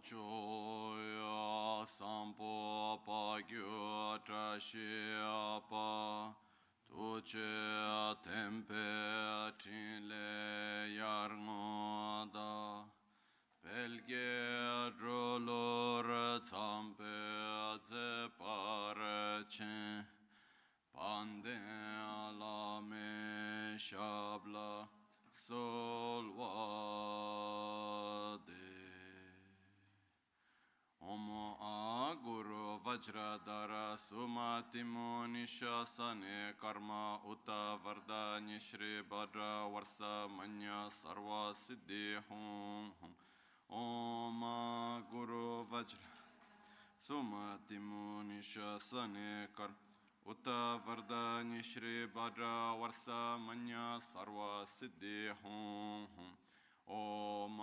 Choya sampo pa gyo trashya pa tuche tempe trile yarngoda pelge drolor zampe ze parache pande alame shabla solvade Om A Guru Vajradhara Sumatimo Nishasane Karma Uta Vardhani Shri Bhadra Varsa Manya Sarva Siddhi Hum Om A Guru Vajradhara Sumatimo Nishasane Karma Uta Vardhani Shri Bhadra Varsa Manya Sarva Siddhi Hum Om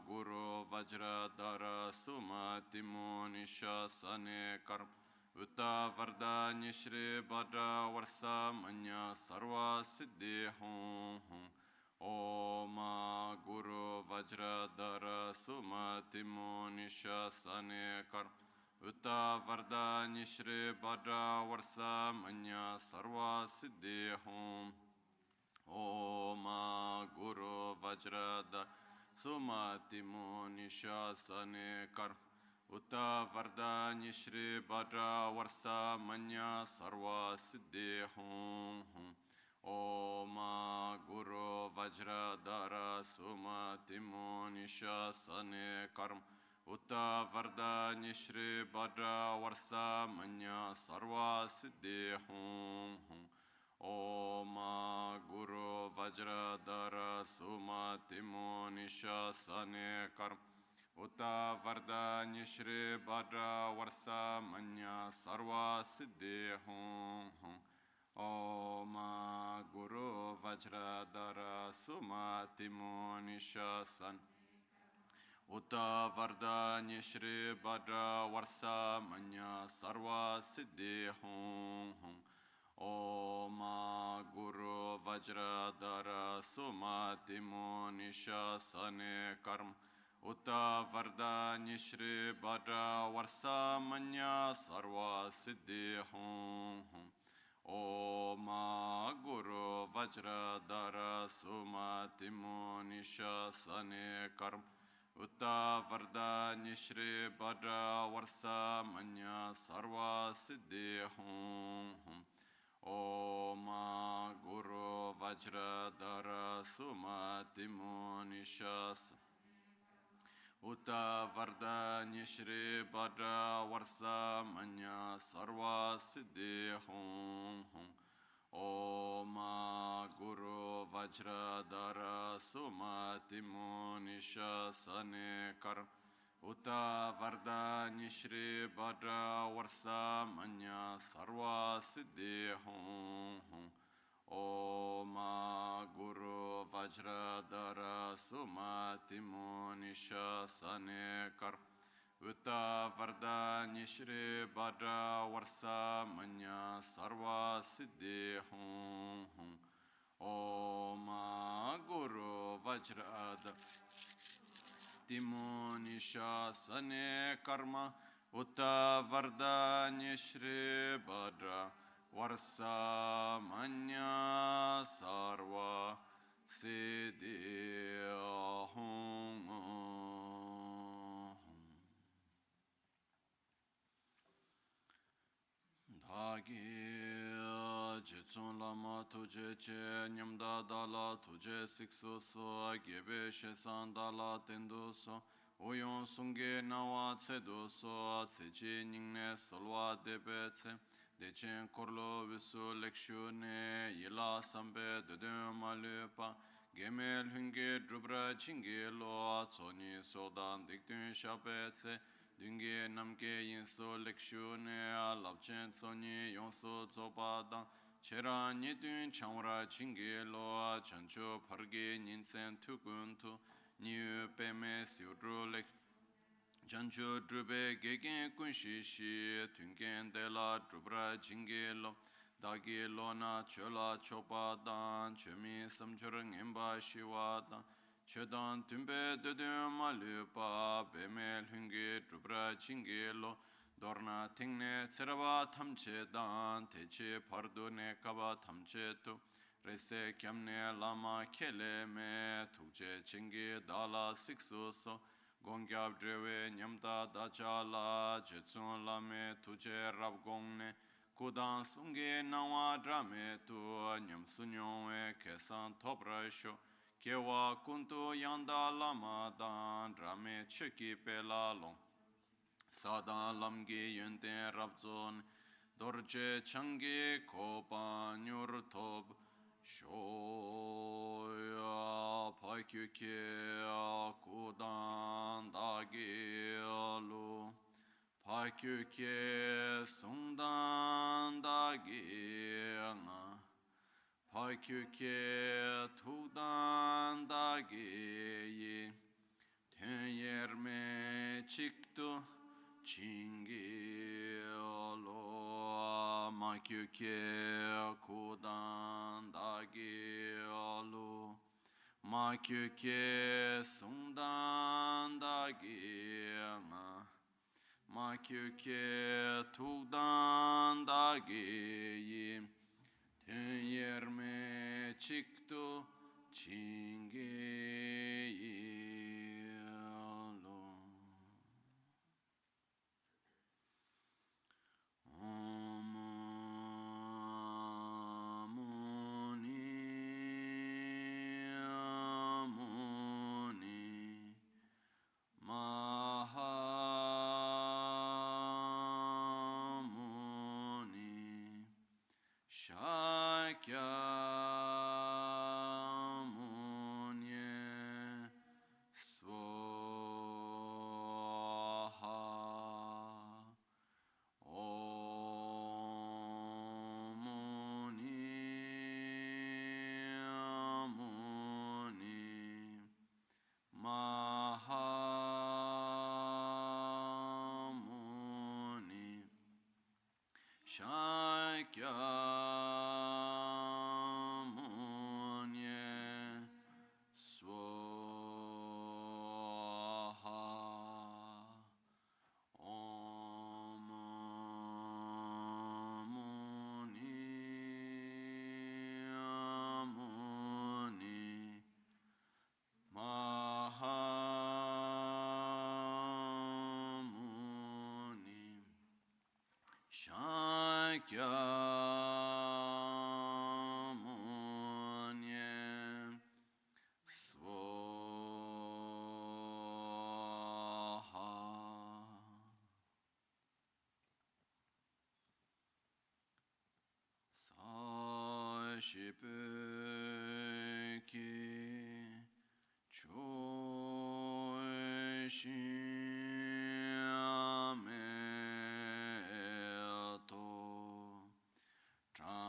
Guru Vajradhara Sumatimo Nishasane Karma Uta Vardhani Shri Bhadra Varsa Manya Sarva Siddhi Hum Om Guru Vajradhara Sumatimo Nishasane Karma Uta Vardhani Shri Bhadra Varsa Manya Sarva Siddhi Hum Om Guru Vajradhara Sumatimo Nishasane Karma Uta Vardhani Shri Bhadra Varsa Manya Sarva Siddhi Hum Om Guru Vajradhara Sumatimo Nishasane Karma Uta Vardhani Shri Bhadra Varsa Manya Sarva Siddhi Hum Om Guru Vajradhara Sumatimo Nishasane Karma Uta Vardhani Shri Bhadra Varsa Manya Sarva Siddhi Hum Om Guru Vajradhara Sumatimo Nishasane Uta Vardhani Shri Bhadra Varsa Manya Sarva Siddhi Hum Om Guru Vajradhara Sumatimo Nishasane Karma Uta Vardhani Shri Bhadra Varsa Manya Sarva Siddhi Hum Om Guru Vajradhara Sumatimo Nishasane Karma Uta Vardhani Shri Bhadra Varsa Manya Sarva Siddhi Hum Om Guru Vajradhara Sumatimo Nishasane Uta Vardhani Shri Bhadra Varsa Manya Sarva Siddhi Hum Om Guru Vajradhara Sumatimo Nishasane Karma Uta Vardhani Shri Bhadra Varsa Manya Sarva Siddhi Hum Om Guru Vajradhara Sumatimo Nishasane Karma Uta Vardhani Shri Bhadra Varsa Manya Sarva Siddhi Hum Om Guru Vajradhara Timo Nishasane Karma Uta Vardhani Shri Bhadra Varsa Manya Sarva Siddhi Hum Dhagi Jitsun Lama Tuje Che Nyamda Dala Tuje Sikso So Gebe Shesan Dala Tendo So Oyon Sunge Nawa Tsedo So Tsechi Ningne Solwa Debe Tse Dechen Korlo Visu Lekshune Yila Sambe Dede Malupa Gemel Hunge Drubra Chinge Lo Tsoni Sodan Diktun Shabe Tse Dunge Namke Yinso Lekshune Alapchen Tsoni Yonso Tsopadang Chera Nidun Chamra Chinge Lo Chancho Parge Ninsen Tukuntu Niu Peme Siudru Lek Chancho Drube Gegen Kunshi Shi Tungen De La Drubra Chinge Lo Dagi Lona Chola Chopadang Chemi Samchurang Imba Shiwadang Chedan tumbe dudum malupa bemel hungi drupra chingelo dorna tingne tsiraba tamche dan teche pardune kaba tamche tu rese kyamne lama kele me tukche chingi dala siksu so gongyab drewe nyamda dachala jetsun lame tuje rabgongne kudan sungi nawa drame tu nyam sunyongwe kesan topra sho Kewa kuntu yanda lama dan drame cheki pela long Sadan lamgi yunten rabzon dorje changi kopa nyur tob Shoya paikyu ke kudan dagi alu Paikyu ke sundan dagi nga Paikyu tudan dagi tenyer me chiktu chingi alo Maikyu kudan dagi alo Maikyu sundan dagi nga Maikyu tudan dagi tenyer me chiktu chingi alo Om Muni Muni Maha Shakyamuni Swaha Om Muni Muni Mahamuni Shakyamuni Swaha Om Muni Muni Mahamuni Shakyamuni Swaha Sashipeki Choishiameto Tramare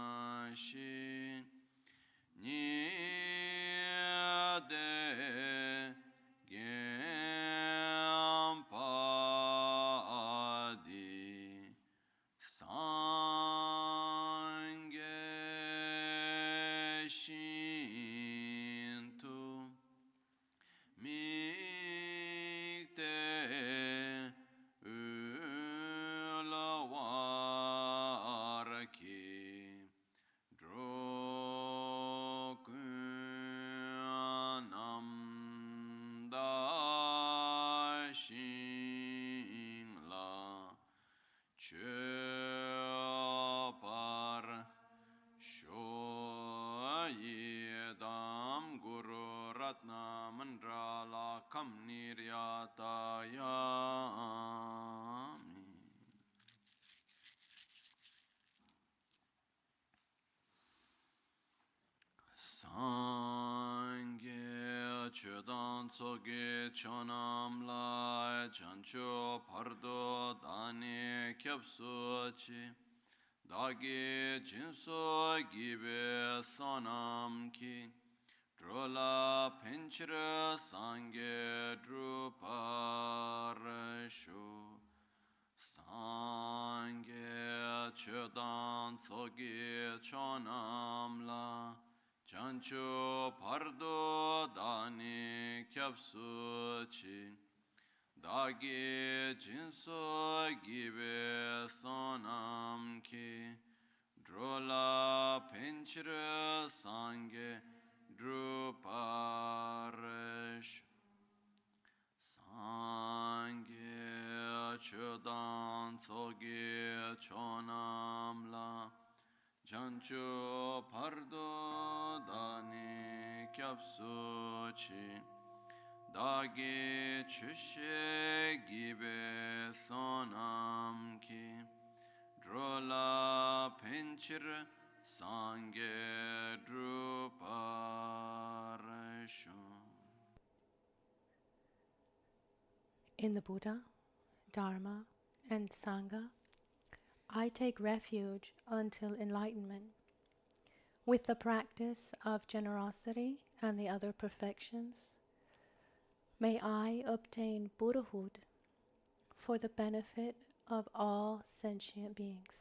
Rabalingashi Niade Gyempadi Sange Shintu Mikte Ulawaraki Drokunam Dashingla Chöpar Shoyedam Guru Ratna Mandrala Kam Niryatayami Sangye Chedan Tsoge Chonam Lai Chancho Pardo Dani Kyapsuchi Dagi Jinso Gibe Sonam Ki Drola Pinchira Sangye Druparashu Sangye Chodan Tsogi Chonamla Chancho Pardo Dani Kyapsuchi Dagi Jinso Gibe Sonam Ki Drola Pinchira Sangye Druparesh Sangye Chodan Tsogi Chonamla Jancho Pardo Dani Kyapsuchi Dagi Chushe Gibe Sonam Ki Drola Pinchir Sangye Drupareshu. In the Buddha, Dharma, and Sangha, I take refuge until enlightenment. With the practice of generosity and the other perfections, may I obtain Buddhahood for the benefit of all sentient beings.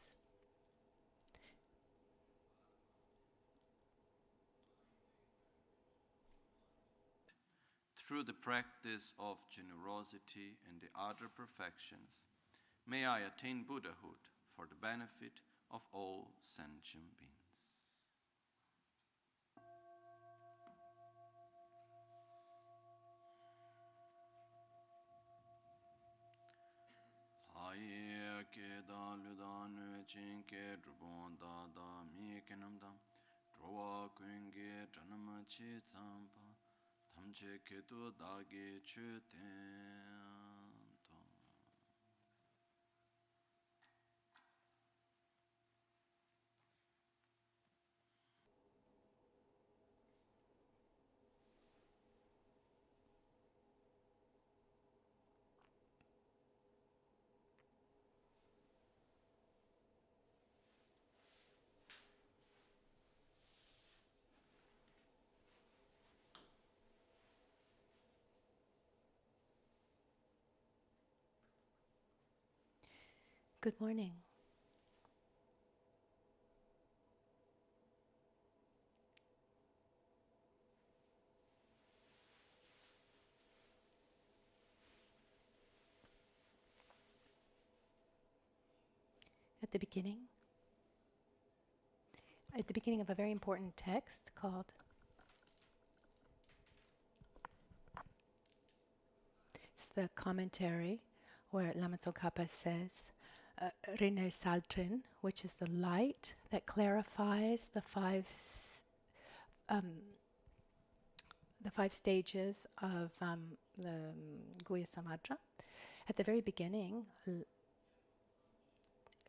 Through the practice of generosity and the other perfections, may I attain Buddhahood for the benefit of all sentient beings. Laye ke da luda nu chin ke drubon da da mi ke nam dam drowa kunge janama chi tsampa tamche ke tu dagi chu tento. Good morning. At the beginning of a very important text called it's the commentary where Lama Tsongkhapa says Rene Saltrin, which is the light that clarifies the five stages of the Guhya Samadra. At the very beginning,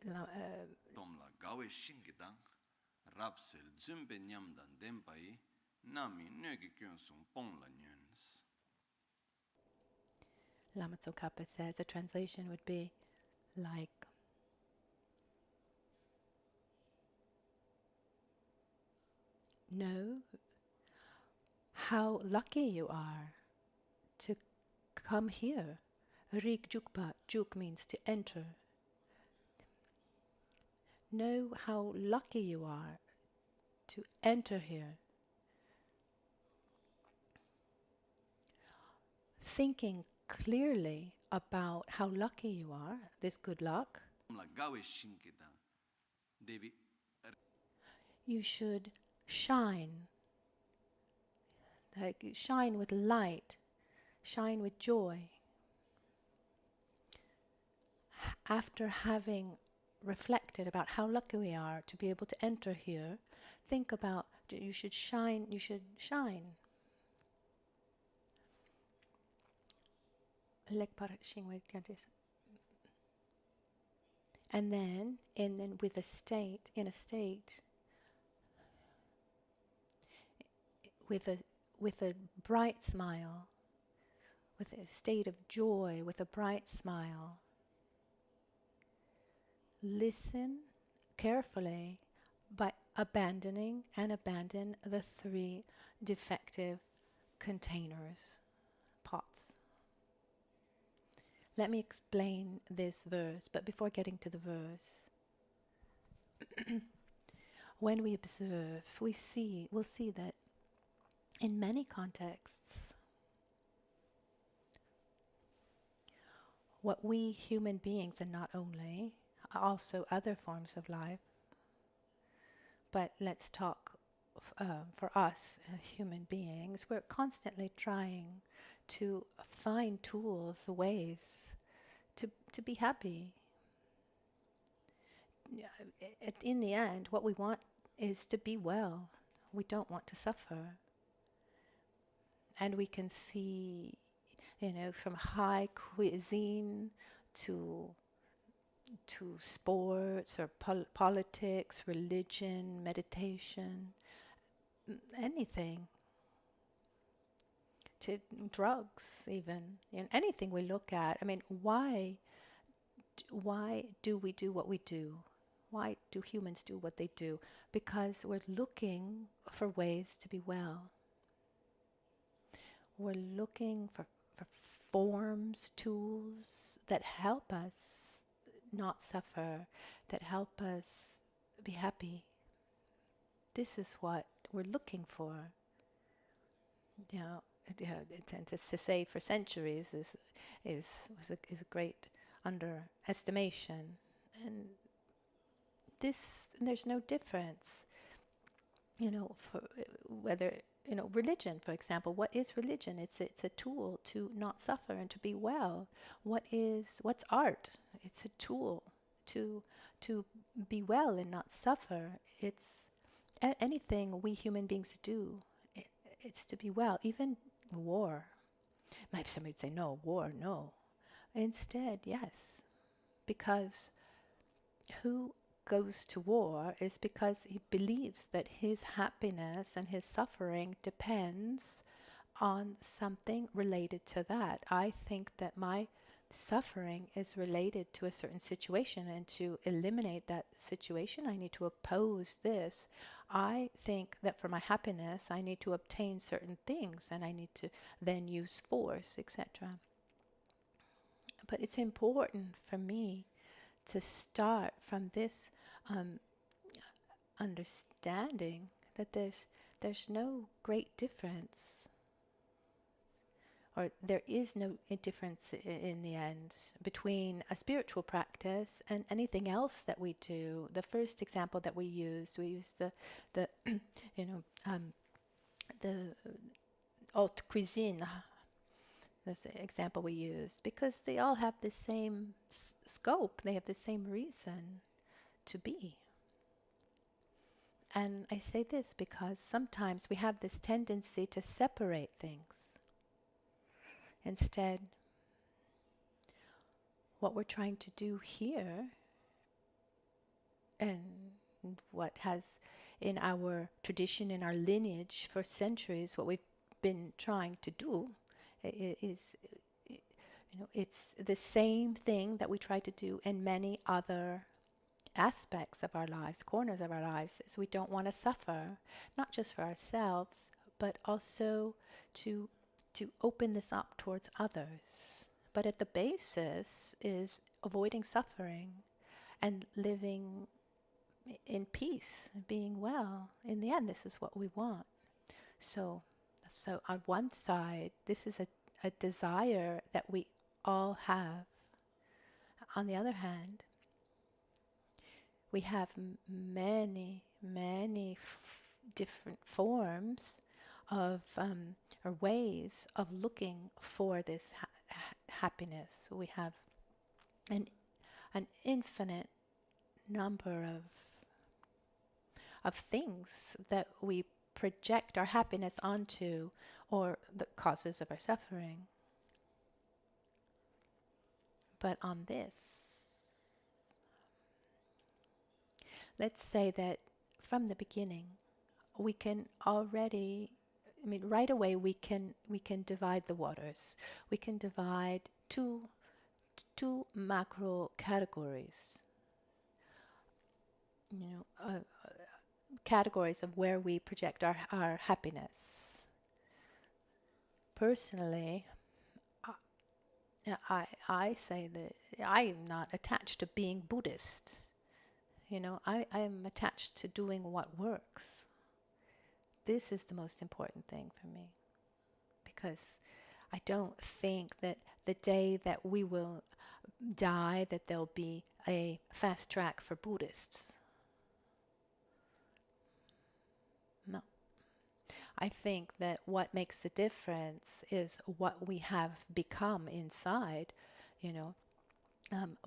Domla gawe shingidang rapsel zumbe nyamdan dempai nami nögi kyonsung pongla nyöns. Lama Tsongkhapa says the translation would be like, know how lucky you are to come here. Rik Jukpa, Juk means to enter. Know how lucky you are to enter here. Thinking clearly about how lucky you are, this good luck, you should shine. Like shine with light, shine with joy. After having reflected about how lucky we are to be able to enter here, think about you should shine. And then with a state, with a bright smile, with a state of joy, with a bright smile, listen carefully by abandon the three defective containers, pots. Let me explain this verse, but before getting to the verse, when we observe, we'll see that in many contexts, what we human beings, and not only, also other forms of life, but let's talk for us human beings, we're constantly trying to find tools, ways to be happy. In the end, what we want is to be well. We don't want to suffer. And we can see, from high cuisine to sports or politics, religion, meditation, anything, to drugs even, anything we look at. I mean, why do we do what we do? Why do humans do what they do? Because we're looking for ways to be well. We're looking for forms, tools that help us not suffer, that help us be happy. This is what we're looking for. To say for centuries is a great underestimation, and there's no difference. For whether religion, for example. What is religion? It's a tool to not suffer and to be well. What's art? It's a tool to be well and not suffer. It's anything we human beings do. It's to be well. Even war. Maybe somebody would say, no, war, no. Instead, yes. Because who goes to war is because he believes that his happiness and his suffering depends on something related to that. I think that my suffering is related to a certain situation, and to eliminate that situation, I need to oppose this. I think that for my happiness, I need to obtain certain things, and I need to then use force, etc. But it's important for me to start from this understanding that there's no great difference, or there is no difference in the end between a spiritual practice and anything else that we do. The first example that we used the the haute cuisine. That's the example we used, because they all have the same scope. They have the same reason to be. And I say this because sometimes we have this tendency to separate things. Instead, what we're trying to do here, and what has in our tradition, in our lineage for centuries, what we've been trying to do is, it's the same thing that we try to do in many other aspects of our lives, corners of our lives. So we don't want to suffer, not just for ourselves, but also to open this up towards others. But at the basis is avoiding suffering and living in peace, being well. In the end, this is what we want. So on one side, this is a desire that we all have. On the other hand, we have many different forms of or ways of looking for this happiness. We have an infinite number of things that we project our happiness onto, or the causes of our suffering. But on this, let's say that from the beginning, we can already, right away we can divide the waters. We can divide two macro categories. Categories of where we project our happiness. Personally, I say that I am not attached to being Buddhist. I am attached to doing what works. This is the most important thing for me, because I don't think that the day that we will die, that there'll be a fast track for Buddhists. No. I think that what makes the difference is what we have become inside,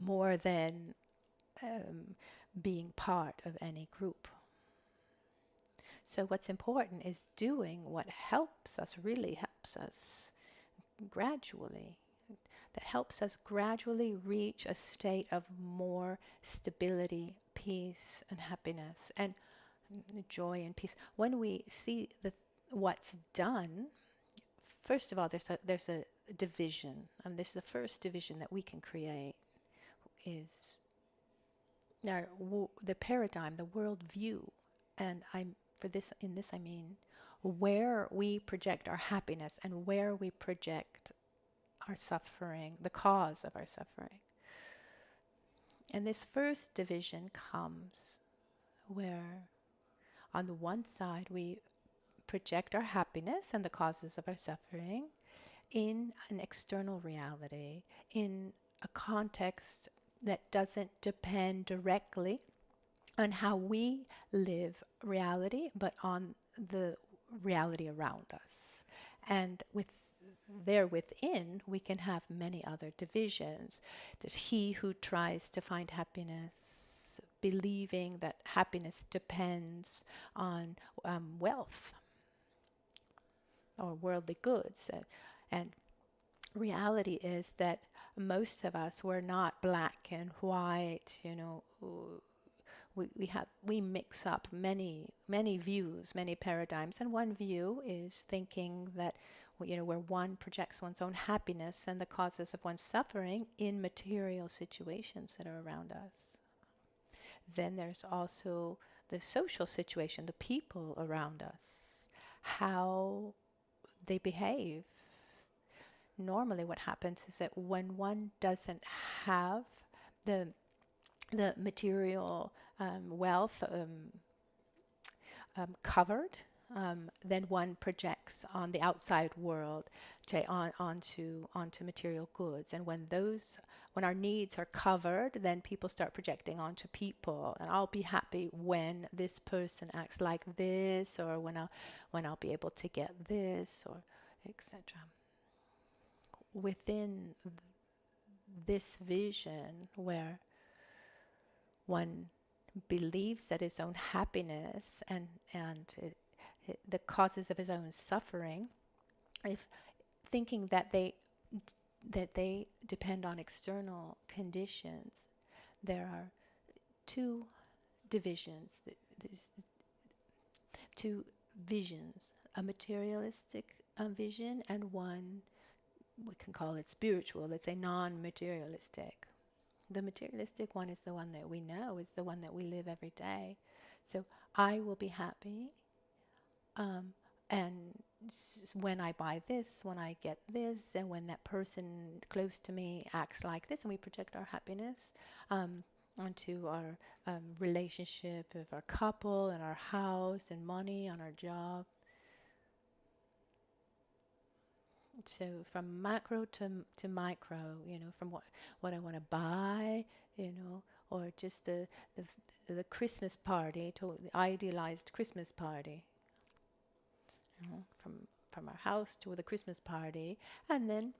more than being part of any group. So what's important is doing what helps us, really helps us gradually, that helps us gradually reach a state of more stability, peace, and happiness, and joy and peace. When we see what's done, first of all, there's a division. This is the first division that we can create, is the paradigm, the world view, and in this I mean where we project our happiness and where we project our suffering, the cause of our suffering. And this first division comes where on the one side we project our happiness and the causes of our suffering in an external reality, in a context that doesn't depend directly on how we live reality, but on the reality around us. And within, we can have many other divisions. There's he who tries to find happiness, believing that happiness depends on wealth or worldly goods. And reality is that most of us, we're not black and white, we mix up many views, many paradigms, and one view is thinking that where one projects one's own happiness and the causes of one's suffering in material situations that are around us. Then there's also the social situation, the people around us, how they behave. Normally what happens is that when one doesn't have the material wealth covered, then one projects on the outside world, onto material goods. And when our needs are covered, then people start projecting onto people. And I'll be happy when this person acts like this, or when I'll be able to get this, or etc. Within this vision, where one believes that his own happiness and the causes of his own suffering, if thinking that they depend on external conditions, there are two divisions, two visions: a materialistic vision and one we can call it spiritual. Let's say non-materialistic. The materialistic one is the one that we know, is the one that we live every day. So I will be happy, and when I buy this, when I get this, and when that person close to me acts like this, and we project our happiness onto our relationship of our couple and our house and money on our job. So from macro to micro, from what I want to buy, or just the Christmas party, to the idealized Christmas party, from our house to the Christmas party, and then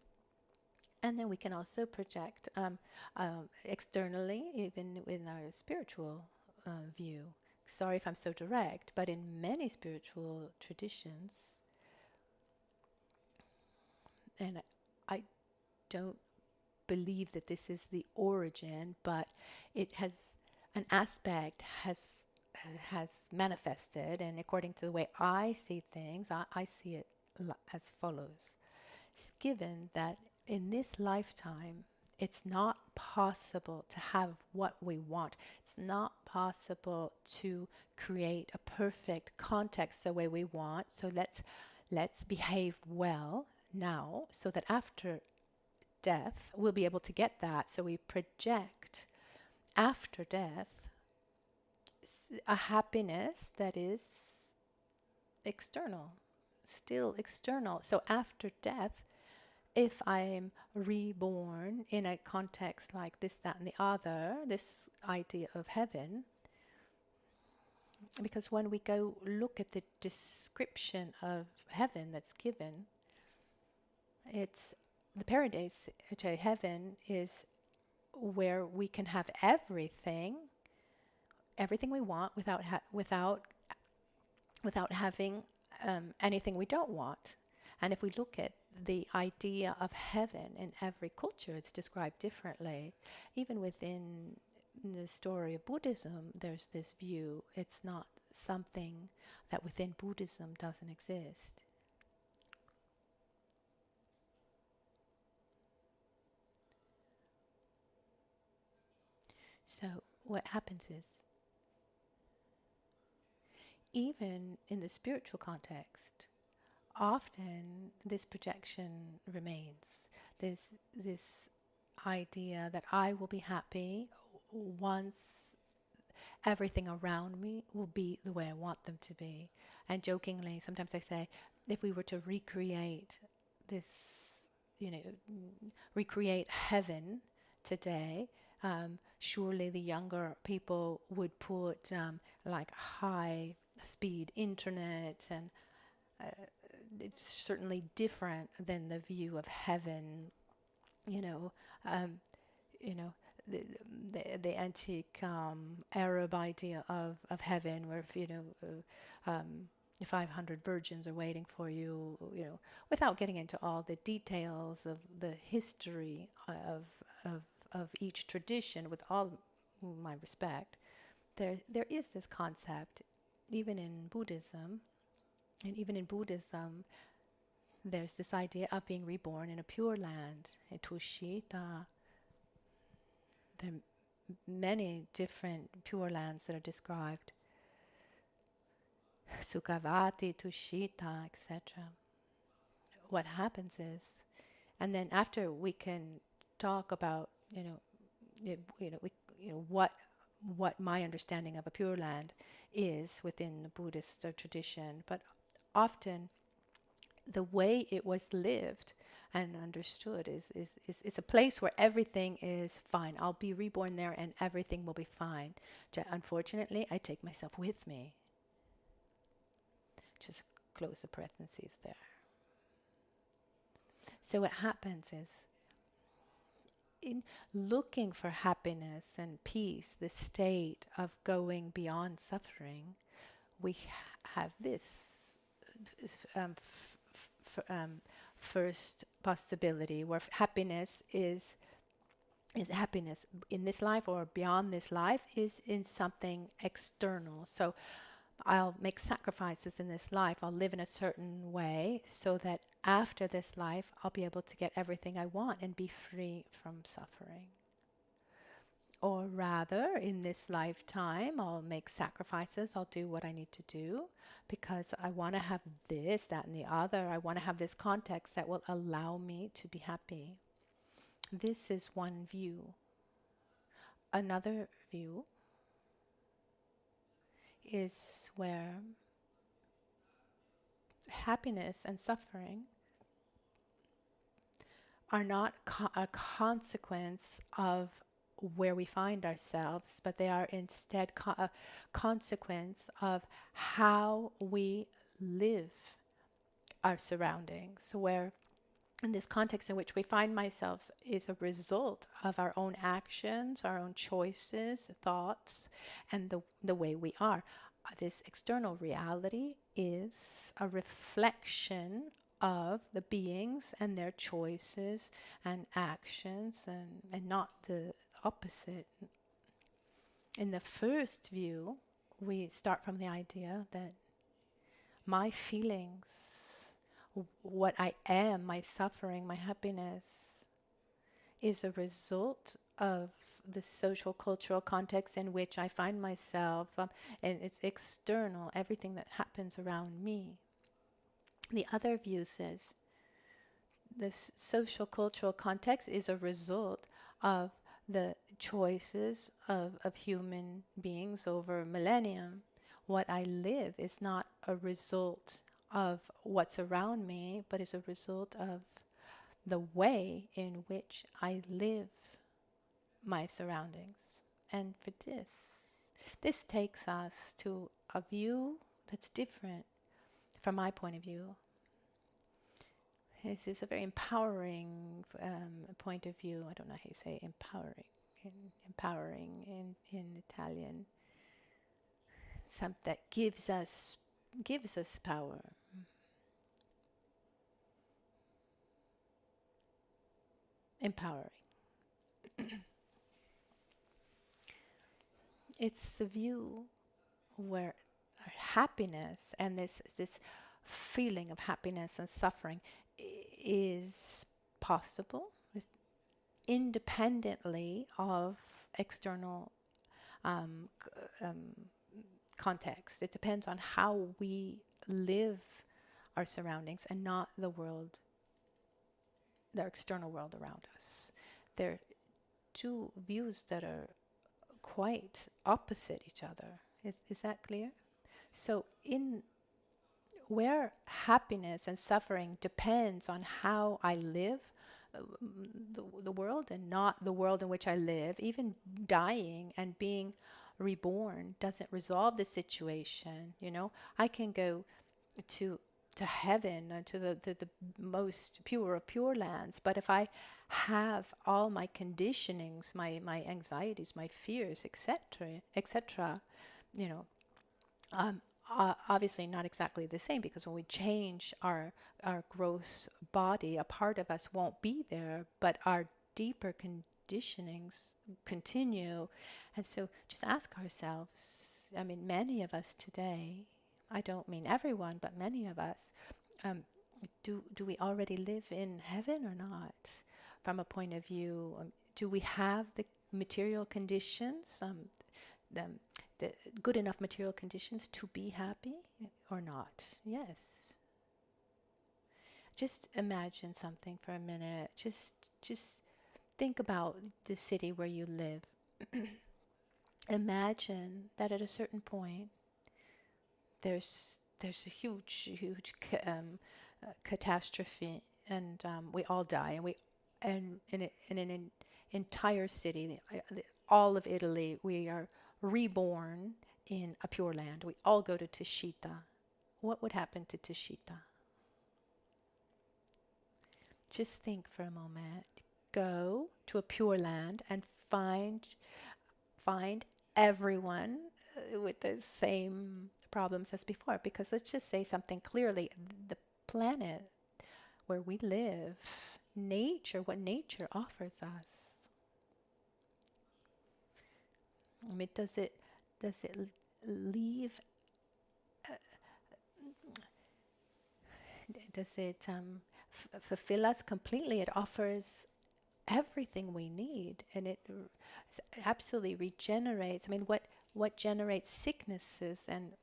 we can also project externally, even in our spiritual view. Sorry if I'm so direct, but in many spiritual traditions, and I don't believe that this is the origin, but it has an aspect has manifested, and according to the way I see things, I see it as follows. It's given that in this lifetime, it's not possible to have what we want. It's not possible to create a perfect context the way we want. So let's behave well now, so that after death, we'll be able to get that. So we project after death a happiness that is external, still external. So after death, if I'm reborn in a context like this, that, and the other, this idea of heaven, because when we go look at the description of heaven that's given, it's the paradise, heaven is where we can have everything we want without having anything we don't want. And if we look at the idea of heaven in every culture, it's described differently. Even within the story of Buddhism, there's this view. It's not something that within Buddhism doesn't exist. So what happens is, even in the spiritual context, often this projection remains. There's this idea that I will be happy once everything around me will be the way I want them to be. And jokingly, sometimes I say, if we were to recreate this, recreate heaven today, surely the younger people would put like high-speed internet, and it's certainly different than the view of heaven. The antique Arab idea of heaven, where 500 virgins are waiting for you, without getting into all the details of the history of each tradition, with all my respect, there is this concept, even in Buddhism, there's this idea of being reborn in a pure land, in Tushita. There are many different pure lands that are described, Sukhavati, Tushita, etc. What happens is, and then after we can talk about what my understanding of a pure land is within the Buddhist tradition, but often the way it was lived and understood is a place where everything is fine. I'll be reborn there and everything will be fine. Unfortunately, I take myself with me. Just close the parentheses there. So what happens is, in looking for happiness and peace, the state of going beyond suffering, we have this first possibility where happiness is happiness in this life or beyond this life is in something external. So I'll make sacrifices in this life. I'll live in a certain way so that after this life, I'll be able to get everything I want and be free from suffering. Or rather, in this lifetime, I'll make sacrifices. I'll do what I need to do because I want to have this, that, and the other. I want to have this context that will allow me to be happy. This is one view. Another view is where happiness and suffering are not a consequence of where we find ourselves, but they are instead a consequence of how we live our surroundings, where in this context in which we find ourselves is a result of our own actions, our own choices, thoughts, and the way we are. This external reality is a reflection of the beings and their choices and actions, and not the opposite. In the first view, we start from the idea that my feelings, what I am, my suffering, my happiness, is a result of the social cultural context in which I find myself, and it's external, everything that happens around me. The other view says this social cultural context is a result of the choices of human beings over millennium. What I live is not a result of what's around me, but is a result of the way in which I live my surroundings. And for this takes us to a view that's different from my point of view. This is a very empowering point of view. I don't know how you say empowering in Italian. Something that gives us power. Empowering. It's the view where happiness and this feeling of happiness and suffering is possible, is independently of external context. It depends on how we live our surroundings and not the world, the external world around us. They're two views that are quite opposite each other. Is that clear? So in where happiness and suffering depends on how I live the world and not the world in which I live, even dying and being reborn doesn't resolve the situation. You know, I can go to heaven, to the most pure of pure lands, but if I have all my conditionings, my anxieties, my fears, etc., you know, obviously not exactly the same, because when we change our gross body, a part of us won't be there, but our deeper conditionings continue. And so just ask ourselves, I mean, many of us today, I don't mean everyone, but many of us, do we already live in heaven or not? From a point of view, do we have the material conditions, the good enough material conditions to be happy or not? Yes. Just imagine something for a minute. Just think about the city where you live. Imagine that at a certain point there's a huge catastrophe, and we all die, and in an entire city, all of Italy, we are reborn in a pure land. We all go to Tishita. What would happen to Tishita? Just think for a moment. Go to a pure land and find everyone with the same problems as before. Because let's just say something clearly. The planet where we live, nature, what nature offers us. I mean, does it leave? Does it fulfill us completely? It offers everything we need, and it absolutely regenerates. I mean, what generates sicknesses and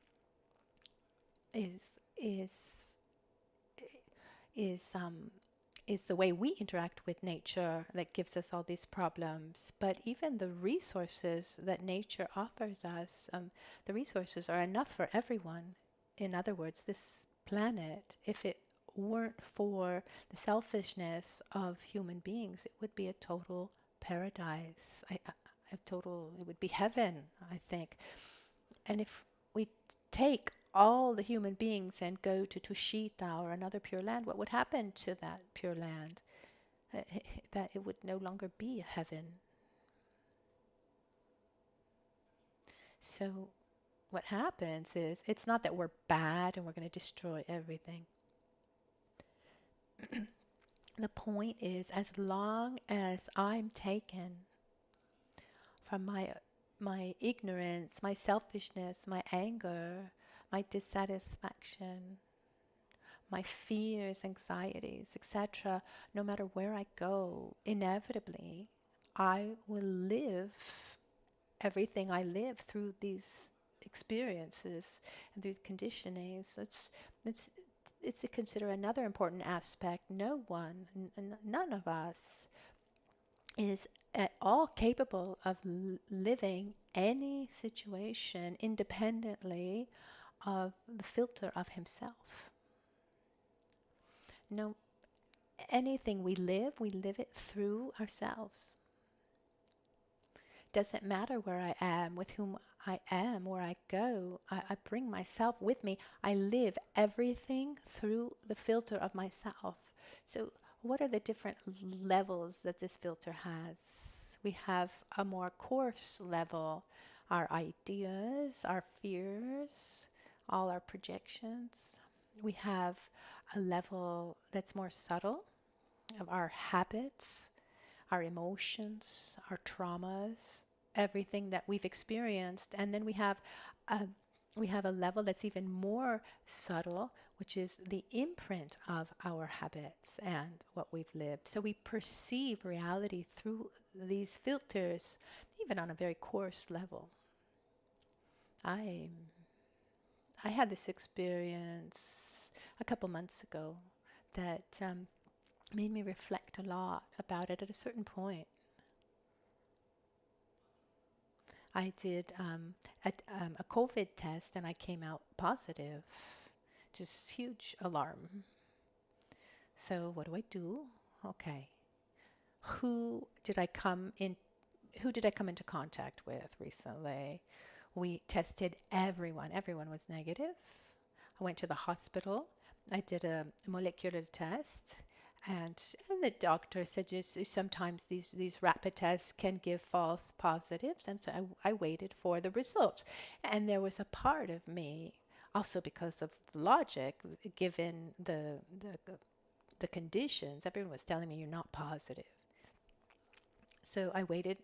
is the way we interact with nature that gives us all these problems. But even the resources that nature offers us, the resources are enough for everyone. In other words, this planet, if it weren't for the selfishness of human beings, it would be a total paradise. It would be heaven, I think. And if we take all the human beings and go to Tushita or another pure land, what would happen to that pure land? That it would no longer be a heaven. So what happens is, it's not that we're bad and we're going to destroy everything. The point is, as long as I'm taken from my ignorance, my selfishness, my anger, my dissatisfaction, my fears, anxieties, etc., no matter where I go, inevitably, I will live everything I live through these experiences and these conditionings. it's to consider another important aspect. No one, none of us is at all capable of living any situation independently of the filter of himself. No, anything we live it through ourselves. Doesn't matter where I am, with whom I am, where I go. I bring myself with me. I live everything through the filter of myself. So what are the different levels that this filter has? We have a more coarse level, our ideas, our fears, all our projections. We have a level that's more subtle of our habits, our emotions, our traumas, everything that we've experienced. And then we have a level that's even more subtle, which is the imprint of our habits and what we've lived. So we perceive reality through these filters, even on a very coarse level. I had this experience a couple months ago that made me reflect a lot about it at a certain point. I did a COVID test and I came out positive. Just huge alarm. So what do? Okay. Who did I come into contact with recently? We tested everyone. Everyone was negative. I went to the hospital. I did a molecular test. And the doctor said sometimes these rapid tests can give false positives. And so I waited for the results. And there was a part of me, also because of logic, given the conditions, everyone was telling me you're not positive. So I waited.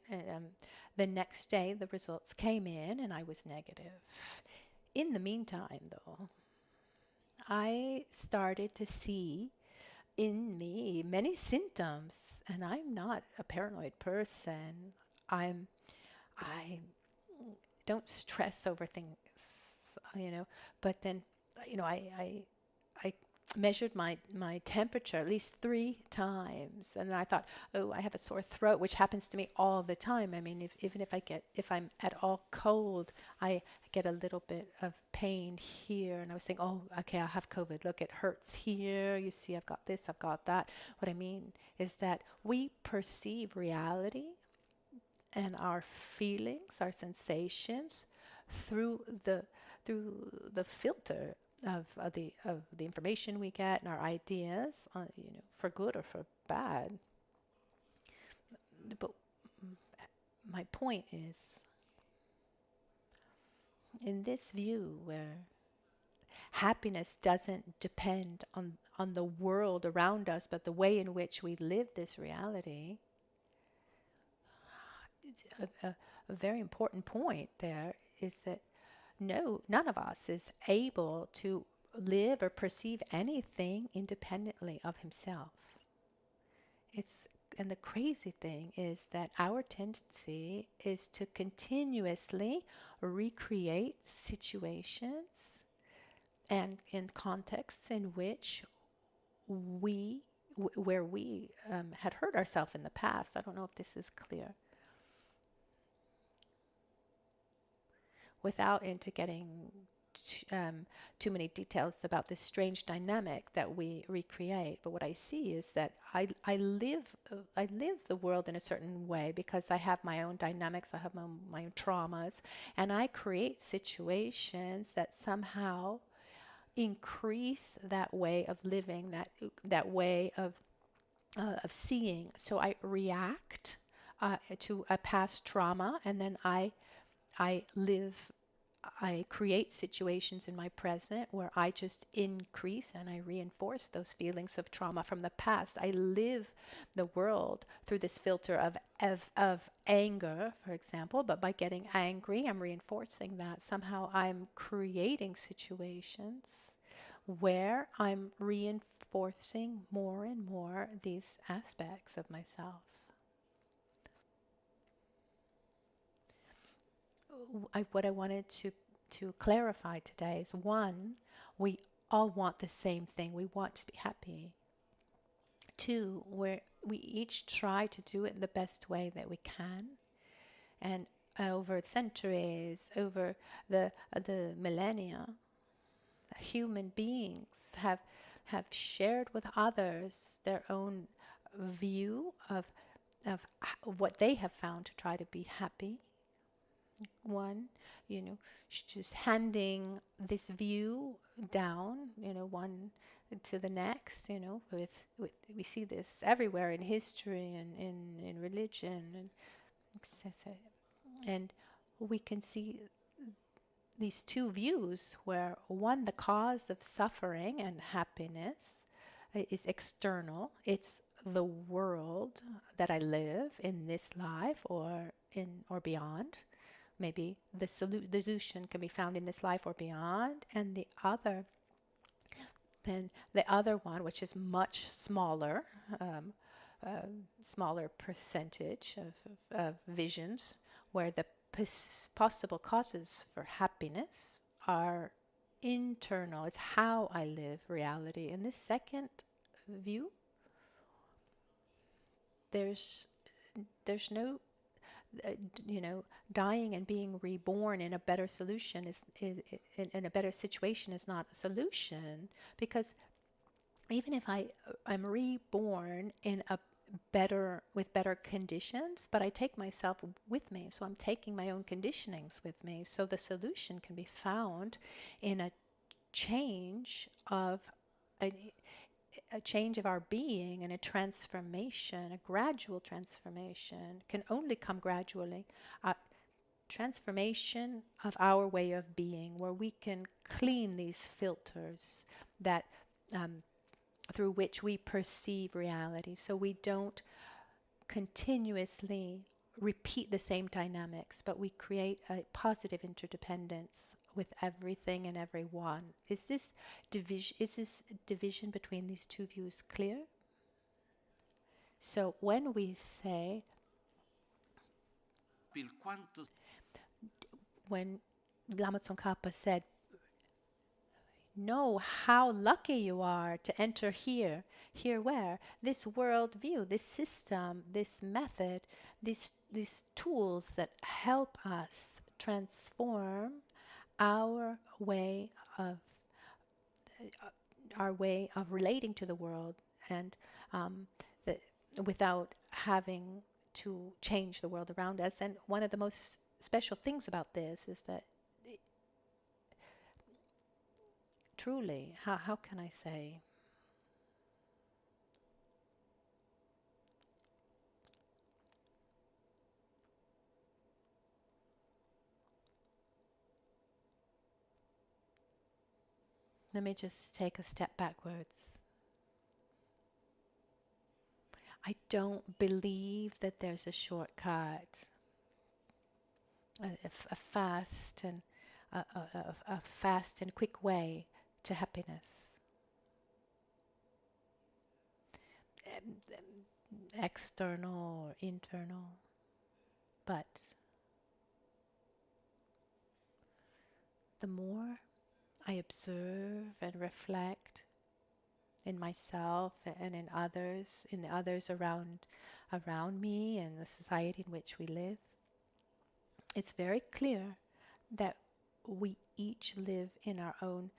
The next day, the results came in and I was negative. In the meantime, though, I started to see in me many symptoms, and I'm not a paranoid person. I don't stress over things, but then, I measured my temperature at least 3 times, and I thought, oh, I have a sore throat, which happens to me all the time. I mean, if I'm at all cold, I get a little bit of pain here, and I was saying, oh, okay, I have COVID. Look, it hurts here. You see, I've got this, I've got that. What I mean is that we perceive reality and our feelings, our sensations, through the filter of the information we get and our ideas, for good or for bad. But my point is, in this view where happiness doesn't depend on the world around us, but the way in which we live this reality, a very important point there is that none of us is able to live or perceive anything independently of himself. And the crazy thing is that our tendency is to continuously recreate situations and in contexts in which where we had hurt ourselves in the past. I don't know if this is clear. Without into getting too many details about this strange dynamic that we recreate, but what I see is that I live the world in a certain way because I have my own dynamics, I have my own traumas, and I create situations that somehow increase that way of living, that way of seeing. So I react to a past trauma, and then I create situations in my present where I just increase and I reinforce those feelings of trauma from the past. I live the world through this filter of anger, for example, but by getting angry, I'm reinforcing that. Somehow I'm creating situations where I'm reinforcing more and more these aspects of myself. What I wanted to clarify today is, one, we all want the same thing. We want to be happy. Two, where we each try to do it the best way that we can. And over centuries, over the millennia, human beings have shared with others their own view of what they have found to try to be happy. One, just handing this view down, one to the next, with we see this everywhere in history and in religion, and etc. And we can see these two views where one, the cause of suffering and happiness is external. It's the world that I live in this life or beyond. Maybe the solution can be found in this life or beyond. And the other one, which is much smaller, smaller percentage of visions, where the possible causes for happiness are internal. It's how I live reality. In this second view, there's no dying and being reborn in a better solution is in a better situation is not a solution, because even if I'm reborn in a with better conditions, but I take myself with me, so I'm taking my own conditionings with me. So the solution can be found in a change of our being, and a transformation, a gradual transformation can only come gradually. Transformation of our way of being, where we can clean these filters that through which we perceive reality, so we don't continuously repeat the same dynamics, but we create a positive interdependence with everything and everyone. Is this division between these two views clear? So when we say, when Lama Tsongkhapa said, know how lucky you are to enter here. Here where? This world view, this system, this method, these tools that help us transform our way of relating to the world, and without having to change the world around us. And one of the most special things about this is that truly, how can I say? Let me just take a step backwards. I don't believe that there's a shortcut, a fast and quick way to happiness. External or internal, but the more I observe and reflect in myself and in the others around me and the society in which we live, it's very clear that we each live in our own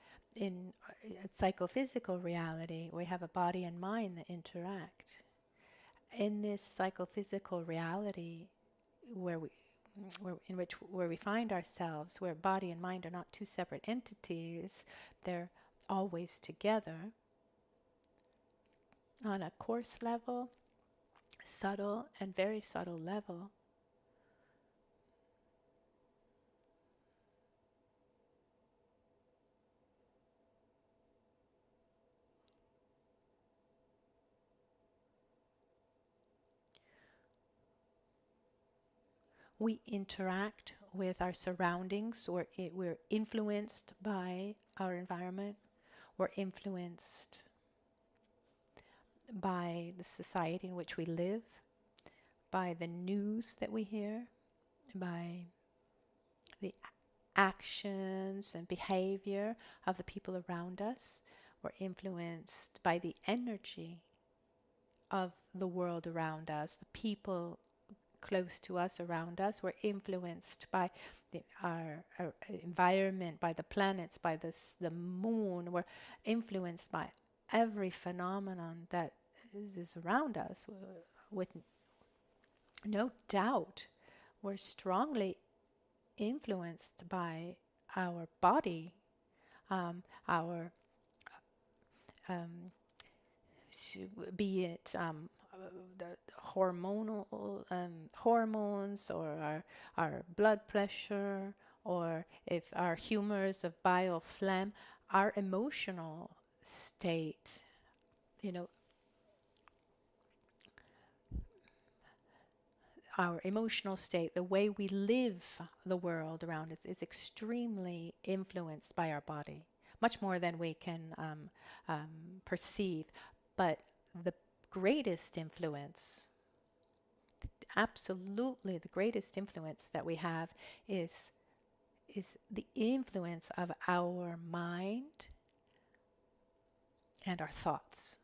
psychophysical reality. We have a body and mind that interact. In this psychophysical reality where we find ourselves, where body and mind are not two separate entities, they're always together. On a coarse level, subtle and very subtle level, we interact with our surroundings, or we're influenced by our environment, we're influenced by the society in which we live, by the news that we hear, by the actions and behavior of the people around us. We're influenced by the energy of the world around us, the people close to us, around us. We're influenced by our environment, by the planets, by the moon. We're influenced by every phenomenon that is around us. With no doubt, we're strongly influenced by our body, our be it the hormonal hormones, or our blood pressure, or if our humors of bile phlegm, our emotional state, our emotional state, the way we live the world around us is extremely influenced by our body, much more than we can perceive. But the greatest influence, absolutely the greatest influence that we have is the influence of our mind and our thoughts,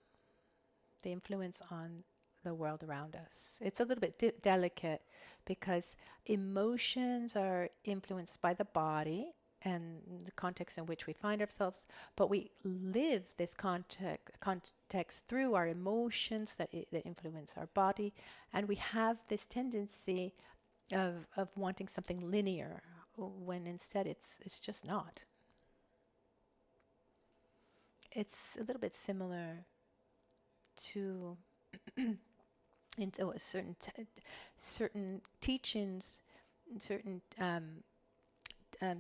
the influence on the world around us. It's a little bit delicate because emotions are influenced by the body and the context in which we find ourselves, but we live this context through our emotions that influence our body, and we have this tendency of wanting something linear when instead it's just not. It's a little bit similar to into a certain teachings, certain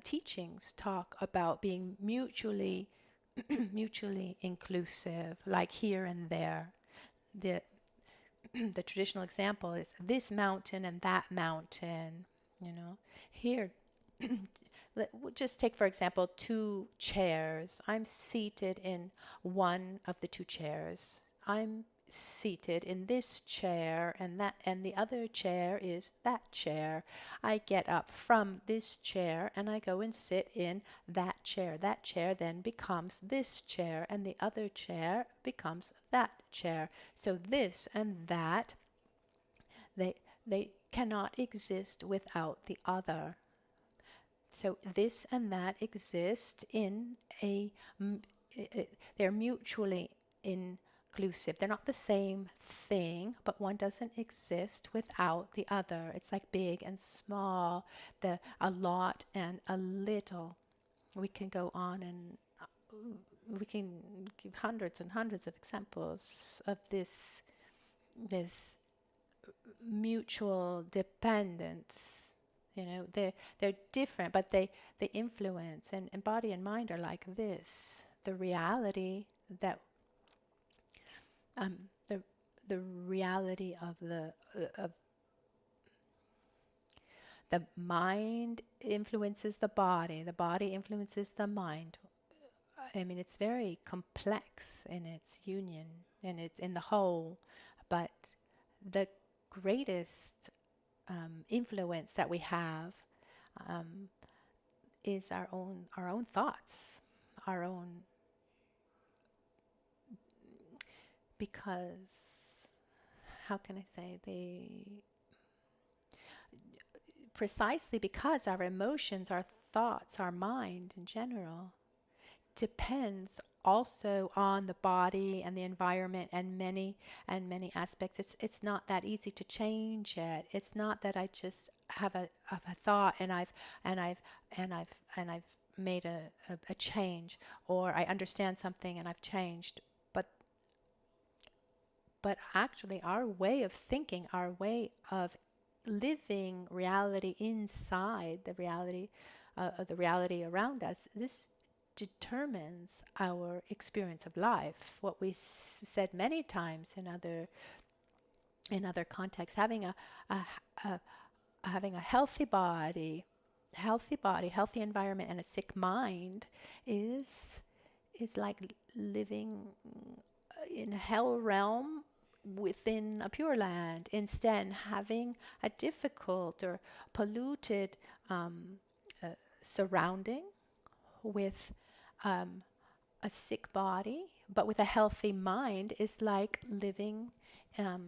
teachings talk about being mutually inclusive, like here and there. The traditional example is this mountain and that mountain. Here, just take for example 2 chairs. I'm seated in one of the 2 chairs. I'm seated in this chair, and the other chair is that chair. I get up from this chair and I go and sit in that chair. That chair then becomes this chair, and the other chair becomes that chair. So this and that, they cannot exist without the other. So this and that exist in they're mutually inclusive. They're not the same thing, but one doesn't exist without the other. It's like big and small, a lot and a little. We can go on, and we can give hundreds and hundreds of examples of this mutual dependence. They're different, but they influence, and body and mind are like this. The reality that the reality of the mind influences the body influences the mind. I mean, it's very complex in its union, and it's in the whole, but the greatest influence that we have is our own thoughts, our own, because how can I say, precisely because our emotions, our thoughts, our mind in general depends also on the body and the environment and many aspects. It's not that easy to change it. It's not that I just have a thought and I've made a change, or I understand something and I've changed. But actually our way of thinking, our way of living reality inside the reality around us, this determines our experience of life. What we said many times in other contexts, having a healthy body, healthy environment, and a sick mind is like living in a hell realm within a pure land. Instead, having a difficult or polluted surrounding with a sick body, but with a healthy mind is like living a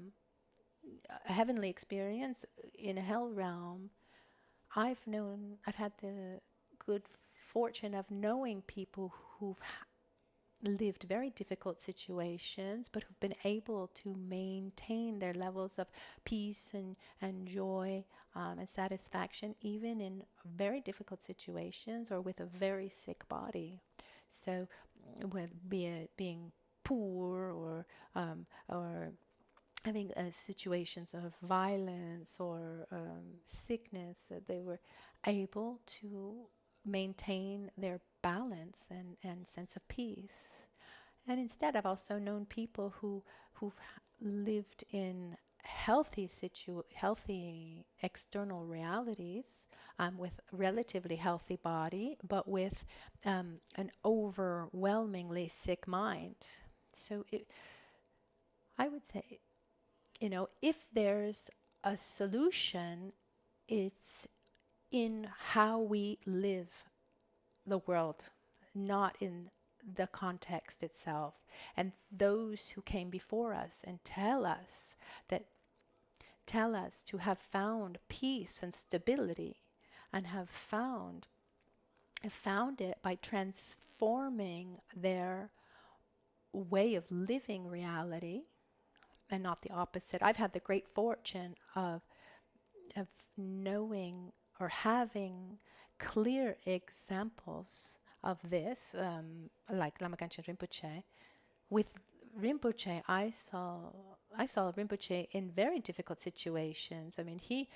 heavenly experience in a hell realm. I've had the good fortune of knowing people who've lived very difficult situations, but who've been able to maintain their levels of peace and joy and satisfaction, even in very difficult situations or with a very sick body. So, be it being poor or having situations of violence or sickness, that they were able to maintain their balance and sense of peace. And instead, I've also known people who've lived in healthy external realities, with relatively healthy body, but with an overwhelmingly sick mind. So I would say, if there's a solution, it's in how we live the world, not in the context itself. And those who came before us and tell us to have found peace and stability, and have found it by transforming their way of living reality and not the opposite. I've had the great fortune of knowing or having clear examples of this, like Lama Michel Rinpoche. With Rinpoche, I saw Rinpoche in very difficult situations. I mean, he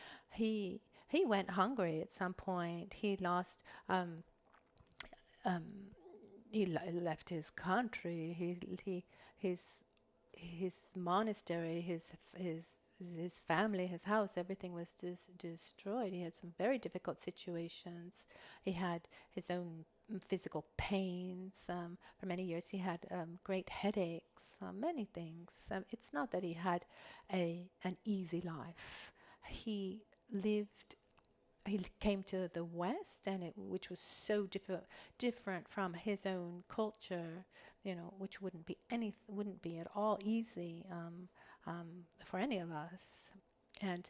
went hungry at some point. He lost. Left his country. His monastery, his family, his house, everything was destroyed. He had some very difficult situations. He had his own physical pains. For many years he had great headaches, many things. It's not that he had an easy life. He came to the West, and which was so different from his own culture, which wouldn't be at all easy for any of us. And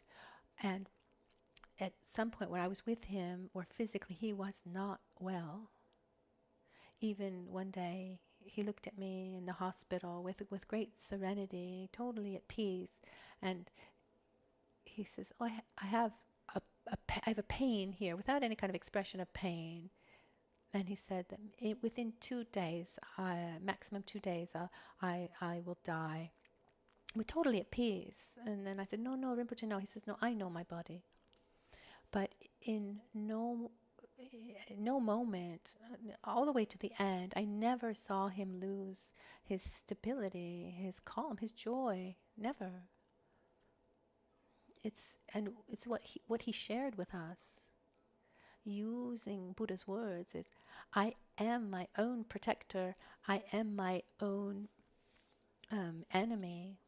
at some point when I was with him, where physically he was not well, even one day he looked at me in the hospital with great serenity, totally at peace, and he says, "Oh, I have a pain here," without any kind of expression of pain. And he said that within 2 days, maximum 2 days, I will die. We're totally at peace. And then I said, no, Rinpoche, no. He says, no, I know my body. But in no moment, all the way to the end, I never saw him lose his stability, his calm, his joy. Never. It's what he shared with us, using Buddha's words, is, I am my own protector. I am my own enemy.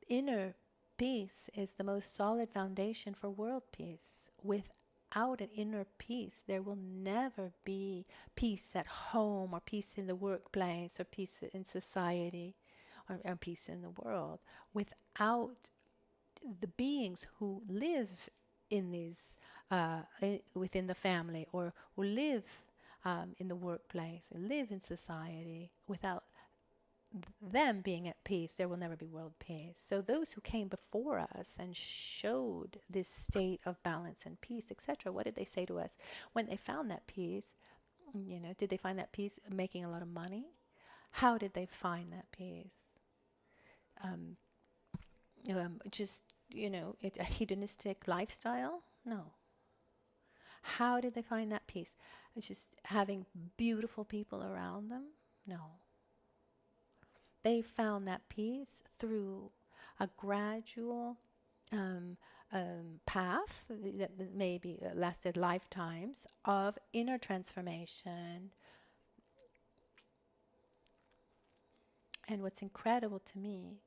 Inner peace is the most solid foundation for world peace. Without an inner peace, there will never be peace at home, or peace in the workplace, or peace in society, or peace in the world. Without the beings who live in these within the family, or who live in the workplace, and live in society, without them being at peace, there will never be world peace. So those who came before us and showed this state of balance and peace, etc., what did they say to us when they found that peace? Did they find that peace making a lot of money? How did they find that peace? Just a hedonistic lifestyle? No. How did they find that peace? It's just having beautiful people around them? No. They found that peace through a gradual path that maybe lasted lifetimes of inner transformation. And what's incredible to me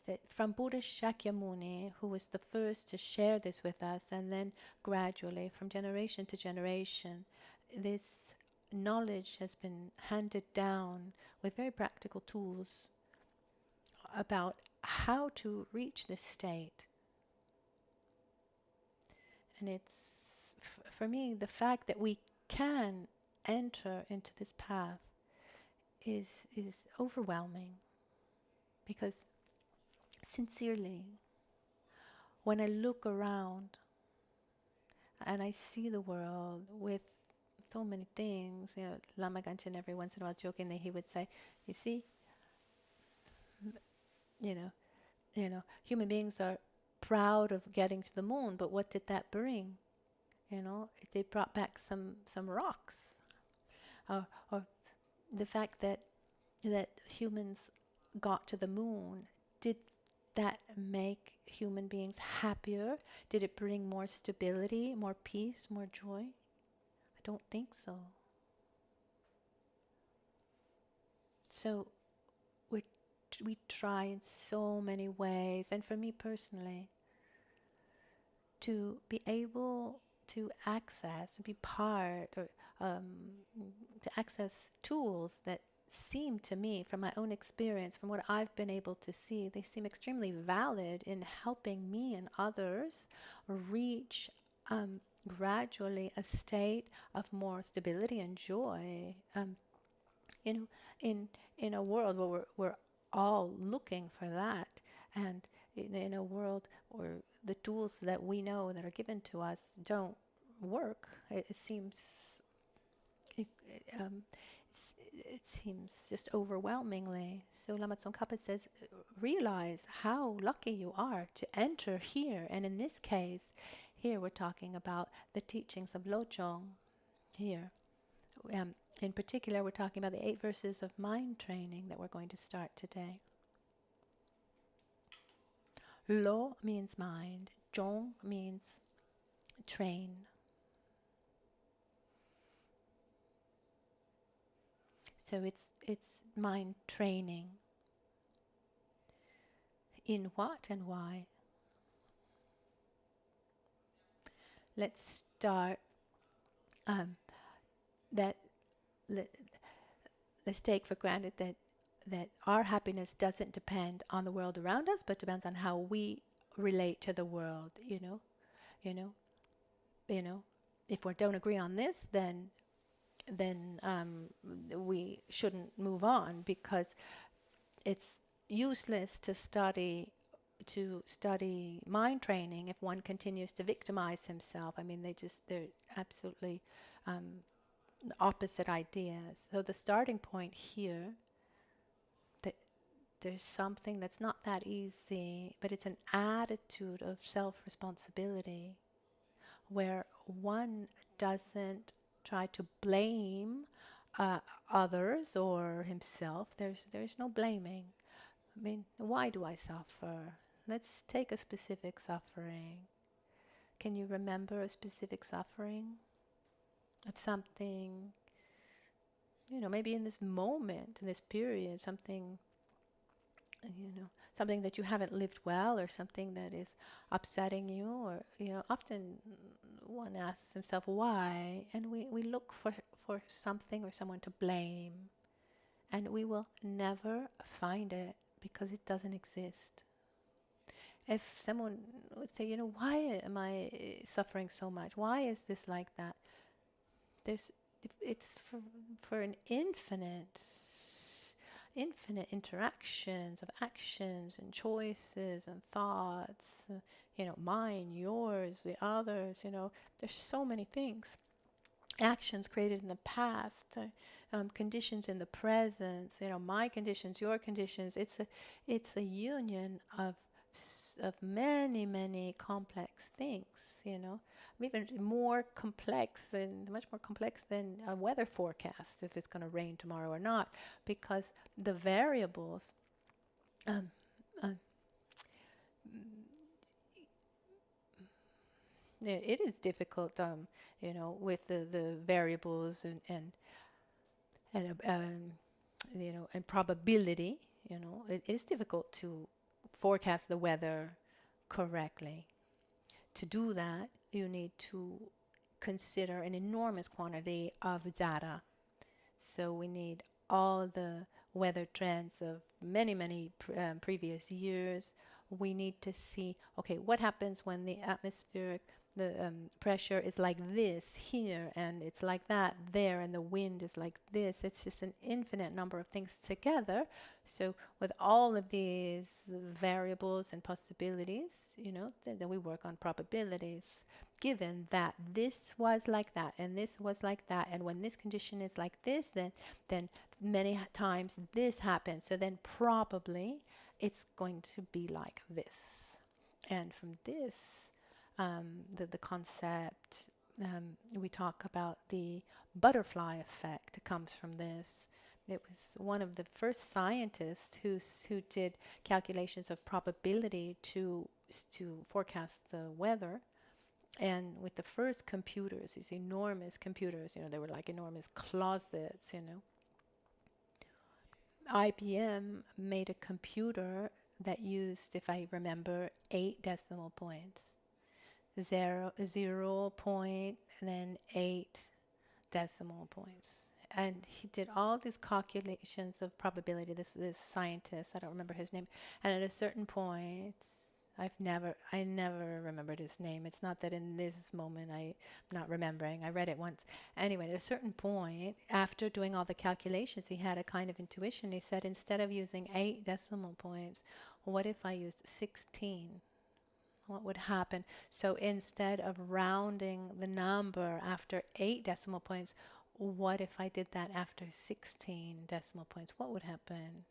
that from Buddha Shakyamuni, who was the first to share this with us, and then gradually, from generation to generation, this knowledge has been handed down with very practical tools about how to reach this state. And it's, for me, the fact that we can enter into this path is overwhelming. Because sincerely, when I look around and I see the world with so many things, Lama Ganchen every once in a while jokingly he would say, you see, human beings are proud of getting to the moon, but what did that bring? They brought back some rocks, or the fact that humans got to the moon. Did that make human beings happier? Did it bring more stability, more peace, more joy? I don't think so. So we try in so many ways, and for me personally, to be able to access, to be part, or to access tools that seem to me, from my own experience, from what I've been able to see, they seem extremely valid in helping me and others reach gradually a state of more stability and joy. In a world where we're all looking for that, and in a world where the tools that we know that are given to us don't work, it seems just overwhelmingly. So Lama Tsongkhapa says, realize how lucky you are to enter here. And in this case, here we're talking about the teachings of Lojong here. In particular, we're talking about the 8 verses of mind training that we're going to start today. Lo means mind, Zhong means train. So it's mind training. In what and why? Let's start let's take for granted that our happiness doesn't depend on the world around us, but depends on how we relate to the world. If we don't agree on this, then we shouldn't move on, because it's useless to study mind training if one continues to victimize himself. I mean, they're absolutely opposite ideas. So the starting point here, that there's something that's not that easy, but it's an attitude of self-responsibility where one doesn't try to blame others or himself. There's no blaming. I mean, why do I suffer? Let's take a specific suffering. Can you remember a specific suffering of something, maybe in this moment, in this period, something that you haven't lived well, or something that is upsetting you, or, often one asks himself why, and we look for something or someone to blame, and we will never find it because it doesn't exist. If someone would say, why am I suffering so much? Why is this like that? It's for an infinite interactions of actions and choices and thoughts, mine, yours, the others, there's so many things. Actions created in the past, conditions in the present, my conditions, your conditions. It's a union of many, many complex things, even more complex, and much more complex than a weather forecast, if it's going to rain tomorrow or not, because the variables it is difficult, with the variables and probability. It is difficult to forecast the weather correctly. To do that, you need to consider an enormous quantity of data. So we need all the weather trends of many previous years. We need to see, okay, what happens when the atmospheric pressure is like this here, and it's like that there, and the wind is like this. It's just an infinite number of things together. So with all of these variables and possibilities, then we work on probabilities. Given that this was like that, and this was like that, and when this condition is like this, then many times this happens. So then probably it's going to be like this. And from this, the concept, we talk about the butterfly effect. It comes from this. It was one of the first scientists who did calculations of probability to forecast the weather. And with the first computers, these enormous computers, they were like enormous closets, IBM made a computer that used, if I remember, 8 decimal points. 0 point, and then 8 decimal points. And he did all these calculations of probability, this scientist, I don't remember his name. And at a certain point, I never remembered his name. It's not that in this moment I'm not remembering. I read it once. Anyway, at a certain point, after doing all the calculations, he had a kind of intuition. He said, instead of using 8 decimal points, what if I used 16? What would happen? So instead of rounding the number after 8 decimal points, what if I did that after 16 decimal points? What would happen?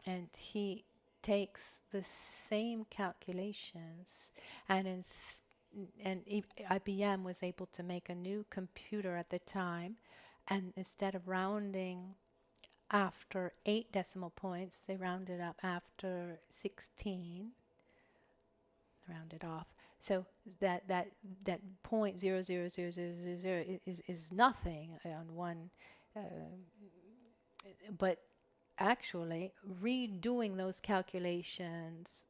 And he takes the same calculations, and IBM was able to make a new computer at the time, and instead of rounding after 8 decimal points, they rounded up after 16, rounded off. So that point 0.00000 is nothing on one, but actually redoing those calculations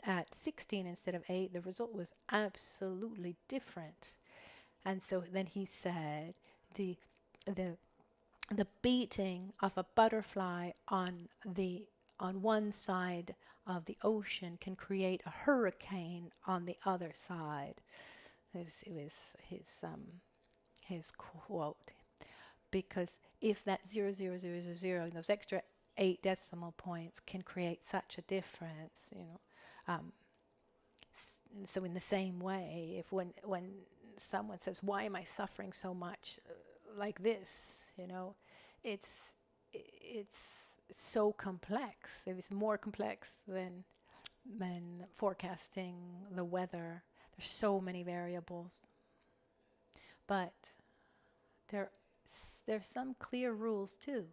at 16 instead of 8, the result was absolutely different. And so then he said the beating of a butterfly on one side of the ocean can create a hurricane on the other side. It was his quote. Because if that 0.00000, those extra 8 decimal points can create such a difference, so in the same way, if when someone says, "Why am I suffering so much like this?" It's so complex. It is more complex than forecasting the weather. There's so many variables, but there's some clear rules too.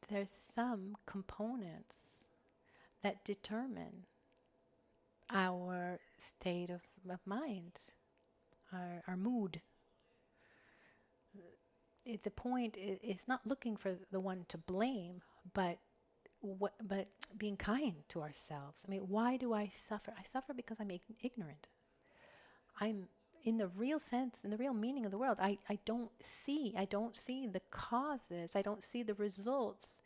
There's some components that determine our state of mind, our mood. The point is not looking for the one to blame, but being kind to ourselves. I mean, why do I suffer? I suffer because I'm ignorant. I'm, in the real sense, in the real meaning of the world, I don't see the causes. I don't see the results.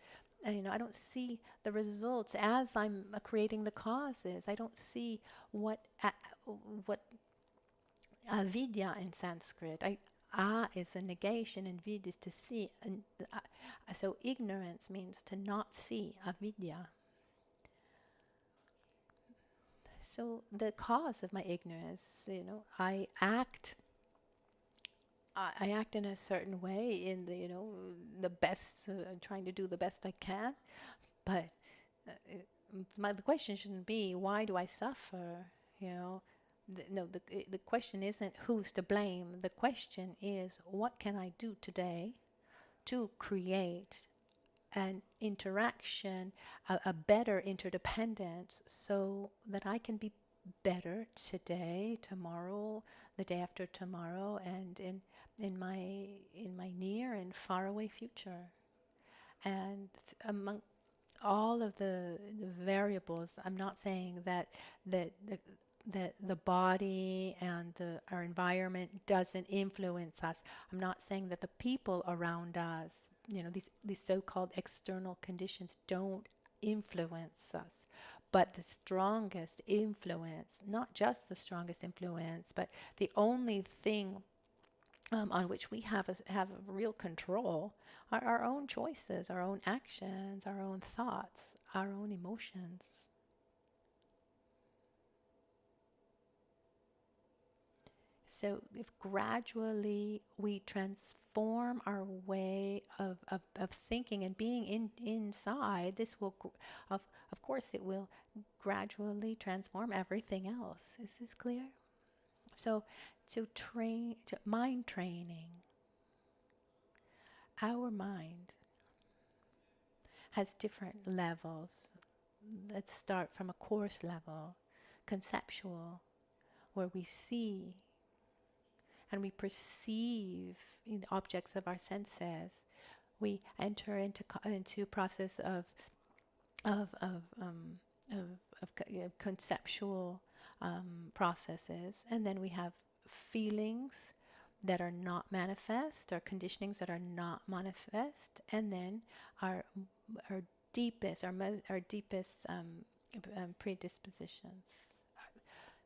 I don't see the results as I'm creating the causes. I don't see what avidya in Sanskrit. Is a negation, and vid is to see. And so ignorance means to not see, avidya. So the cause of my ignorance, I act in a certain way in the best, trying to do the best I can. But the question shouldn't be, why do I suffer? The question isn't who's to blame. The question is, what can I do today to create an interaction, a better interdependence, so that I can be better today, tomorrow, the day after tomorrow, and in my near and faraway future. And all of the variables. I'm not saying that the body and our environment doesn't influence us. I'm not saying that the people around us, these so-called external conditions don't influence us. But the strongest influence, not just the strongest influence, but the only thing on which we have a real control are our own choices, our own actions, our own thoughts, our own emotions. So if gradually we transform our way of thinking and being inside, this will, of course, it will gradually transform everything else. Is this clear? So mind training. Our mind has different levels. Let's start from a coarse level, conceptual, where we see and we perceive objects of our senses. We enter into a process of conceptual processes, and then we have feelings that are not manifest, or conditionings that are not manifest, and then our deepest predispositions.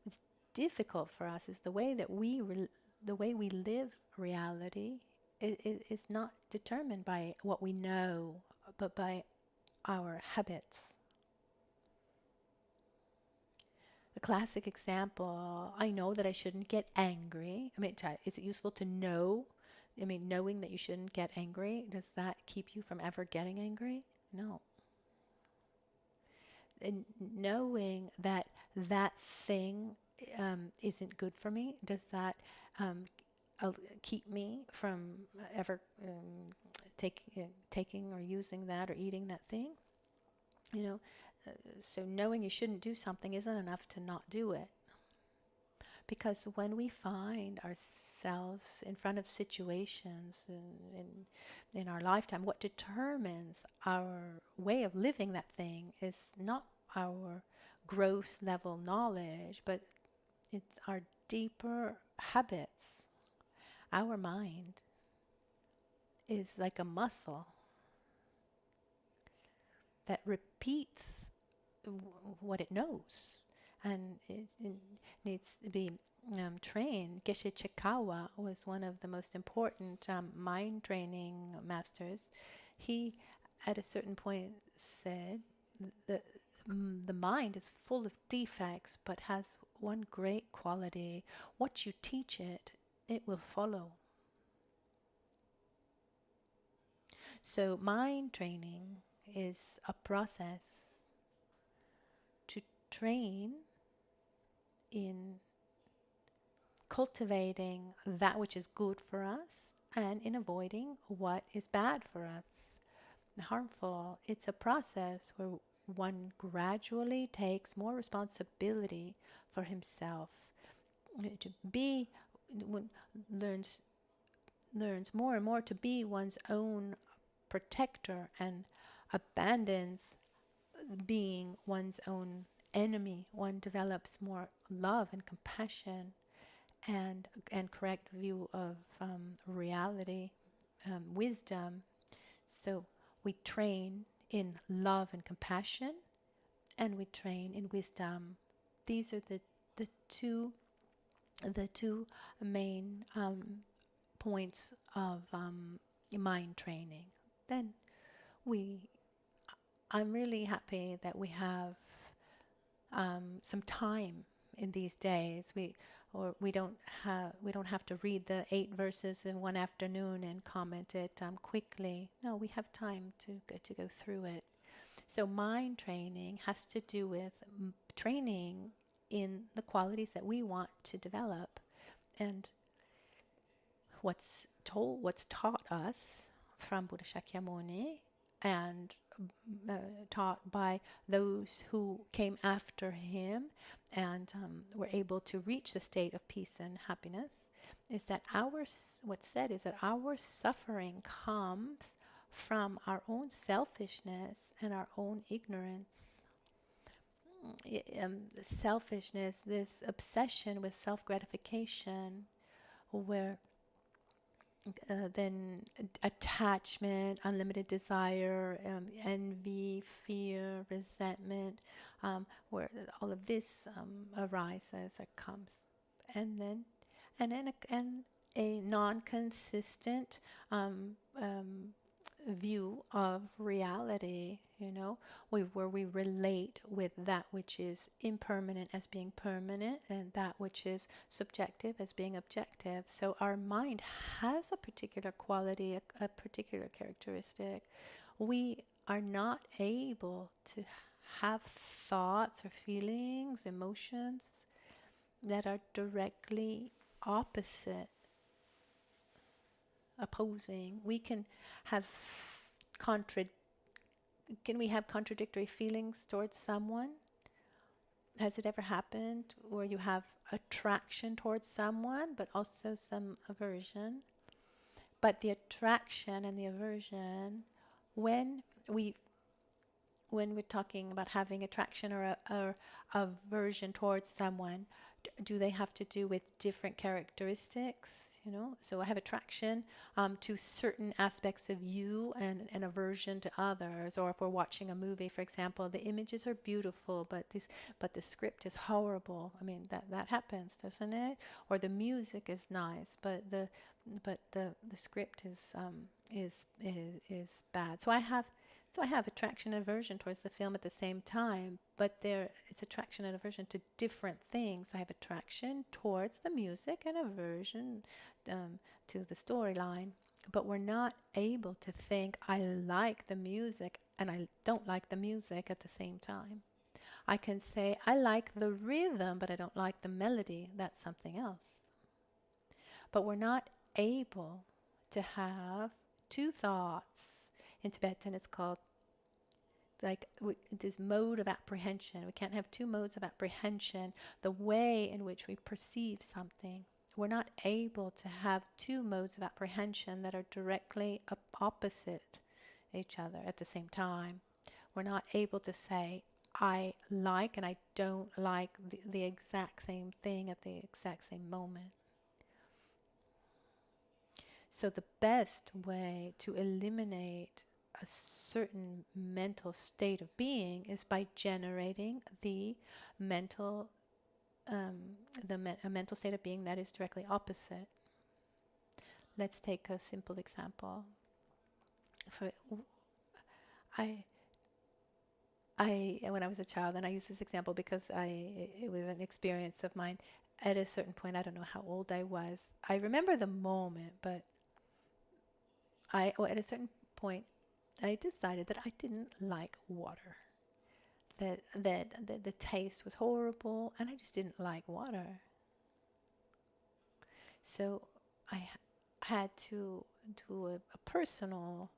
It's difficult for us is the way that we live reality is not determined by what we know, but by our habits. The classic example, I know that I shouldn't get angry. I mean, is it useful to know? I mean, knowing that you shouldn't get angry, does that keep you from ever getting angry? No. And knowing that that thing isn't good for me, does that keep me from ever taking or using that or eating that thing? So knowing you shouldn't do something isn't enough to not do it. Because when we find ourselves in front of situations in our lifetime, what determines our way of living that thing is not our gross level knowledge, but it's our deeper habits. Our mind is like a muscle that repeats what it knows, and it needs to be trained. Geshe Chekawa was one of the most important mind training masters. He, at a certain point, said that the mind is full of defects, but has one great quality. What you teach it, it will follow. So mind training is a process to train in cultivating that which is good for us and in avoiding what is bad for us, harmful. It's a process where one gradually takes more responsibility for himself, to be, learns more and more to be one's own protector, and abandons being one's own enemy. One develops more love and compassion and correct view of reality, wisdom. So we train in love and compassion, and we train in wisdom. These are the two main points of mind training. Then I'm really happy that we have some time in these days. We don't have to read the 8 verses in one afternoon and comment it quickly. No, we have time to go through it. So mind training has to do with training in the qualities that we want to develop, and what's taught us from Buddha Shakyamuni and taught by those who came after him and were able to reach the state of peace and happiness, is that what's said is that our suffering comes from our own selfishness and our own ignorance. Selfishness, this obsession with self-gratification, where then attachment, unlimited desire, envy, fear, resentment, where all of this arises or comes, and then a non-consistent view of reality, where we relate with that which is impermanent as being permanent and that which is subjective as being objective. So our mind has a particular quality, a particular characteristic. We are not able to have thoughts or feelings, emotions that are directly opposing. We can have contradictory feelings towards someone? Has it ever happened where you have attraction towards someone but also some aversion? But the attraction and the aversion, when we're talking about having attraction or aversion towards someone, do they have to do with different characteristics? So I have attraction to certain aspects of you and aversion to others. Or if we're watching a movie, for example, the images are beautiful, but the script is horrible. I mean, that happens, doesn't it? Or the music is nice, but the script is bad. So I have attraction and aversion towards the film at the same time, but it's attraction and aversion to different things. I have attraction towards the music and aversion to the storyline, but we're not able to think, I like the music and I don't like the music at the same time. I can say, I like the rhythm, but I don't like the melody. That's something else. But we're not able to have two thoughts. In Tibetan, it's called this mode of apprehension. We can't have two modes of apprehension, the way in which we perceive something. We're not able to have two modes of apprehension that are directly opposite each other at the same time. We're not able to say, I like and I don't like the exact same thing at the exact same moment. So the best way to eliminate a certain mental state of being is by generating a mental state of being that is directly opposite. Let's take a simple example. When I was a child, and I use this example because it was an experience of mine. At a certain point, I don't know how old I was. I remember the moment, but at a certain point, I decided that I didn't like water. That the taste was horrible, and I just didn't like water. So I had to do a personal,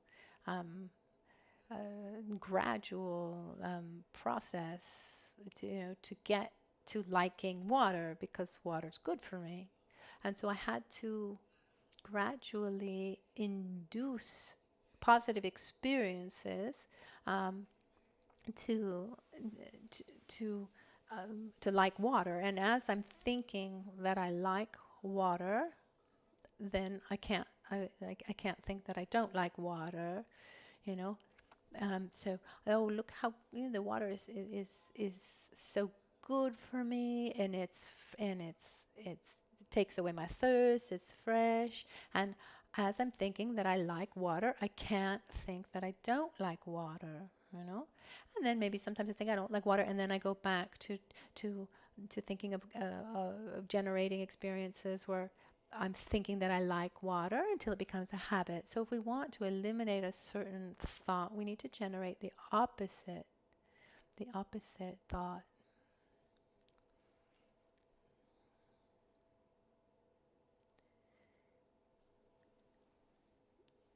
gradual process to get to liking water, because water's good for me. And so I had to gradually induce positive experiences to like water. And as I'm thinking that I like water, then I can't think that I don't like water, So look how the water is so good for me, and it takes away my thirst. It's fresh, and as I'm thinking that I like water, I can't think that I don't like water, And then maybe sometimes I think I don't like water, and then I go back to thinking of generating experiences where I'm thinking that I like water until it becomes a habit. So if we want to eliminate a certain thought, we need to generate the opposite thought.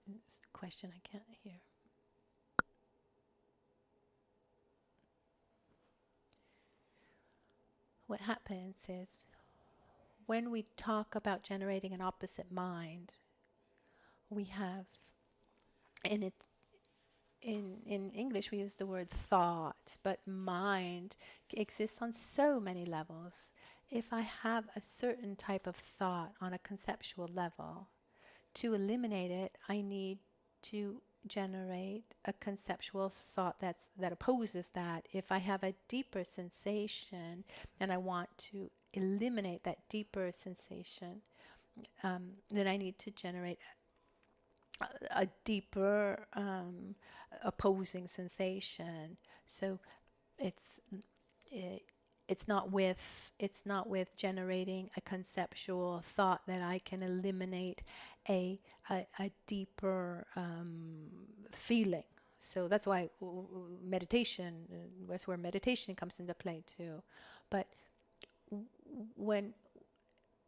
It's a question I can't hear. What happens is, when we talk about generating an opposite mind, we have, and in English we use the word thought, but mind exists on so many levels. If I have a certain type of thought on a conceptual level, to eliminate it, I need to generate a conceptual thought that opposes that. If I have a deeper sensation and I want to eliminate that deeper sensation, then I need to generate a deeper opposing sensation. So it's it's not with generating a conceptual thought that I can eliminate a deeper feeling. So that's why meditation, that's where meditation comes into play too. But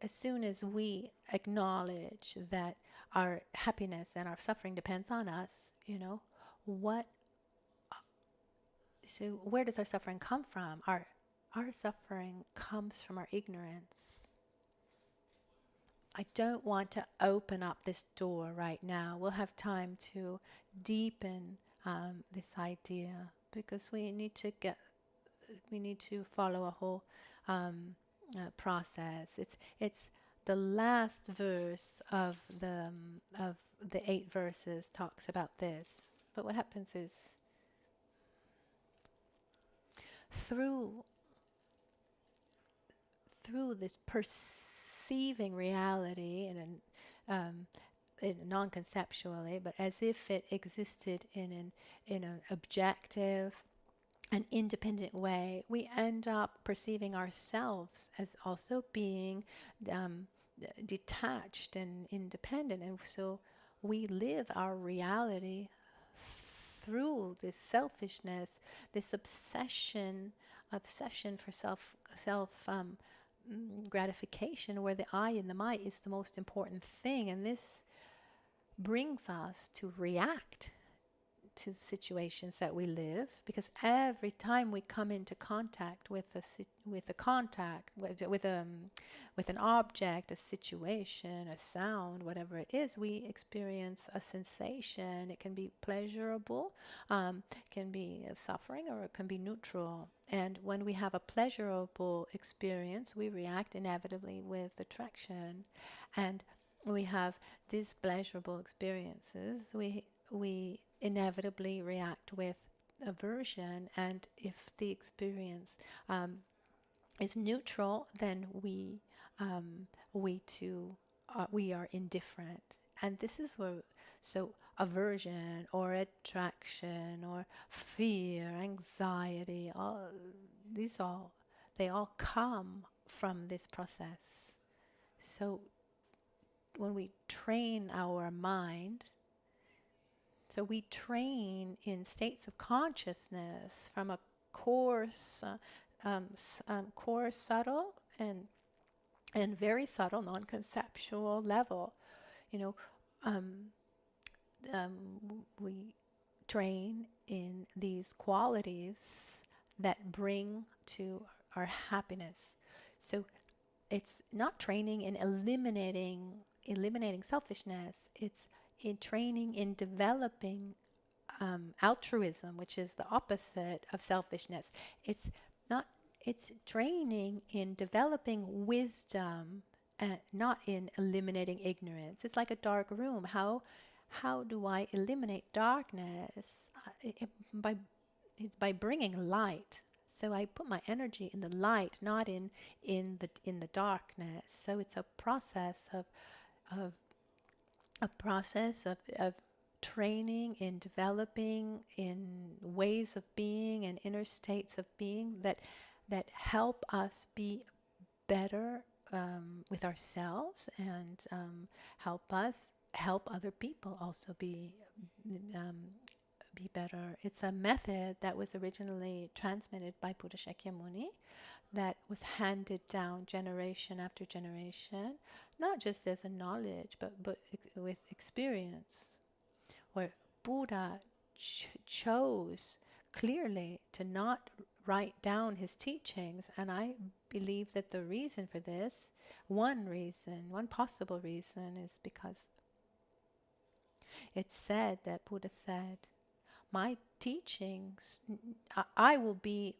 as soon as we acknowledge that our happiness and our suffering depends on us, so where does our suffering come from? Our suffering comes from our ignorance. I don't want to open up this door right now. We'll have time to deepen this idea, because we need to follow a whole process. It's the last verse of the 8 verses talks about this. But what happens is, through this perceiving reality non-conceptually, but as if it existed in an objective, an independent way, we end up perceiving ourselves as also being detached and independent, and so we live our reality through this selfishness, this obsession for self gratification, where the I and the my is the most important thing, and this brings us to react to situations that we live, because every time we come into contact with an object, a situation, a sound, whatever it is, we experience a sensation. It can be pleasurable, can be suffering, or it can be neutral. And when we have a pleasurable experience, we react inevitably with attraction. And we have these pleasurable experiences, we inevitably react with aversion. And if the experience is neutral, then we are indifferent. And this is where, so aversion or attraction or fear, anxiety, they all come from this process. So when we train our mind, so we train in states of consciousness from a coarse, subtle and very subtle, non-conceptual level. We train in these qualities that bring to our happiness. So it's not training in eliminating selfishness. It's in training in developing altruism, which is the opposite of selfishness. It's training in developing wisdom, not in eliminating ignorance. It's like a dark room. How do I eliminate darkness? It's by bringing light. So I put my energy in the light, not in the darkness. So it's a process of training in developing in ways of being and inner states of being that help us be better with ourselves, and help other people also be better. It's a method that was originally transmitted by Buddha Shakyamuni, that was handed down generation after generation, not just as a knowledge, but with experience, where Buddha chose clearly to not write down his teachings. And I believe that the reason for this, one possible reason, is because it's said that Buddha said, my teachings, I will be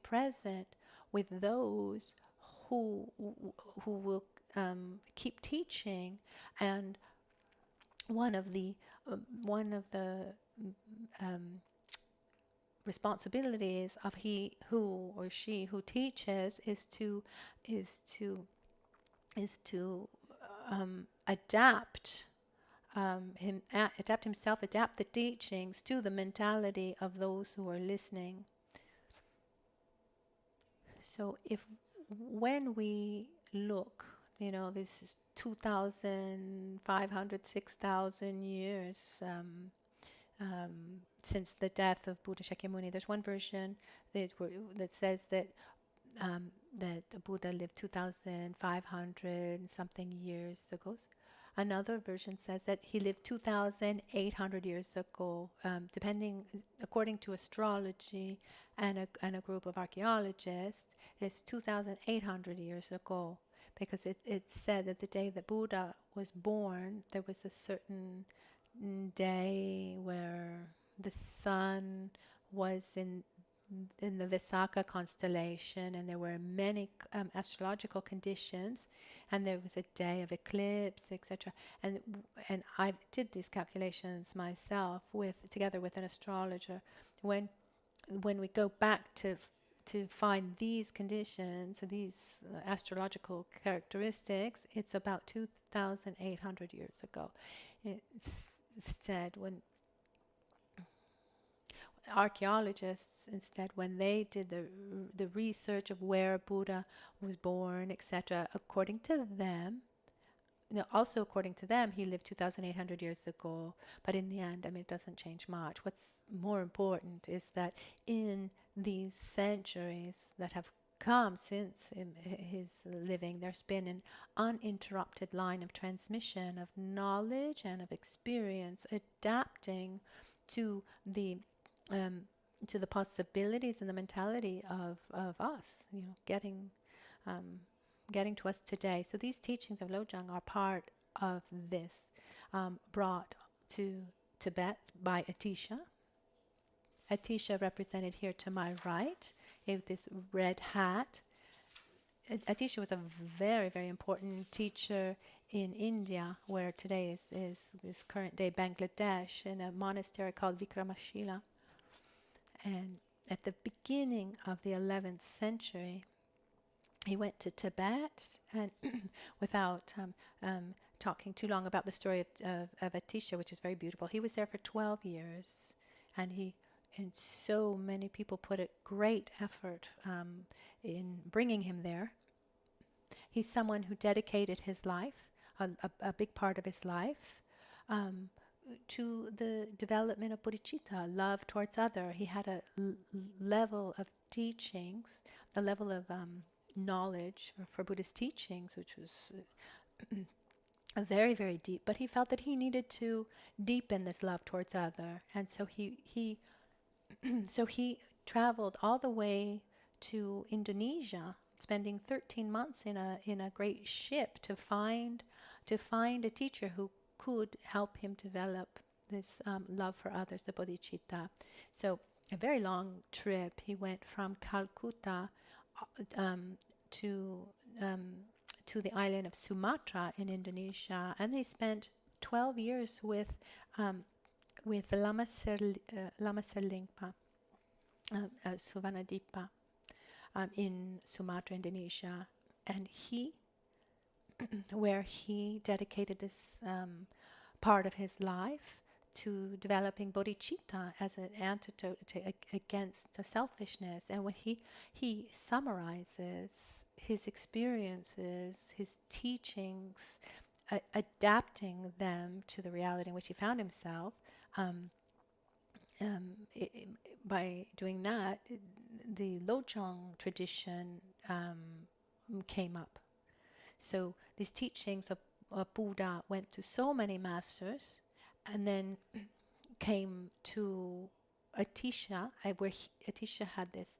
present with those who will keep teaching. And one of the responsibilities of he who or she who teaches is to adapt adapt himself, adapt the teachings to the mentality of those who are listening. So when we look, this is 2,500, 6,000 years since the death of Buddha Shakyamuni. There's one version that says that the Buddha lived 2,500 something years ago. Another version says that he lived 2,800 years ago, according to astrology and a group of archaeologists, it's 2,800 years ago, because it said that the day that Buddha was born, there was a certain day where the sun was in the Visakha constellation, and there were many astrological conditions, and there was a day of eclipse, etc. And I did these calculations myself together with an astrologer. When we go back to find these conditions, these astrological characteristics, it's about 2,800 years ago. Instead, when archaeologists, when they did the research of where Buddha was born, etc., according to them, he lived 2,800 years ago. But in the end, it doesn't change much. What's more important is that in these centuries that have come since his living, there's been an uninterrupted line of transmission of knowledge and of experience, adapting to the possibilities and the mentality of us, getting to us today. So these teachings of Lojong are part of this, brought to Tibet by Atisha. Atisha, represented here to my right, with this red hat. Atisha was a very, very important teacher in India, where today is current day Bangladesh, in a monastery called Vikramashila. And at the beginning of the 11th century, he went to Tibet, and without talking too long about the story of Atisha, which is very beautiful, he was there for 12 years, and so many people put a great effort in bringing him there. He's someone who dedicated his life, a big part of his life, to the development of bodhichitta, love towards other. He had a level of teachings, a level of knowledge for Buddhist teachings, which was very, very deep. But he felt that he needed to deepen this love towards other, and so he traveled all the way to Indonesia, spending 13 months in a great ship to find a teacher who could help him develop this love for others, the bodhichitta. So a very long trip. He went from Calcutta to the island of Sumatra in Indonesia, and they spent 12 years with Lama Serlingpa, Suvanadipa, in Sumatra, Indonesia, and where he dedicated this part of his life to developing bodhicitta as an antidote against the selfishness. And when he summarizes his experiences, his teachings, adapting them to the reality in which he found himself, by doing that, the Lojong tradition came up. So these teachings of Buddha went to so many masters, and then came to Atisha, where Atisha had this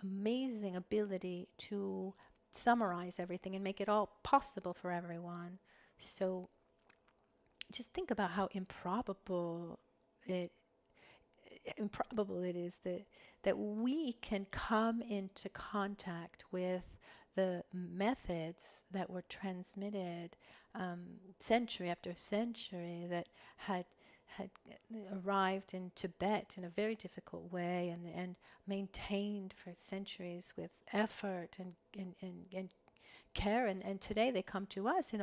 amazing ability to summarize everything and make it all possible for everyone. So just think about how improbable it improbable it is that we can come into contact with the methods that were transmitted century after century, that had arrived in Tibet in a very difficult way, and maintained for centuries with effort and care, and today they come to us in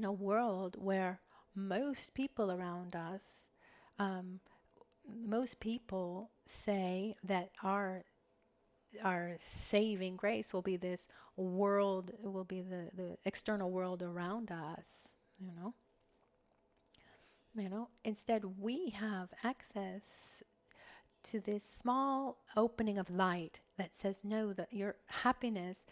a world where most people around us, most people say that our saving grace will be this world, it will be the external world around us, you know. Instead we have access to this small opening of light that says, no, that your happiness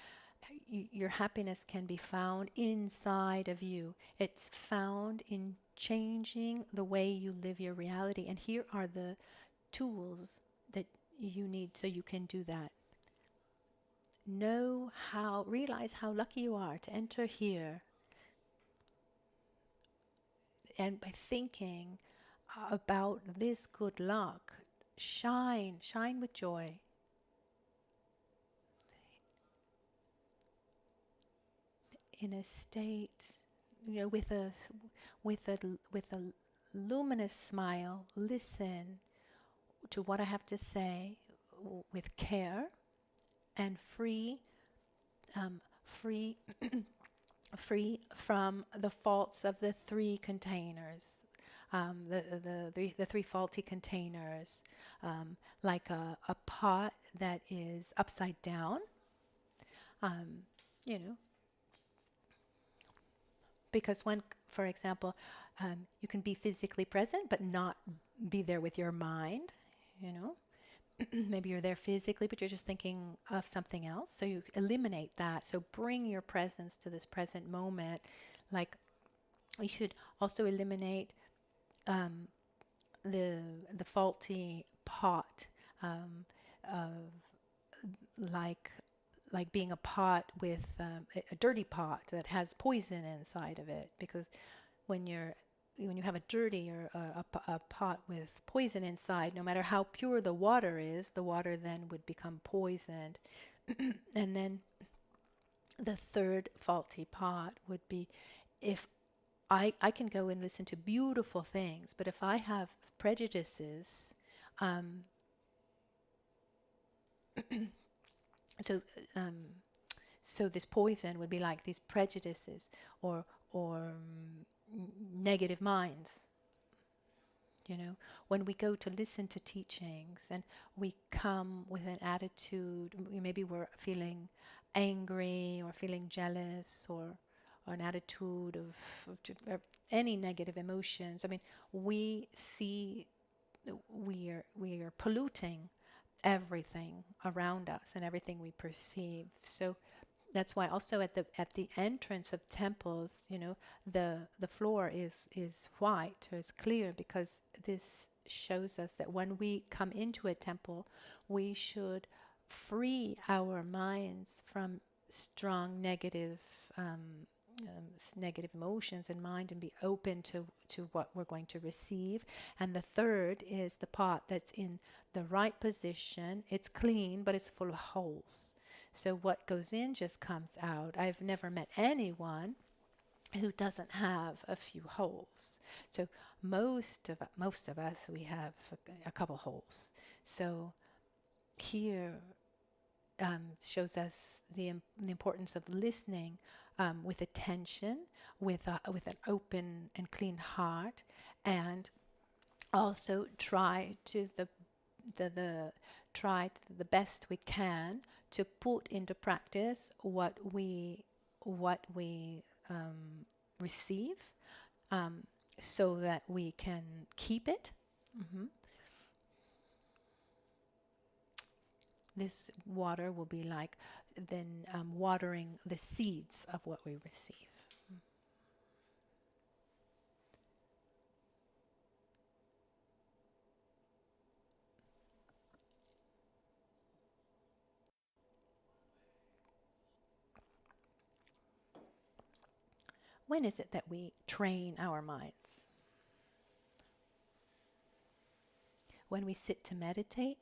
can be found inside of you. It's found in changing the way you live your reality. And here are the tools that you need so you can do that. Realize how lucky you are to enter here. And by thinking about this good luck, shine with joy. In a state, with a luminous smile, listen to what I have to say with care, and free from the faults of the three containers, the three faulty containers, like a pot that is upside down, because when, for example, you can be physically present but not be there with your mind, Maybe you're there physically, but you're just thinking of something else. So you eliminate that. So bring your presence to this present moment. Like, we should also eliminate the faulty pot, like being a pot with a dirty pot that has poison inside of it. Because when you have a dirty or a pot with poison inside, no matter how pure the water is, the water then would become poisoned. And then the third faulty pot would be, if I can go and listen to beautiful things, but if I have prejudices, so this poison would be like these prejudices or negative minds. When we go to listen to teachings and we come with an attitude, maybe we're feeling angry or feeling jealous or an attitude of any negative emotions. I mean, we are polluting everything around us and everything we perceive. So that's why also at the entrance of temples, the floor is white, or it's clear, because this shows us that when we come into a temple, we should free our minds from strong negative emotions in mind and be open to what we're going to receive. And the third is the pot that's in the right position. It's clean, but it's full of holes. So what goes in just comes out. I've never met anyone who doesn't have a few holes. So most of us, we have a couple holes. So here shows us the importance of listening with attention, with an open and clean heart, and also try the best we can to put into practice what we receive, so that we can keep it. This water will be like then watering the seeds of what we receive. When is it that we train our minds? when we sit to meditate,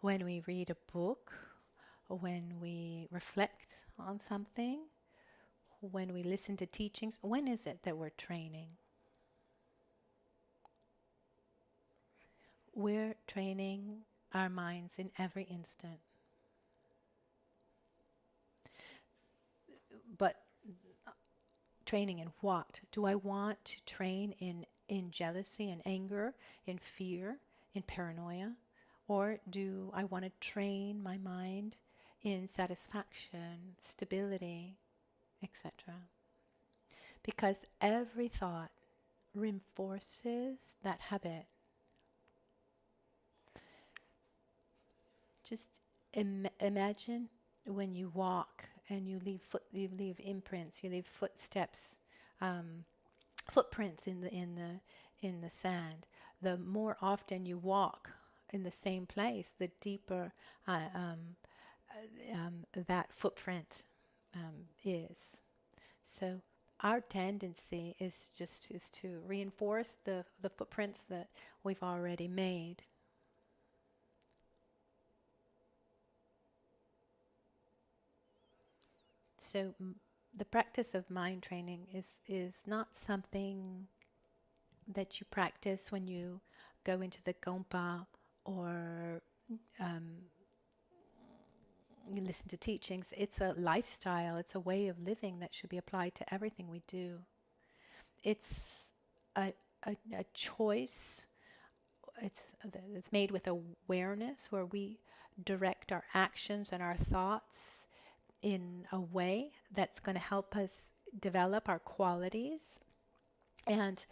when we read a book, when we reflect on something, when we listen to teachings, when is it that we're training? We're training our minds in every instant. But training in what? Do I want to train in jealousy and anger, in fear, in paranoia? Or do I want to train my mind in satisfaction, stability, etc.? Because every thought reinforces that habit. Just imagine when you walk and you leave imprints, you leave footsteps, footprints in the sand. The more often you walk in the same place, the deeper that footprint is. So our tendency is to reinforce the footprints that we've already made. So the practice of mind training is not something that you practice when you go into the Gompa or you listen to teachings. It's a lifestyle, it's a way of living that should be applied to everything we do. It's a choice. It's made with awareness, where we direct our actions and our thoughts in a way that's going to help us develop our qualities and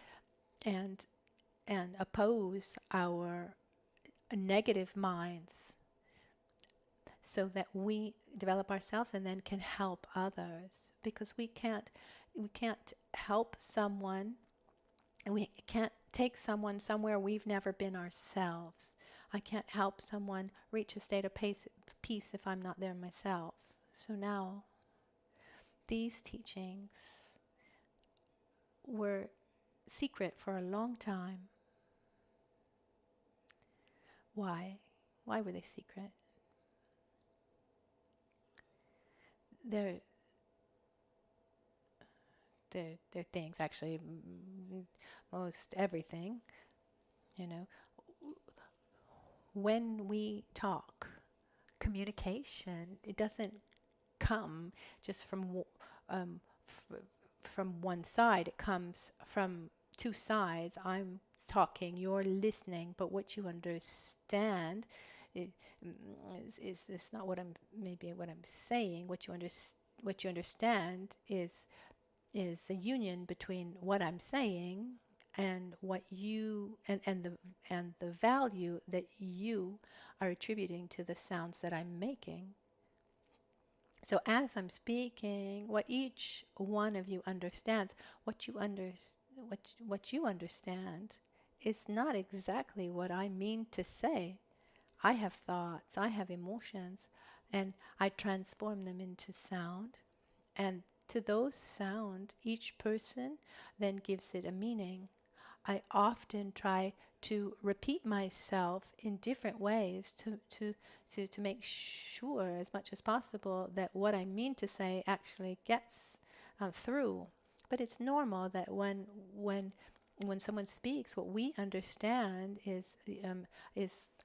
oppose our negative minds, so that we develop ourselves and then can help others. Because we can't help someone, and we can't take someone somewhere we've never been ourselves. I can't help someone reach a state of peace if I'm not there myself. So now, these teachings were secret for a long time. Why? Why were they secret? They're things, actually, most everything, when we talk, communication, it doesn't come just from one side. It comes from two sides. I'm talking, you're listening, but what you understand is not what I'm saying. What you understand is a union between what I'm saying and what you and the value that you are attributing to the sounds that I'm making. So as I'm speaking, what each one of you understands, what you understand is not exactly what I mean to say. I have thoughts, I have emotions, and I transform them into sound. And to those sound, each person then gives it a meaning. I often try to repeat myself in different ways to make sure as much as possible that what I mean to say actually gets through. But it's normal that when someone speaks, what we understand is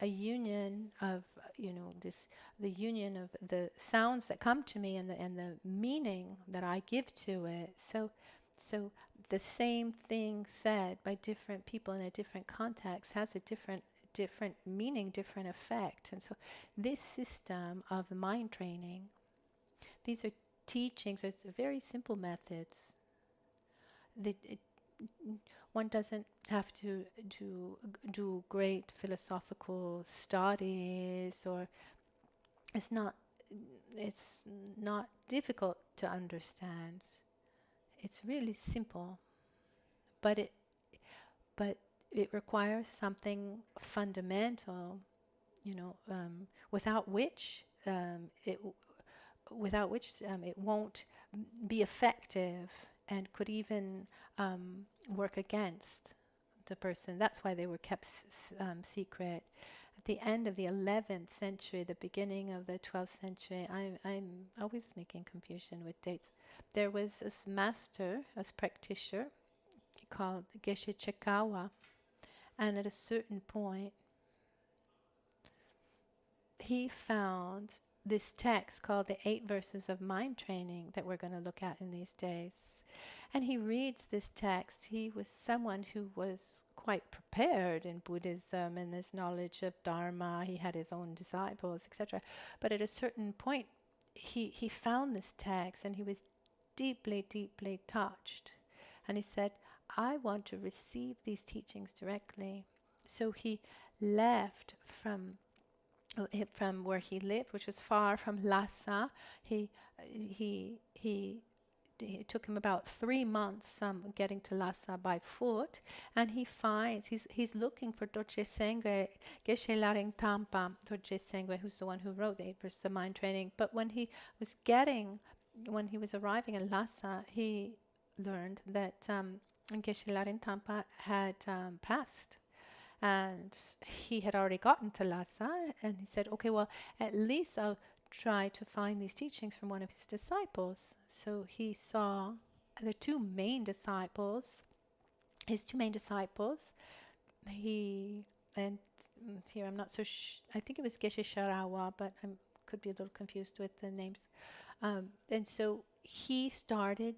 a union of the union of the sounds that come to me and the meaning that I give to it. So the same thing said by different people in a different context has a different meaning, different effect. And so this system of mind training, these are teachings, it's very simple methods. One doesn't have to do great philosophical studies, or it's not difficult to understand. It's really simple, but it requires something fundamental, without which it won't be effective and could even work against the person. That's why they were kept secret. At the end of the 11th century, the beginning of the 12th century, I'm always making confusion with dates. There was this master, a practitioner, called Geshe Chekawa, and at a certain point, he found this text called the 8 Verses of Mind Training that we're going to look at in these days. And he reads this text. He was someone who was quite prepared in Buddhism and his knowledge of Dharma. He had his own disciples, etc. But at a certain point, he found this text and he was deeply, deeply touched. And he said, I want to receive these teachings directly. So he left from where he lived, which was far from Lhasa. It took him about 3 months getting to Lhasa by foot, and he finds he's looking for Dorje Sengwe, Geshe Laring Tampa, Dorje Sengwe, who's the one who wrote the 8 Verses of Mind Training. But when he was arriving in Lhasa, he learned that Geshe Laring Tampa had passed. And he had already gotten to Lhasa, and he said, okay, well, at least I'll try to find these teachings from one of his disciples. So he saw the his two main disciples. And here I'm not so I think it was Geshe Chekawa, but I could be a little confused with the names. And so he started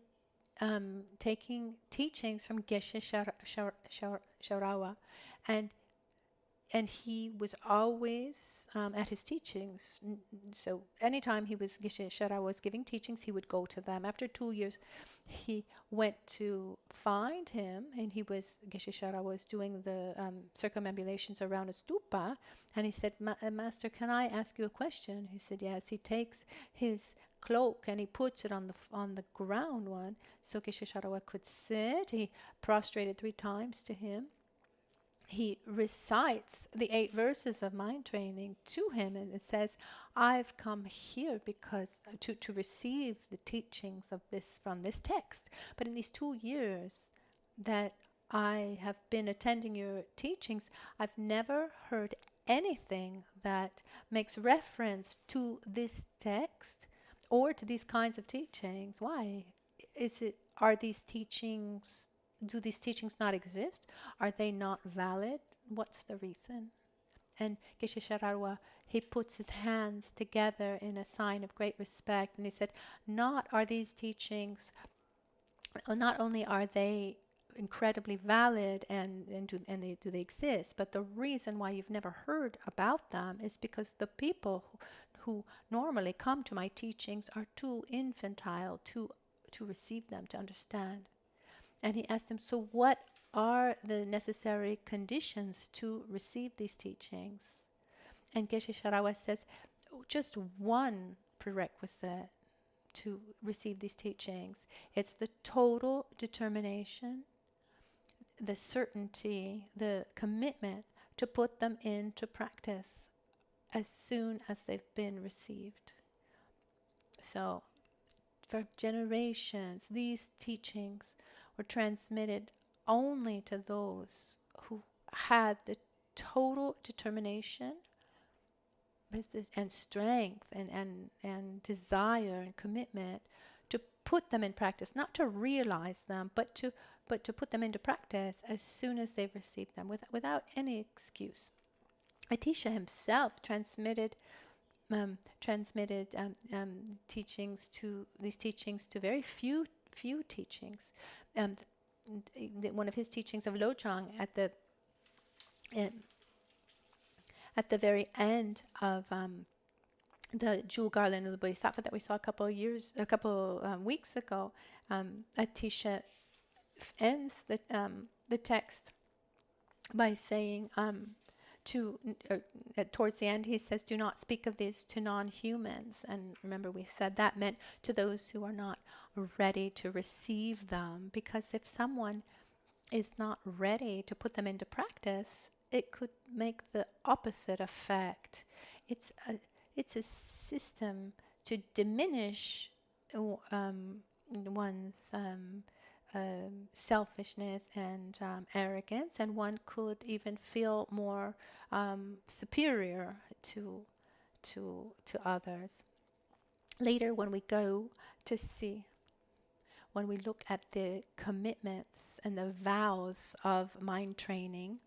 taking teachings from Geshe Chekawa, and he was always at his teachings. So anytime Geshe Chekawa was giving teachings, he would go to them. After 2 years, he went to find him, and Geshe Chekawa was doing the circumambulations around a stupa, and he said, Master, can I ask you a question? He said, yes. He takes his cloak and he puts it on the ground one, so Geshe Chekawa could sit. He prostrated 3 times to him. He recites the 8 verses of mind training to him, and it says, I've come here because to receive the teachings of this from this text. But in these 2 years that I have been attending your teachings, I've never heard anything that makes reference to this text or to these kinds of teachings. Why? Do these teachings not exist? Are they not valid? What's the reason? And Geshe Chekawa, he puts his hands together in a sign of great respect, and he said, not only are they incredibly valid and do they exist, but the reason why you've never heard about them is because the people who normally come to my teachings are too infantile to receive them, to understand. And he asked him, so what are the necessary conditions to receive these teachings? And Geshe Chekawa says, just one prerequisite to receive these teachings. It's the total determination, the certainty, the commitment to put them into practice as soon as they've been received. So, for generations, these teachings were transmitted only to those who had the total determination and strength and desire and commitment to put them in practice, not to realize them, but to put them into practice as soon as they've received them, without any excuse. Atisha himself transmitted teachings to very few teachings. One of his teachings of Lojong at the very end of the jewel garland of the Bodhisattva that we saw a couple weeks ago, Atisha ends the text by saying, towards the end, he says, do not speak of these to non-humans. And remember, we said that meant to those who are not ready to receive them, because if someone is not ready to put them into practice, it could make the opposite effect. It's a system to diminish one's selfishness and arrogance, and one could even feel more superior to others. Later, when we go to see, when we look at the commitments and the vows of mind training,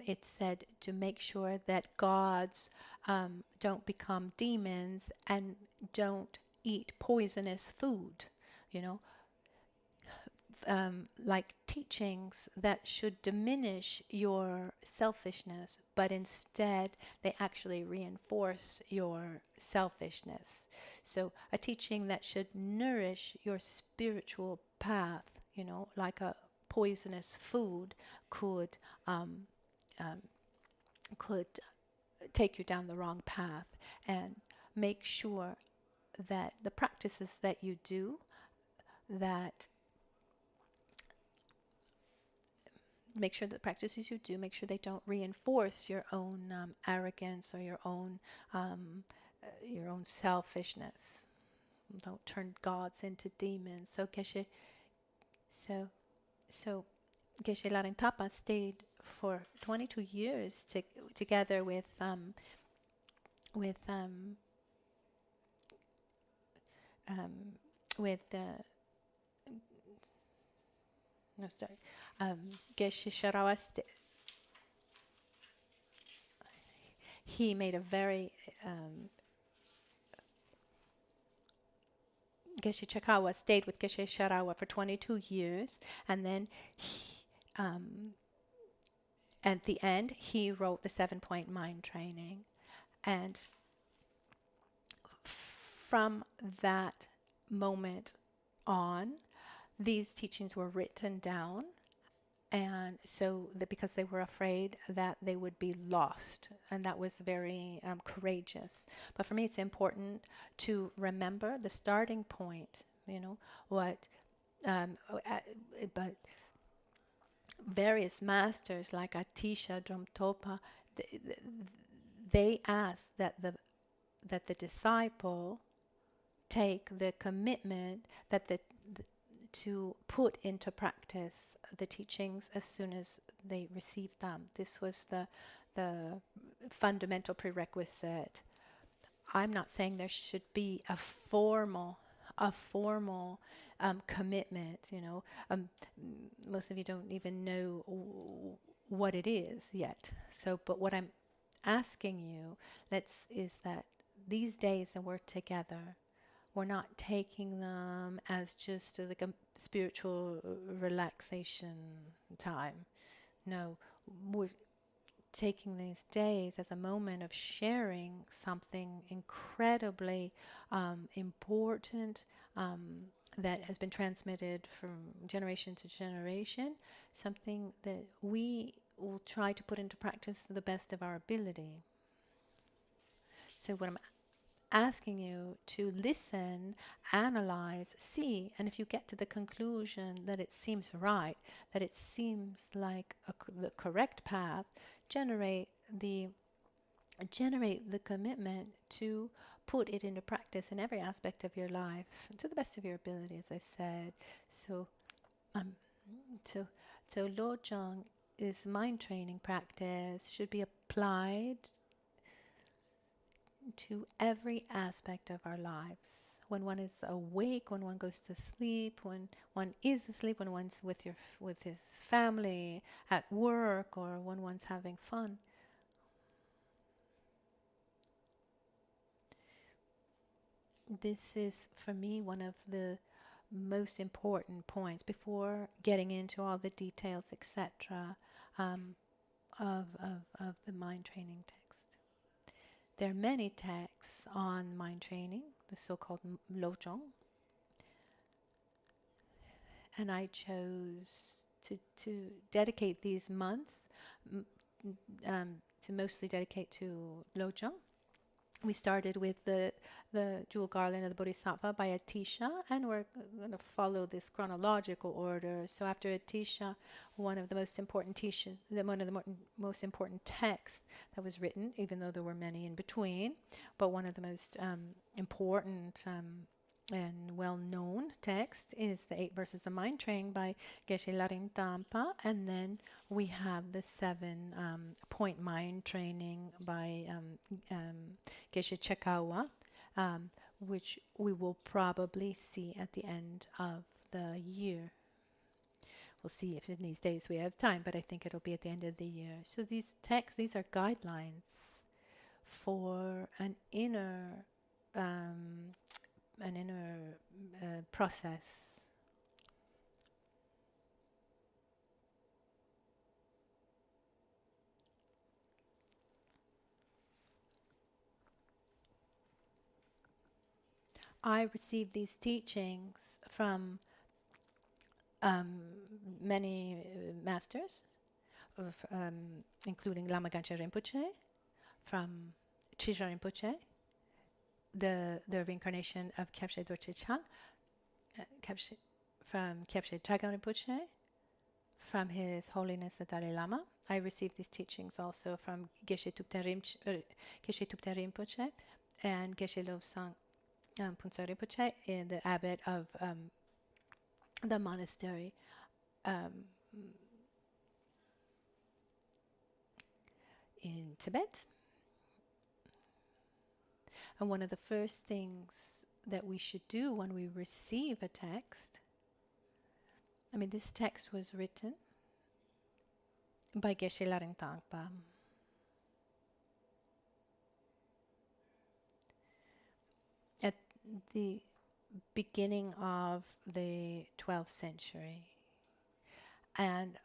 it's said to make sure that gods don't become demons and don't eat poisonous food, you know, like teachings that should diminish your selfishness, but instead they actually reinforce your selfishness. So a teaching that should nourish your spiritual path, you know, like a poisonous food could take you down the wrong path. And make sure that the practices that you do, that make sure they don't reinforce your own arrogance or your own selfishness. Don't turn gods into demons. So Geshe Larin stayed for 22 years together with Geshe Chekawa. He made a very Geshe Chekawa stayed with Geshe Chekawa for 22 years, and then at the end he wrote the 7-point mind training. And from that moment on, these teachings were written down, and so because they were afraid that they would be lost, and that was very courageous. But for me, it's important to remember the starting point. You know what? But various masters like Atisha, Dromtopa, they asked that the disciple take the commitment to put into practice the teachings as soon as they received them. This was the fundamental prerequisite. I'm not saying there should be a formal commitment. You know, most of you don't even know what it is yet. So, but what I'm asking you is that these days that we're together, we're not taking them as just like a spiritual relaxation time. No, we're taking these days as a moment of sharing something incredibly important that has been transmitted from generation to generation, something that we will try to put into practice to the best of our ability. So what I'm asking you to listen, analyze, see, and if you get to the conclusion that it seems right, that it seems like the correct path, generate the commitment to put it into practice in every aspect of your life to the best of your ability, as I said. So Lojong is mind training practice should be applied to every aspect of our lives. When one is awake, when one goes to sleep, when one is asleep, when one's with his family, at work, or when one's having fun. This is, for me, one of the most important points before getting into all the details, etc., of the mind training text. There are many texts on mind training, the so-called Lojong, and I chose to dedicate these months to mostly dedicate to Lojong. We started with the Jewel Garland of the Bodhisattva by Atisha, and we're going to follow this chronological order. So after Atisha, one of the most important texts that was written, even though there were many in between, but one of the most important and well-known text is the 8 Verses of Mind Training by Geshe Rinpoche, and then we have the 7-point mind training by Geshe Chekawa, which we will probably see at the end of the year. We'll see if in these days we have time, but I think it'll be at the end of the year. So these texts, these are guidelines for an inner process. I received these teachings from many masters, including Lama Michel Rinpoche, from Trisha Rinpoche, the reincarnation of Kyabshe Dorje Chang, from Kyabshe Dragon Rinpoche, from His Holiness the Dalai Lama. I received these teachings also from Geshe Tupten Rinpoche and Geshe Lojong Punsa Rinpoche, the abbot of the monastery in Tibet. And one of the first things that we should do when we receive a text, I mean, this text was written by Geshe Rinpoche. At the beginning of the 12th century. And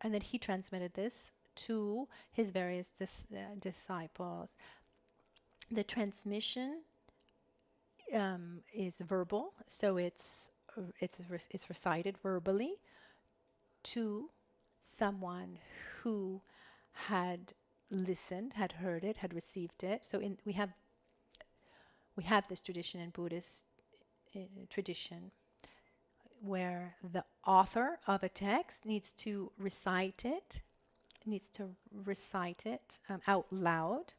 then he transmitted this to his various disciples. The transmission is verbal, so it's recited verbally to someone who had listened, had heard it, had received it. So we have this tradition in Buddhist tradition where the author of a text needs to recite it out loud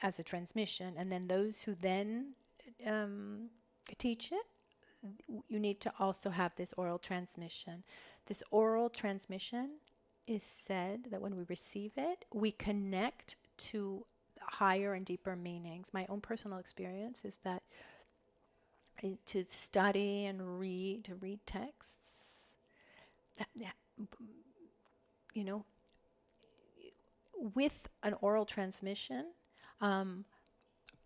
as a transmission, and then those who then teach it, you need to also have this oral transmission. This oral transmission is said that when we receive it, we connect to higher and deeper meanings. My own personal experience is that to study and read texts, with an oral transmission,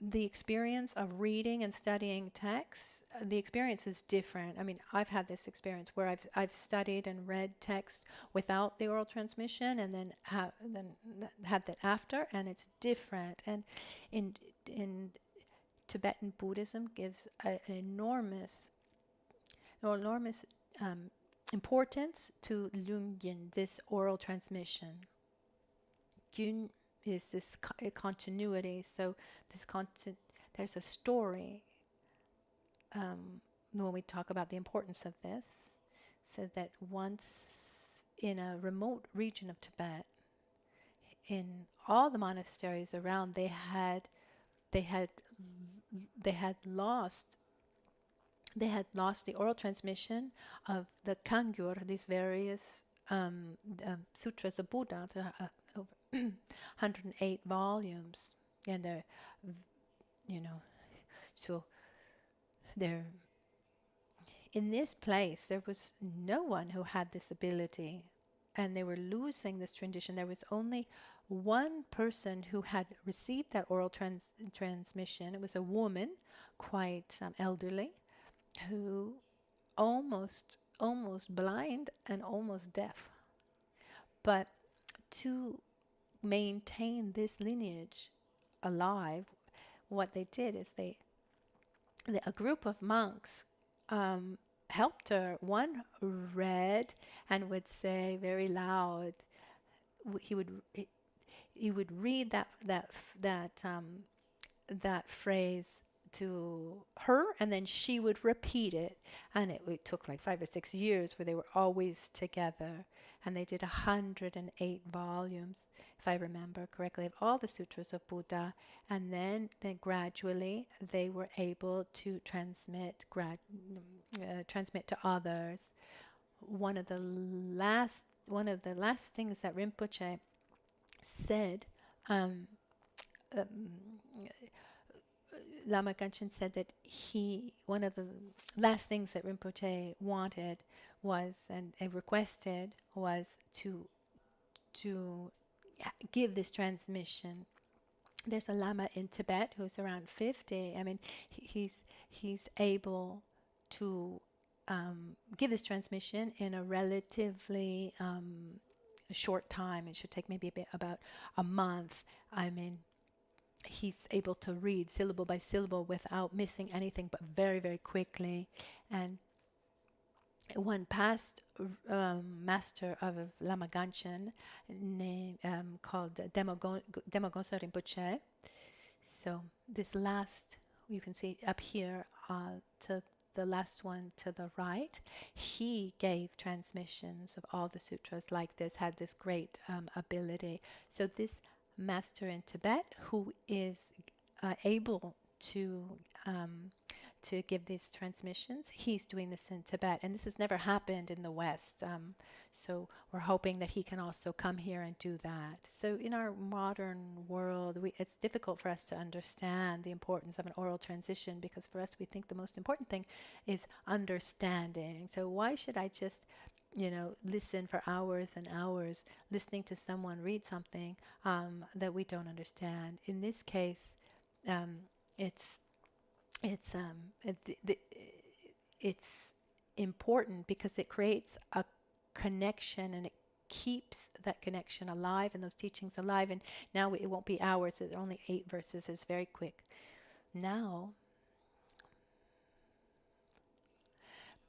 the experience of reading and studying texts, the experience is different. I mean, I've had this experience where I've studied and read text without the oral transmission, and then had that after, and it's different. And in Tibetan Buddhism gives an enormous importance to Lungyen, this oral transmission. Gyun is this continuity, so there's a story when we talk about the importance of this, so that once in a remote region of Tibet, in all the monasteries around, they had lost the oral transmission of the Kangyur, these various sutras of Buddha, over 108 volumes, and they're, so they're in this place. There was no one who had this ability, and they were losing this tradition. There was only one person who had received that oral transmission. It was a woman, quite elderly, who almost blind and almost deaf. But to maintain this lineage alive, what they did is a group of monks helped her. One read and would say very loud. He would read that phrase to her, and then she would repeat it. And it took like 5 or 6 years where they were always together. And they did 108 volumes, if I remember correctly, of all the sutras of Buddha. And then gradually they were able to transmit to others. One of the last things that Rinpoche said, Lama Gangchen said that one of the last things that Rinpoche wanted was, and requested, was to give this transmission. There's a Lama in Tibet who's around 50. I mean, he's able to give this transmission in a relatively short time. It should take maybe about a month. I mean, he's able to read syllable by syllable without missing anything, but very, very quickly. And one past master of Lama Gangchen called Demogonso Rinpoche. So this last, you can see up here to the last one to the right, he gave transmissions of all the sutras like this, had this great ability. So this master in Tibet, who is able to give these transmissions, he's doing this in Tibet, and this has never happened in the West. So we're hoping that he can also come here and do that. So in our modern world, it's difficult for us to understand the importance of an oral transition, because for us we think the most important thing is understanding. So why should I just listen for hours and hours, listening to someone read something that we don't understand? In this case, it's important because it creates a connection, and it keeps that connection alive and those teachings alive. And now it won't be hours, it's only 8 verses. It's very quick. Now,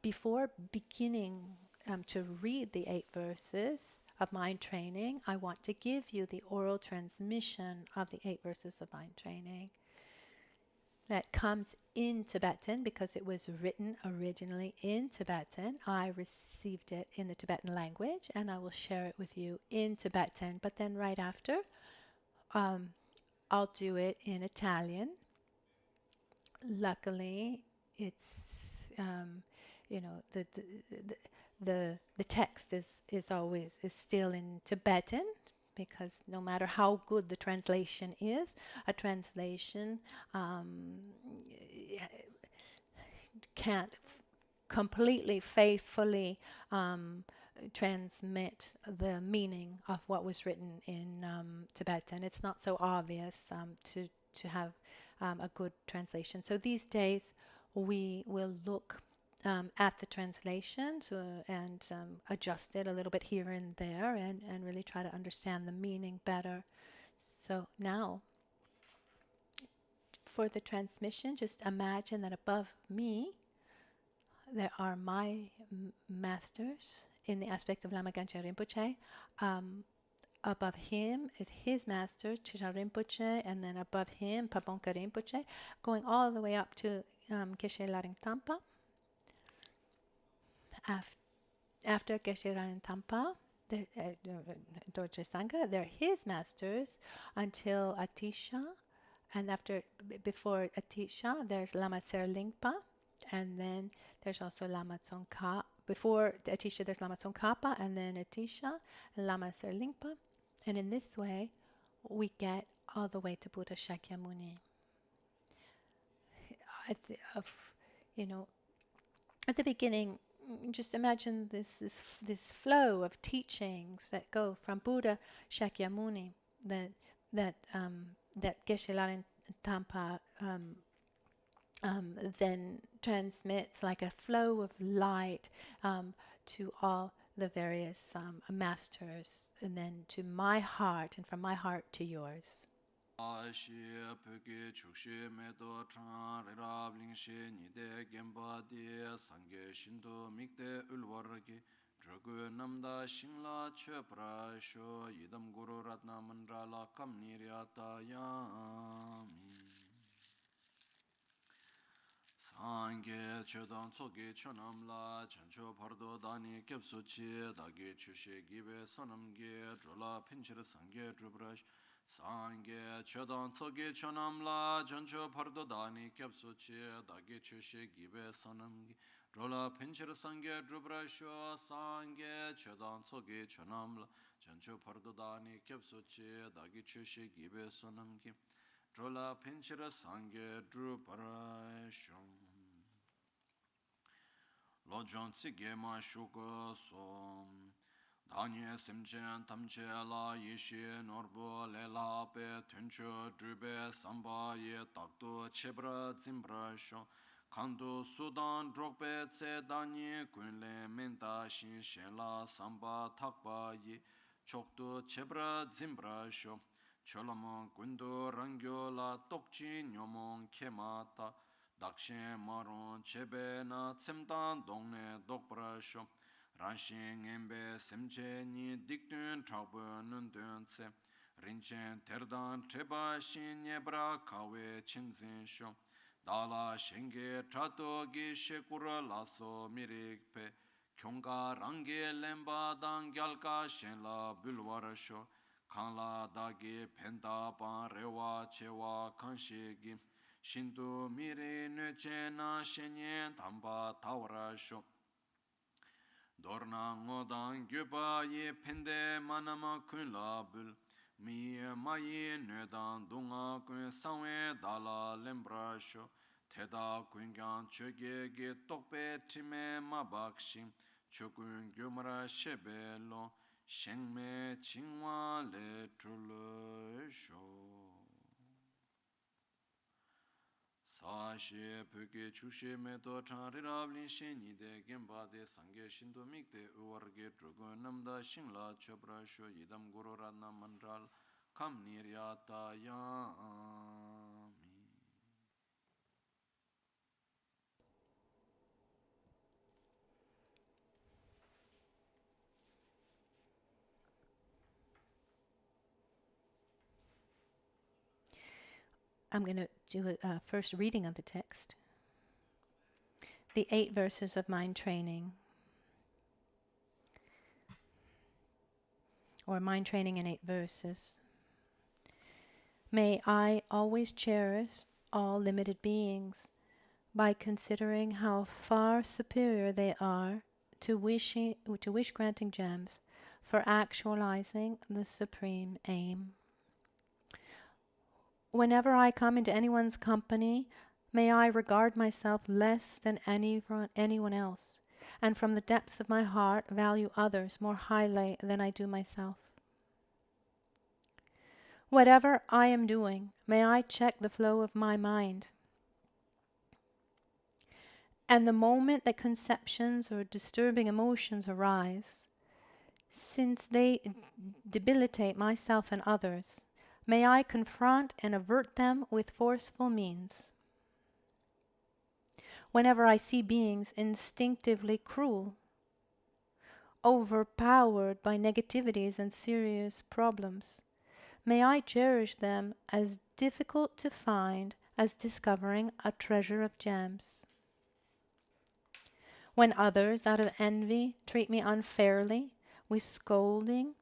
before beginning to read the 8 verses of mind training, I want to give you the oral transmission of the 8 verses of mind training. That comes in Tibetan because it was written originally in Tibetan. I received it in the Tibetan language, and I will share it with you in Tibetan. But then right after, I'll do it in Italian. Luckily, it's the text is still in Tibetan, because no matter how good the translation is, a translation can't completely faithfully transmit the meaning of what was written in Tibetan. It's not so obvious to have a good translation. So these days we will look at the translation and adjust it a little bit here and there, and really try to understand the meaning better. So now, for the transmission, just imagine that above me there are my masters in the aspect of Lama Gangchen Rinpoche. Above him is his master, Chicha Rinpoche, and then above him, Pabonka Rinpoche, going all the way up to Geshe Laringtampa. After Geshe Laringtampa, Dorje Sangha, they're his masters until Atisha, and before Atisha, there's Lama Serlingpa, and then there's also Lama Tsongkhapa. Before Atisha, there's Lama Tsongkhapa, and then Atisha, and Lama Serlingpa, and in this way, we get all the way to Buddha Shakyamuni. At the beginning, just imagine this flow of teachings that go from Buddha Shakyamuni, that Geshe Laringtampa then transmits like a flow of light to all the various masters, and then to my heart, and from my heart to yours. Sangye chedan tsoge chonamla chancho pardo dani kepsuchi dagi chushe gibe sonamge drola pinchir sangye drubrash Sangye chedan tsoge chonamla chancho pardo dani kepsuchi dagi chushe gibe sonamge drola pinchir sangye drubrasho Sangye chedan tsoge chonamla chancho pardo dani kepsuchi dagi chushe gibe sonamge drola pinchir sangye drubrasho Lojong tsigema shuka som Danye simchen tamche la yishi norbo le la pe tuncho drube samba ye takto chebra zimbra sho Kanto sudan drogpe tse danye kunle menta shin shen la samba takpa ye Chokto chebra zimbra sho Cholamo gundo rangyo la tokchi nyomon kemata Dakshin maron chebe na tsimtan dongne dokpra sho Ranshin ngenbe semche ni diktun chakbo nundun tse Rinchen terdan treba shin nyebra kawe chinzin sho Dala shenge trato gi shekura laso mirik pe Kyonga rangi lemba dan gyalka shen la bulwara sho Kanla dagi penta pan rewa chewa kanshigi Shindu miri nuche na shenye tamba tawara sho Dorna ngodan gyuba ye pende manama kun la bul Mi ma ye nudan dunga kun sangwe dala lembra sho Teda kun gyan choge ge tokpe time ma bakshim Chokun gyumara shebe lo Shengme chingwa le trulo sho Sashi pöke chushe me to chan rirabli shen nide genpa de sangye shinto mikde uwarge drugun namda shingla chopra sho yidam guru radna mandral kam niryata yami. I'm going to do a first reading of the text. The 8 verses of mind training, or mind training in 8 verses. May I always cherish all limited beings by considering how far superior they are to wish-granting gems for actualizing the supreme aim. Whenever I come into anyone's company, may I regard myself less than anyone else, and from the depths of my heart value others more highly than I do myself. Whatever I am doing, may I check the flow of my mind. And the moment that conceptions or disturbing emotions arise, since they debilitate myself and others, may I confront and avert them with forceful means. Whenever I see beings instinctively cruel, overpowered by negativities and serious problems, may I cherish them as difficult to find as discovering a treasure of gems. When others, out of envy, treat me unfairly, with scolding,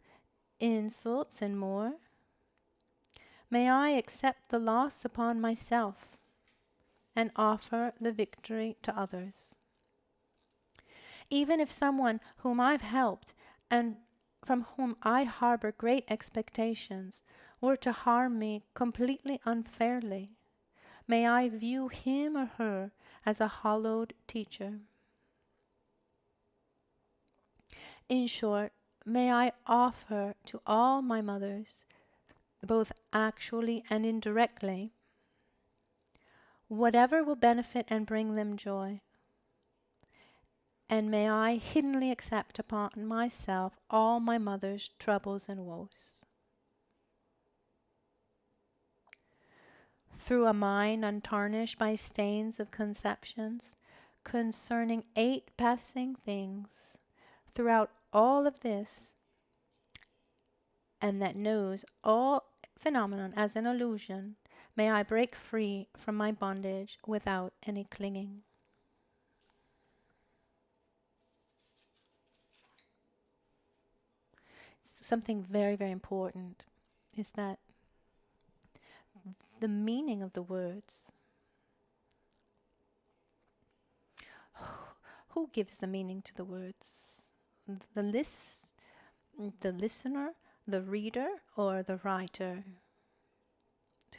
insults, and more, may I accept the loss upon myself and offer the victory to others. Even if someone whom I've helped and from whom I harbor great expectations were to harm me completely unfairly, may I view him or her as a hallowed teacher. In short, may I offer to all my mothers, both actually and indirectly, whatever will benefit and bring them joy. And may I hiddenly accept upon myself all my mother's troubles and woes. Through a mind untarnished by stains of conceptions concerning 8 passing things, throughout all of this, and that knows all phenomenon as an illusion, May I break free from my bondage without any clinging. Something very, very important is that the meaning of the words. Who gives the meaning to the words? The listener, the reader, or the writer?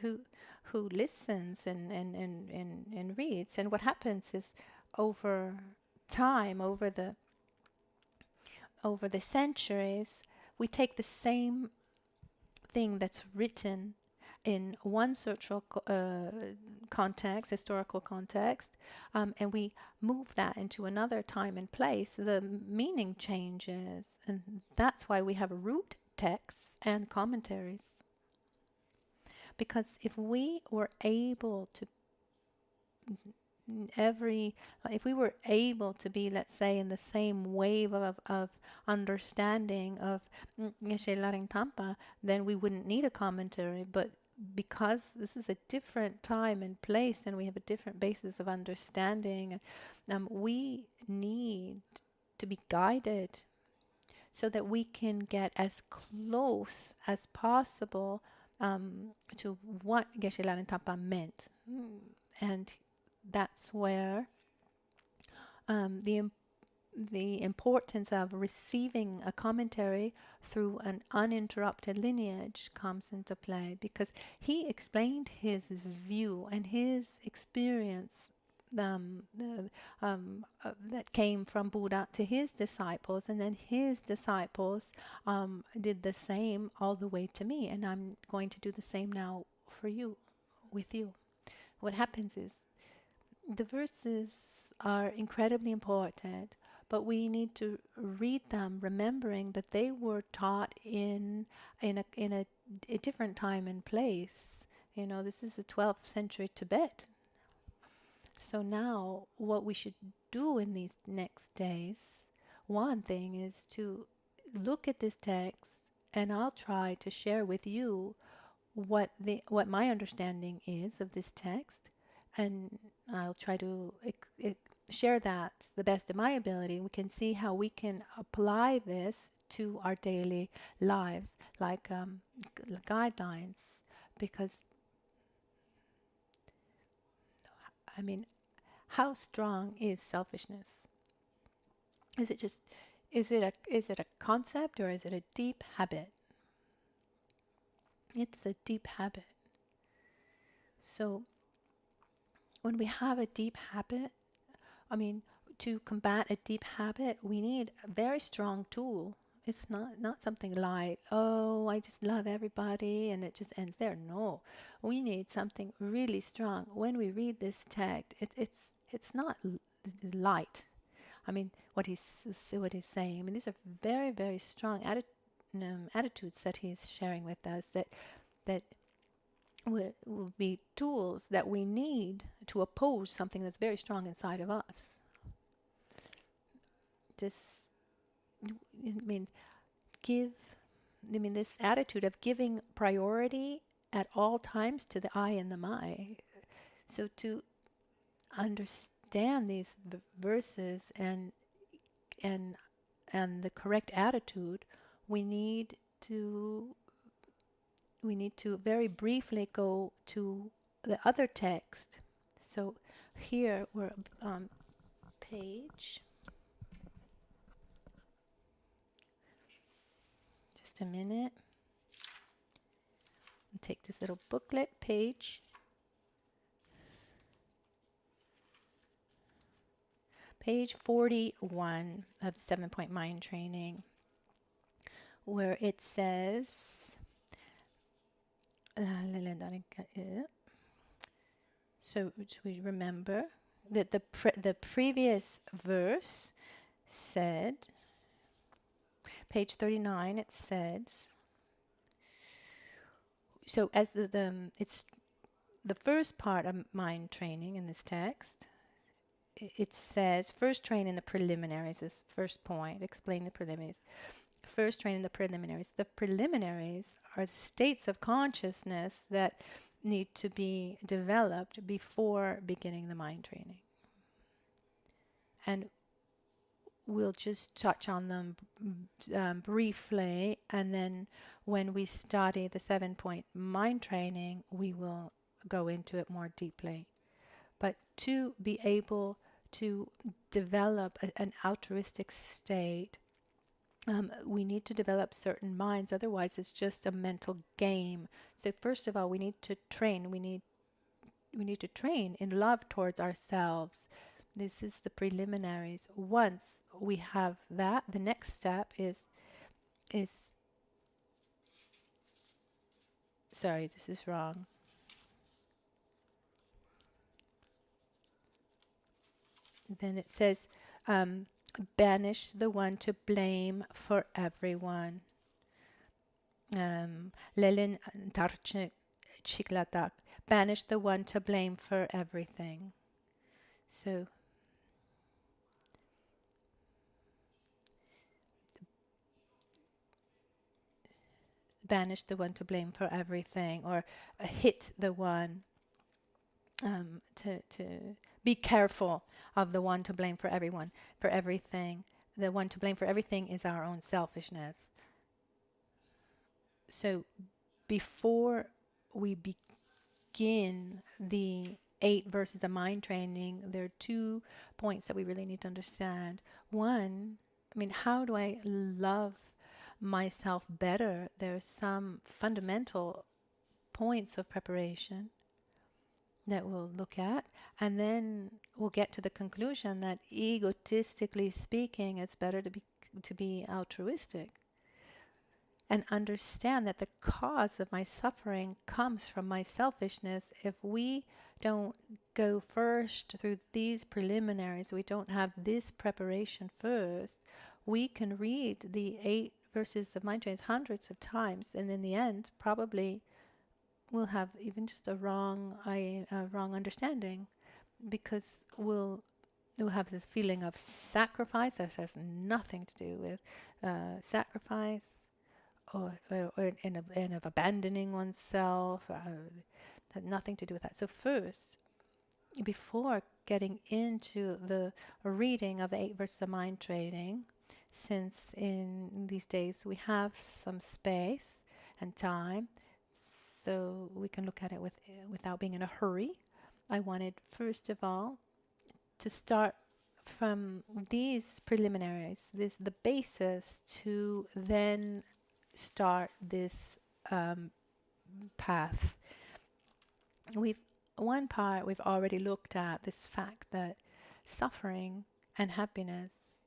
Who listens and reads? And what happens is, over time, over the centuries, we take the same thing that's written in one social context, historical context, and we move that into another time and place, the meaning changes. And that's why we have root texts and commentaries. Because if we were able to if we were able to be, let's say, in the same wave of understanding of Geshe Rinpoche, then we wouldn't need a commentary. But because this is a different time and place, and we have a different basis of understanding, we need to be guided so that we can get as close as possible to what Geshe Rinpoche meant. And that's where the importance of receiving a commentary through an uninterrupted lineage comes into play, because he explained his view and his experience that came from Buddha to his disciples, and then his disciples did the same all the way to me, and I'm going to do the same now for you, with you. What happens is, the verses are incredibly important, but we need to read them remembering that they were taught in a different time and place. You know, this is the 12th century Tibet. So now what we should do in these next days, one thing is to look at this text, and I'll try to share with you what my understanding is of this text, and I'll try to share that to the best of my ability. We can see how we can apply this to our daily lives, like guidelines. Because, I mean, how strong is selfishness? Is it a concept, or is it a deep habit? It's a deep habit. So when we have a deep habit, I mean, to combat a deep habit, we need a very strong tool. It's not something like, oh, I just love everybody and it just ends there. No, we need something really strong. When we read this text, it's not light. I mean, what he's saying. I mean, these are very, very strong attitudes that he's sharing with us. That will be tools that we need to oppose something that's very strong inside of us. This attitude of giving priority at all times to the I and the my. So to understand these verses and the correct attitude, we need to very briefly go to the other text. So here we're on page, just a minute, and take this little booklet, page 41 of 7-point mind training, where it says, so we remember that the previous verse said, page 39, it says, so as it's the first part of mind training in this text, it says, first train in the preliminaries, is first point, explain the preliminaries. First train in the preliminaries. The preliminaries are the states of consciousness that need to be developed before beginning the mind training. And we'll just touch on them briefly, and then when we study the 7-point mind training, we will go into it more deeply. But to be able to develop an altruistic state, we need to develop certain minds, otherwise it's just a mental game. So first of all, we need to train. We need to train in love towards ourselves. This is the preliminaries. Once we have that, the next step is sorry, this is wrong. Then it says, banish the one to blame for everyone. Lelin tarche chiklatak. Banish the one to blame for everything. So banish the one to blame for everything, or hit the one, to be careful of the one to blame for everyone, for everything. The one to blame for everything is our own selfishness. So before we begin the 8 verses of mind training, there are 2 points that we really need to understand. One, how do I love myself better? There are some fundamental points of preparation that we'll look at, and then we'll get to the conclusion that egotistically speaking, it's better to be altruistic, and understand that the cause of my suffering comes from my selfishness. If we don't go first through these preliminaries, we don't have this preparation first, we can read the 8 verses of mind training hundreds of times, and in the end probably we'll have even just a wrong understanding, because we'll have this feeling of sacrifice that has nothing to do with sacrifice, and of abandoning oneself. Had nothing to do with that. So first, before getting into the reading of the 8 verses of mind training, since in these days we have some space and time, so we can look at it without being in a hurry, I wanted first of all to start from these preliminaries, the basis, to then start this path. One part we've already looked at, this fact that suffering and happiness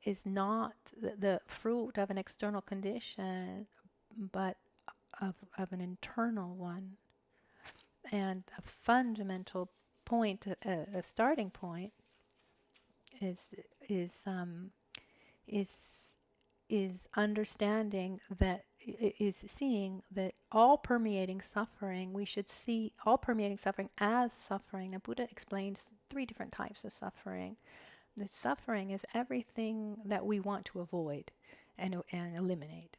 is not the fruit of an external condition, but of an internal one. And a fundamental point, a starting point, is understanding that, is seeing that all permeating suffering, we should see all permeating suffering as suffering. And Buddha explains 3 different types of suffering. The suffering is everything that we want to avoid and eliminate.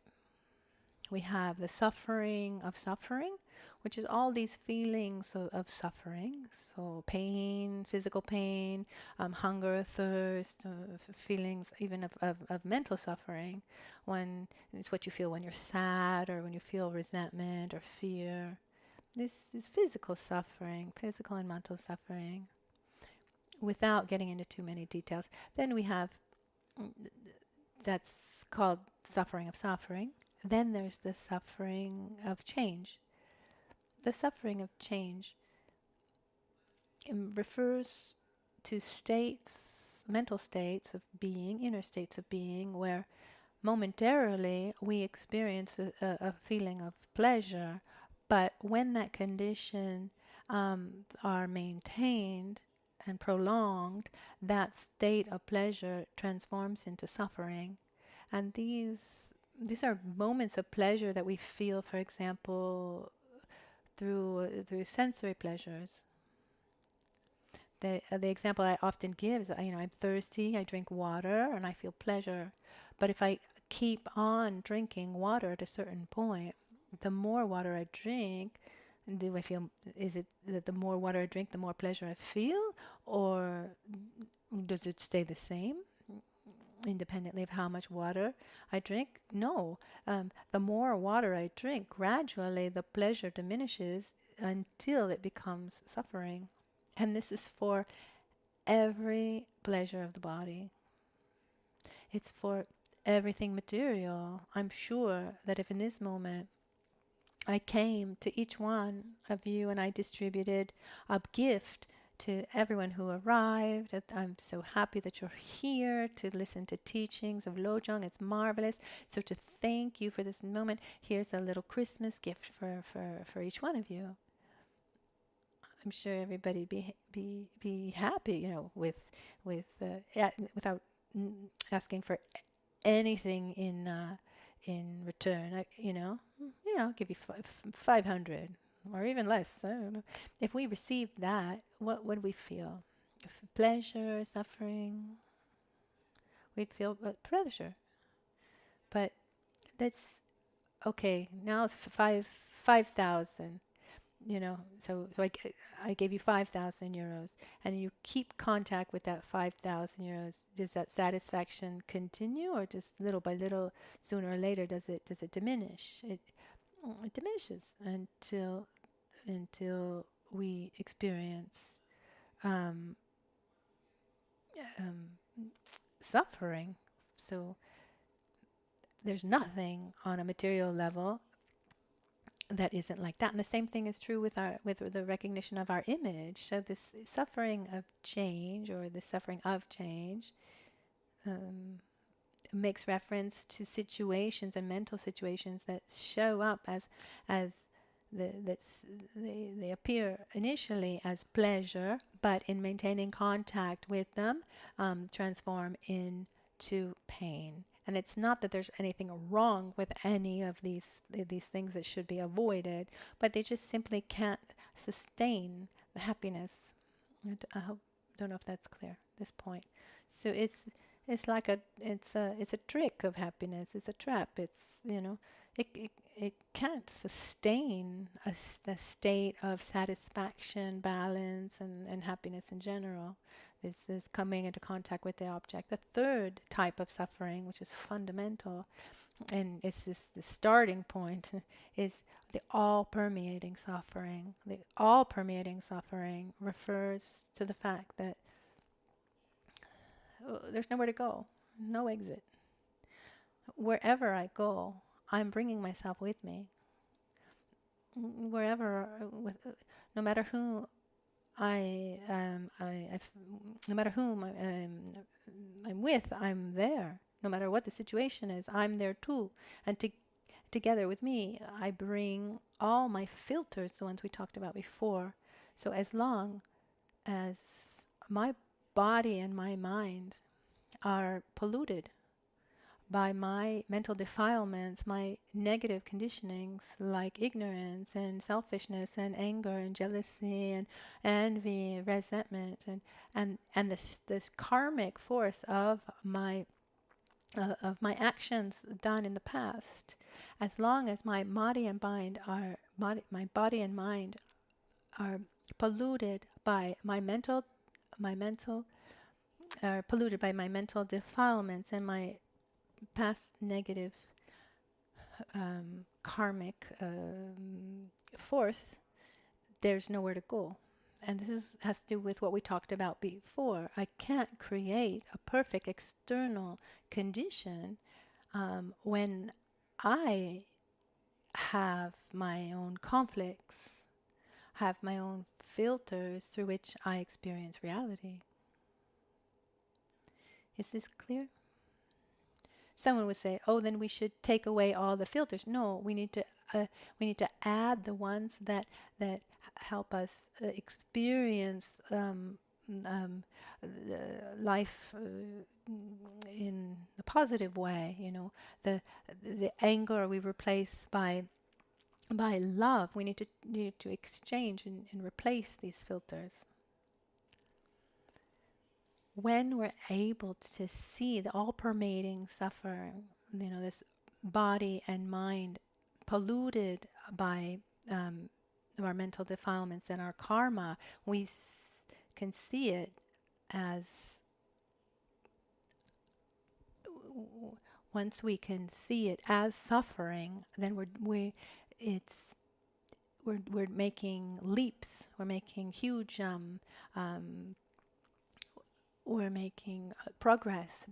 We have the suffering of suffering, which is all these feelings of suffering. So pain, physical pain, hunger, thirst, feelings even of mental suffering. When it's what you feel when you're sad, or when you feel resentment or fear. This is physical suffering, physical and mental suffering, without getting into too many details. Then we have, that's called suffering of suffering. Then there's the suffering of change. The suffering of change refers to states, mental states of being, inner states of being, where momentarily we experience a feeling of pleasure, but when that condition are maintained and prolonged, that state of pleasure transforms into suffering. And these are moments of pleasure that we feel, for example, through sensory pleasures. The example I often give is, I'm thirsty, I drink water, and I feel pleasure. But if I keep on drinking water at a certain point, the more water I drink, Do I feel, is it that the more water I drink, the more pleasure I feel? Or does it stay the same independently of how much water I drink? No. The more water I drink, gradually the pleasure diminishes until it becomes suffering. And this is for every pleasure of the body. It's for everything material. I'm sure that if in this moment I came to each one of you and I distributed a gift to everyone who arrived. I'm so happy that you're here to listen to teachings of Lojong. It's marvelous. So to thank you for this moment, here's a little Christmas gift for each one of you. I'm sure everybody be happy, you know, without asking for anything in return. I'll give you 500 or even less. I don't know. If we received that, what would we feel? If pleasure, suffering, we'd feel pleasure. But that's okay. Now it's 5,000. So I gave you 5,000 euros, and you keep contact with that 5,000 euros. Does that satisfaction continue, or just little by little, sooner or later, does it diminish? It diminishes until we experience suffering. So there's nothing on a material level that isn't like that. And the same thing is true with the recognition of our image. So this suffering of change, or the suffering of change, makes reference to situations and mental situations that show up as they appear initially as pleasure, but in maintaining contact with them, transform into pain. And it's not that there's anything wrong with any of these things that should be avoided, but they just simply can't sustain the happiness. Don't know if that's clear, this point. So it's like it's a trick of happiness. It's a trap. It can't sustain a state of satisfaction, balance, and happiness in general. This coming into contact with the object. The third type of suffering, which is fundamental, and it's the starting point, is the all-permeating suffering. The all-permeating suffering refers to the fact that there's nowhere to go, no exit. Wherever I go, I'm bringing myself with me. Wherever, no matter who no matter whom I'm with, I'm there. No matter what the situation is, I'm there too. And together with me, I bring all my filters, the ones we talked about before. So as long as my body and my mind are polluted by my mental defilements, my negative conditionings like ignorance and selfishness and anger and jealousy and envy, resentment, and this karmic force of my actions done in the past. As long as my body and mind are polluted by my mental defilements and my past negative karmic force, there's nowhere to go. And this has to do with what we talked about before. I can't create a perfect external condition when I have my own conflicts, have my own filters through which I experience reality. Is this clear? Someone would say, "Oh, then we should take away all the filters." No, we need to add the ones that help us experience life in a positive way. The anger we replace by love. We need to exchange and replace these filters. When we're able to see the all-permeating suffering, this body and mind polluted by our mental defilements and our karma, we can see it as, once we can see it as suffering, then we're making leaps. We're making huge. We're making progress,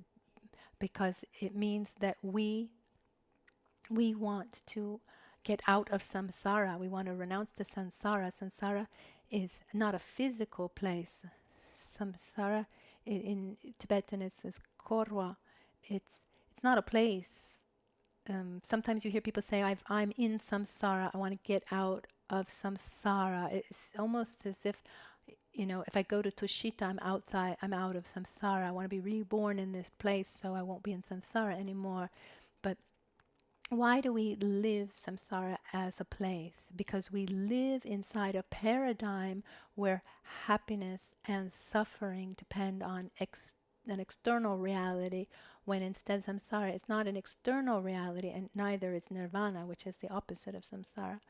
because it means that we want to get out of samsara. We want to renounce the samsara. Samsara is not a physical place. Samsara in Tibetan is korwa. It's not a place. Sometimes you hear people say, I'm in samsara, I want to get out of samsara. It's almost as if, if I go to Tushita, I'm outside, I'm out of samsara. I want to be reborn in this place so I won't be in samsara anymore. But why do we live samsara as a place? Because we live inside a paradigm where happiness and suffering depend on an external reality, when instead samsara is not an external reality, and neither is nirvana, which is the opposite of samsara.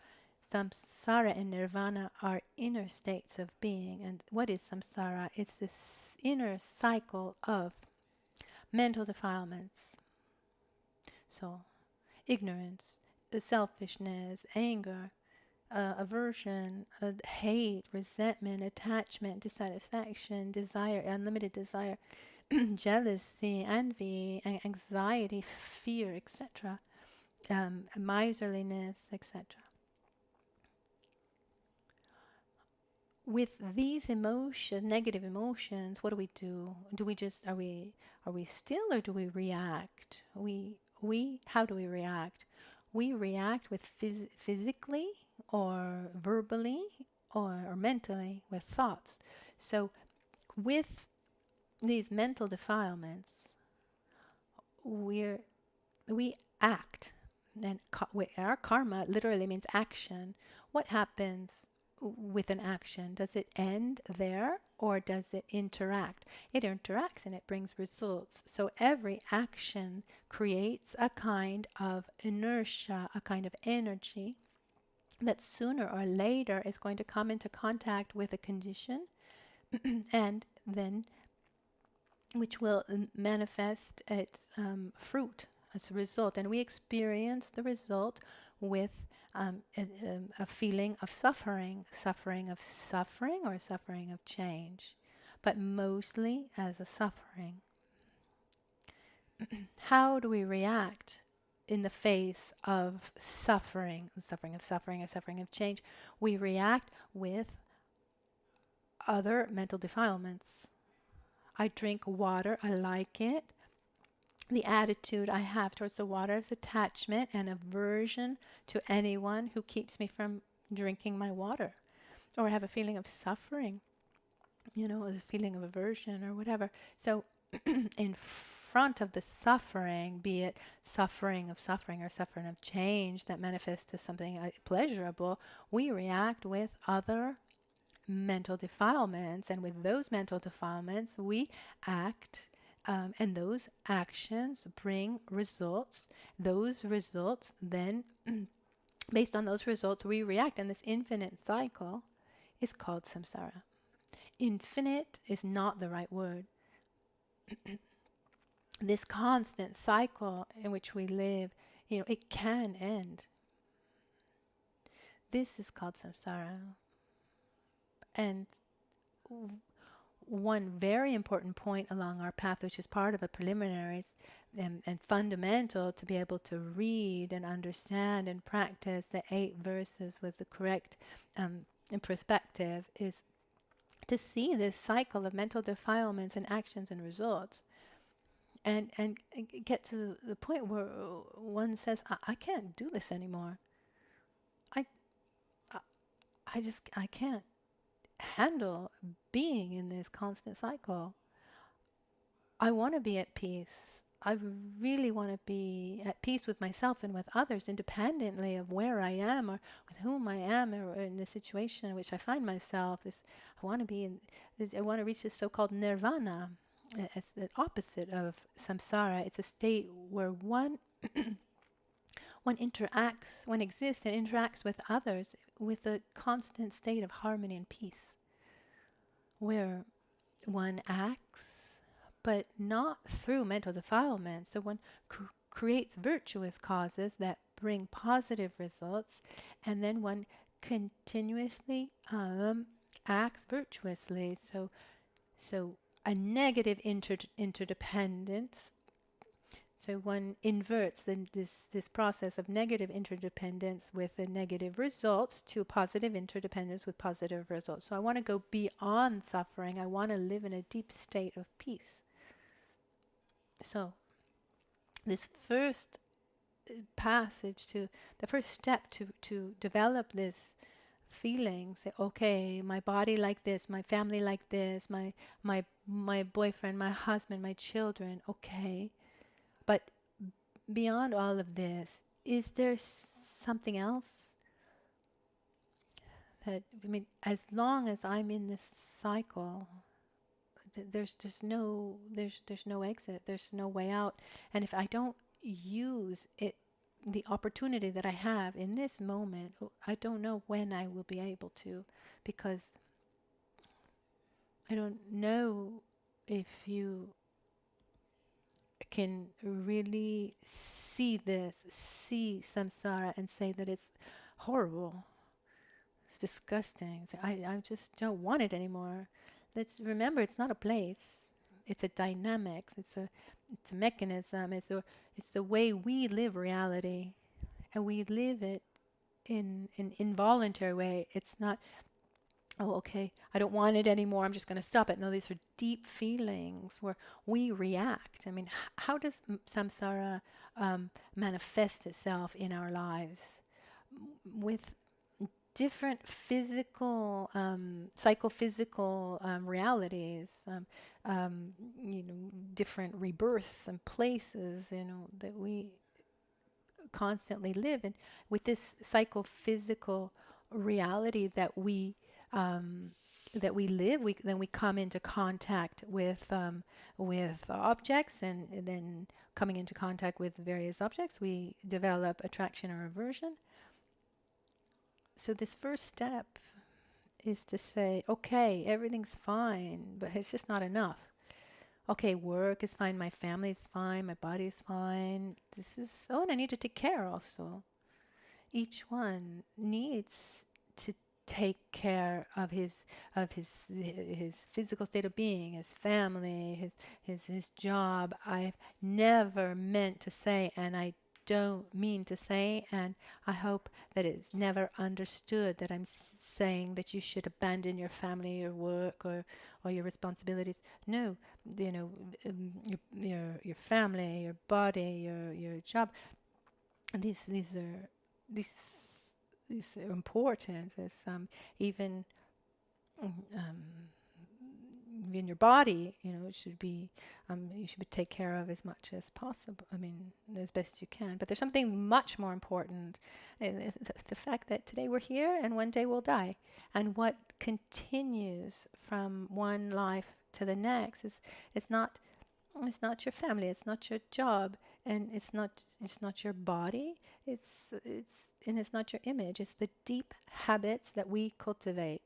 Samsara and nirvana are inner states of being. And what is samsara? It's this inner cycle of mental defilements. So, ignorance, selfishness, anger, aversion, hate, resentment, attachment, dissatisfaction, desire, unlimited desire, jealousy, envy, anxiety, fear, etc., miserliness, etc. With these emotions, negative emotions, what do? Do we just are we still, or do we react? How do we react? We react with physically, or verbally, or mentally, with thoughts. So with these mental defilements, we act, and our karma literally means action. What happens with an action? Does it end there, or does it interact? It interacts and it brings results. So every action creates a kind of inertia, a kind of energy that sooner or later is going to come into contact with a condition and then which will manifest its fruit as a result. And we experience the result with a feeling of suffering of suffering, or suffering of change, but mostly as a suffering. How do we react in the face of suffering or suffering of change? We react with other mental defilements. I drink water, I like it. The attitude I have towards the water is attachment and aversion to anyone who keeps me from drinking my water. Or I have a feeling of suffering, a feeling of aversion or whatever. So in front of the suffering, be it suffering or suffering of change that manifests as something pleasurable, we react with other mental defilements. And with those mental defilements, we act. And those actions bring results. Those results then, based on those results, we react. And this infinite cycle is called samsara. Infinite is not the right word. This constant cycle in which we live, it can end. This is called samsara. And one very important point along our path, which is part of the preliminaries and fundamental to be able to read and understand and practice the 8 verses with the correct perspective, is to see this cycle of mental defilements and actions and results, and get to the point where one says, I can't do this anymore. I can't handle being in this constant cycle. I want to be at peace. I really want to be at peace with myself and with others, independently of where I am or with whom I am, or in the situation in which I find myself. I want to reach this so-called nirvana. It's the opposite of samsara. It's a state where one one exists and interacts with others with a constant state of harmony and peace, where one acts, but not through mental defilement. So one creates virtuous causes that bring positive results, and then one continuously acts virtuously. So a negative interdependence. So one inverts this process of negative interdependence with the negative results to positive interdependence with positive results. So I want to go beyond suffering. I want to live in a deep state of peace. So this first passage the first step to develop this feeling, say, okay, my body like this, my family like this, my boyfriend, my husband, my children, okay. But beyond all of this, is there something else? That, I mean, as long as I'm in this cycle, there's no exit, there's no way out. And if I don't use it, the opportunity that I have in this moment, I don't know when I will be able to, because I don't know if you can really see samsara and say that it's horrible, it's disgusting. I just don't want it anymore. Let's remember, it's not a place. It's a dynamics. It's a mechanism. It's the way we live reality, and we live it in an involuntary way. It's not, oh, okay, I don't want it anymore, I'm just going to stop it. No, these are deep feelings where we react. I mean, how does samsara manifest itself in our lives? With different physical, psychophysical realities, different rebirths and places, that we constantly live in. With this psychophysical reality that we live, then we come into contact with objects, and then coming into contact with various objects, we develop attraction or aversion. So this first step is to say, okay, everything's fine, but it's just not enough. Okay, work is fine, my family is fine, my body is fine. And I need to take care also. Each one needs to take care of his physical state of being, his family, his job. I've never meant to say, and I don't mean to say, and I hope that it's never understood that I'm saying that you should abandon your family, your work, or your responsibilities. No, your family, your body, your job. And these are important. As even in your body, it should be you should take care of as much as possible. I mean, as best you can. But there's something much more important: the fact that today we're here and one day we'll die, and what continues from one life to the next it's not your family, it's not your job, and it's not your body. It's not your image. It's the deep habits that we cultivate.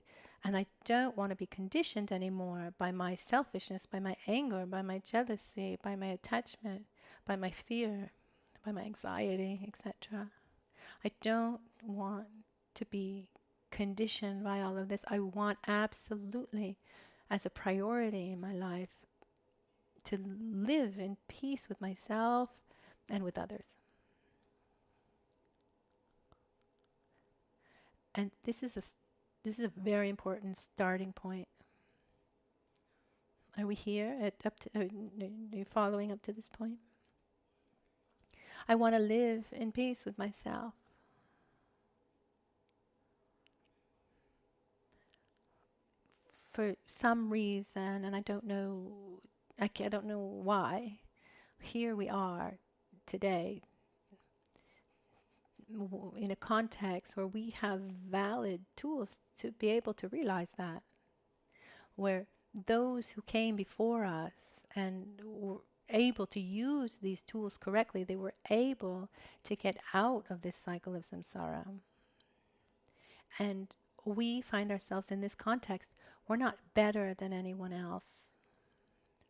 And I don't want to be conditioned anymore by my selfishness, by my anger, by my jealousy, by my attachment, by my fear, by my anxiety, etc. I don't want to be conditioned by all of this. I want absolutely, as a priority in my life, to live in peace with myself and with others. And this is a very important starting point. Are we here? Are you following up to this point? I want to live in peace with myself. For some reason, and I don't know why, here we are today in a context where we have valid tools to be able to realize that, where those who came before us and able to use these tools correctly, they were able to get out of this cycle of samsara. And we find ourselves in this context. We're not better than anyone else.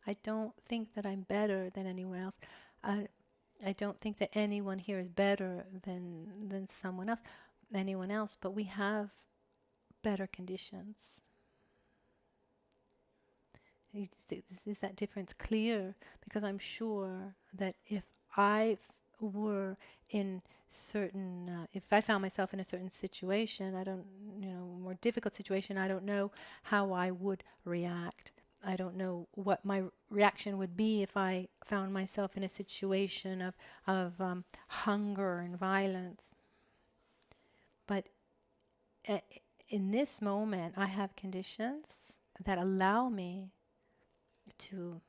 I don't think that I'm better than anyone else. I don't think that anyone here is better than anyone else, but we have better conditions. Is that difference clear? Because I'm sure that if I were in certain, if I found myself in a certain situation, more difficult situation, I don't know how I would react. I don't know what my reaction would be if I found myself in a situation of hunger and violence. But in this moment, I have conditions that allow me to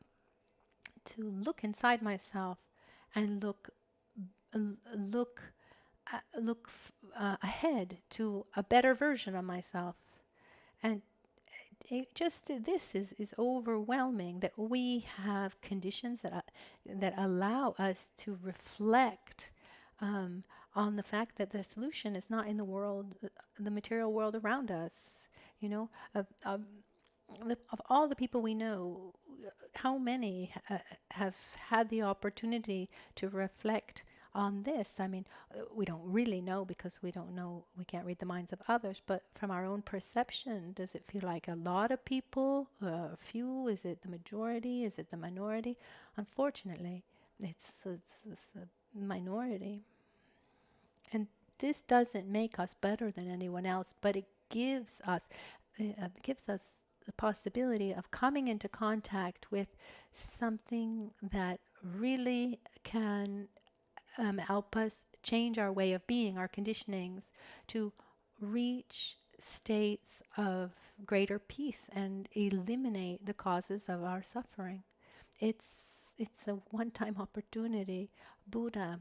look inside myself and look ahead to a better version of myself. And this is overwhelming, that we have conditions that allow us to reflect on the fact that the solution is not in the world, the material world around us. Of all the people we know, how many have had the opportunity to reflect on this? I mean, we don't really know because we don't know, we can't read the minds of others, but from our own perception, does it feel like a lot of people, a few? Is it the majority? Is it the minority? Unfortunately, it's a minority. And this doesn't make us better than anyone else, but it gives us the possibility of coming into contact with something that really can help us change our way of being, our conditionings, to reach states of greater peace and eliminate the causes of our suffering. It's a one-time opportunity. Buddha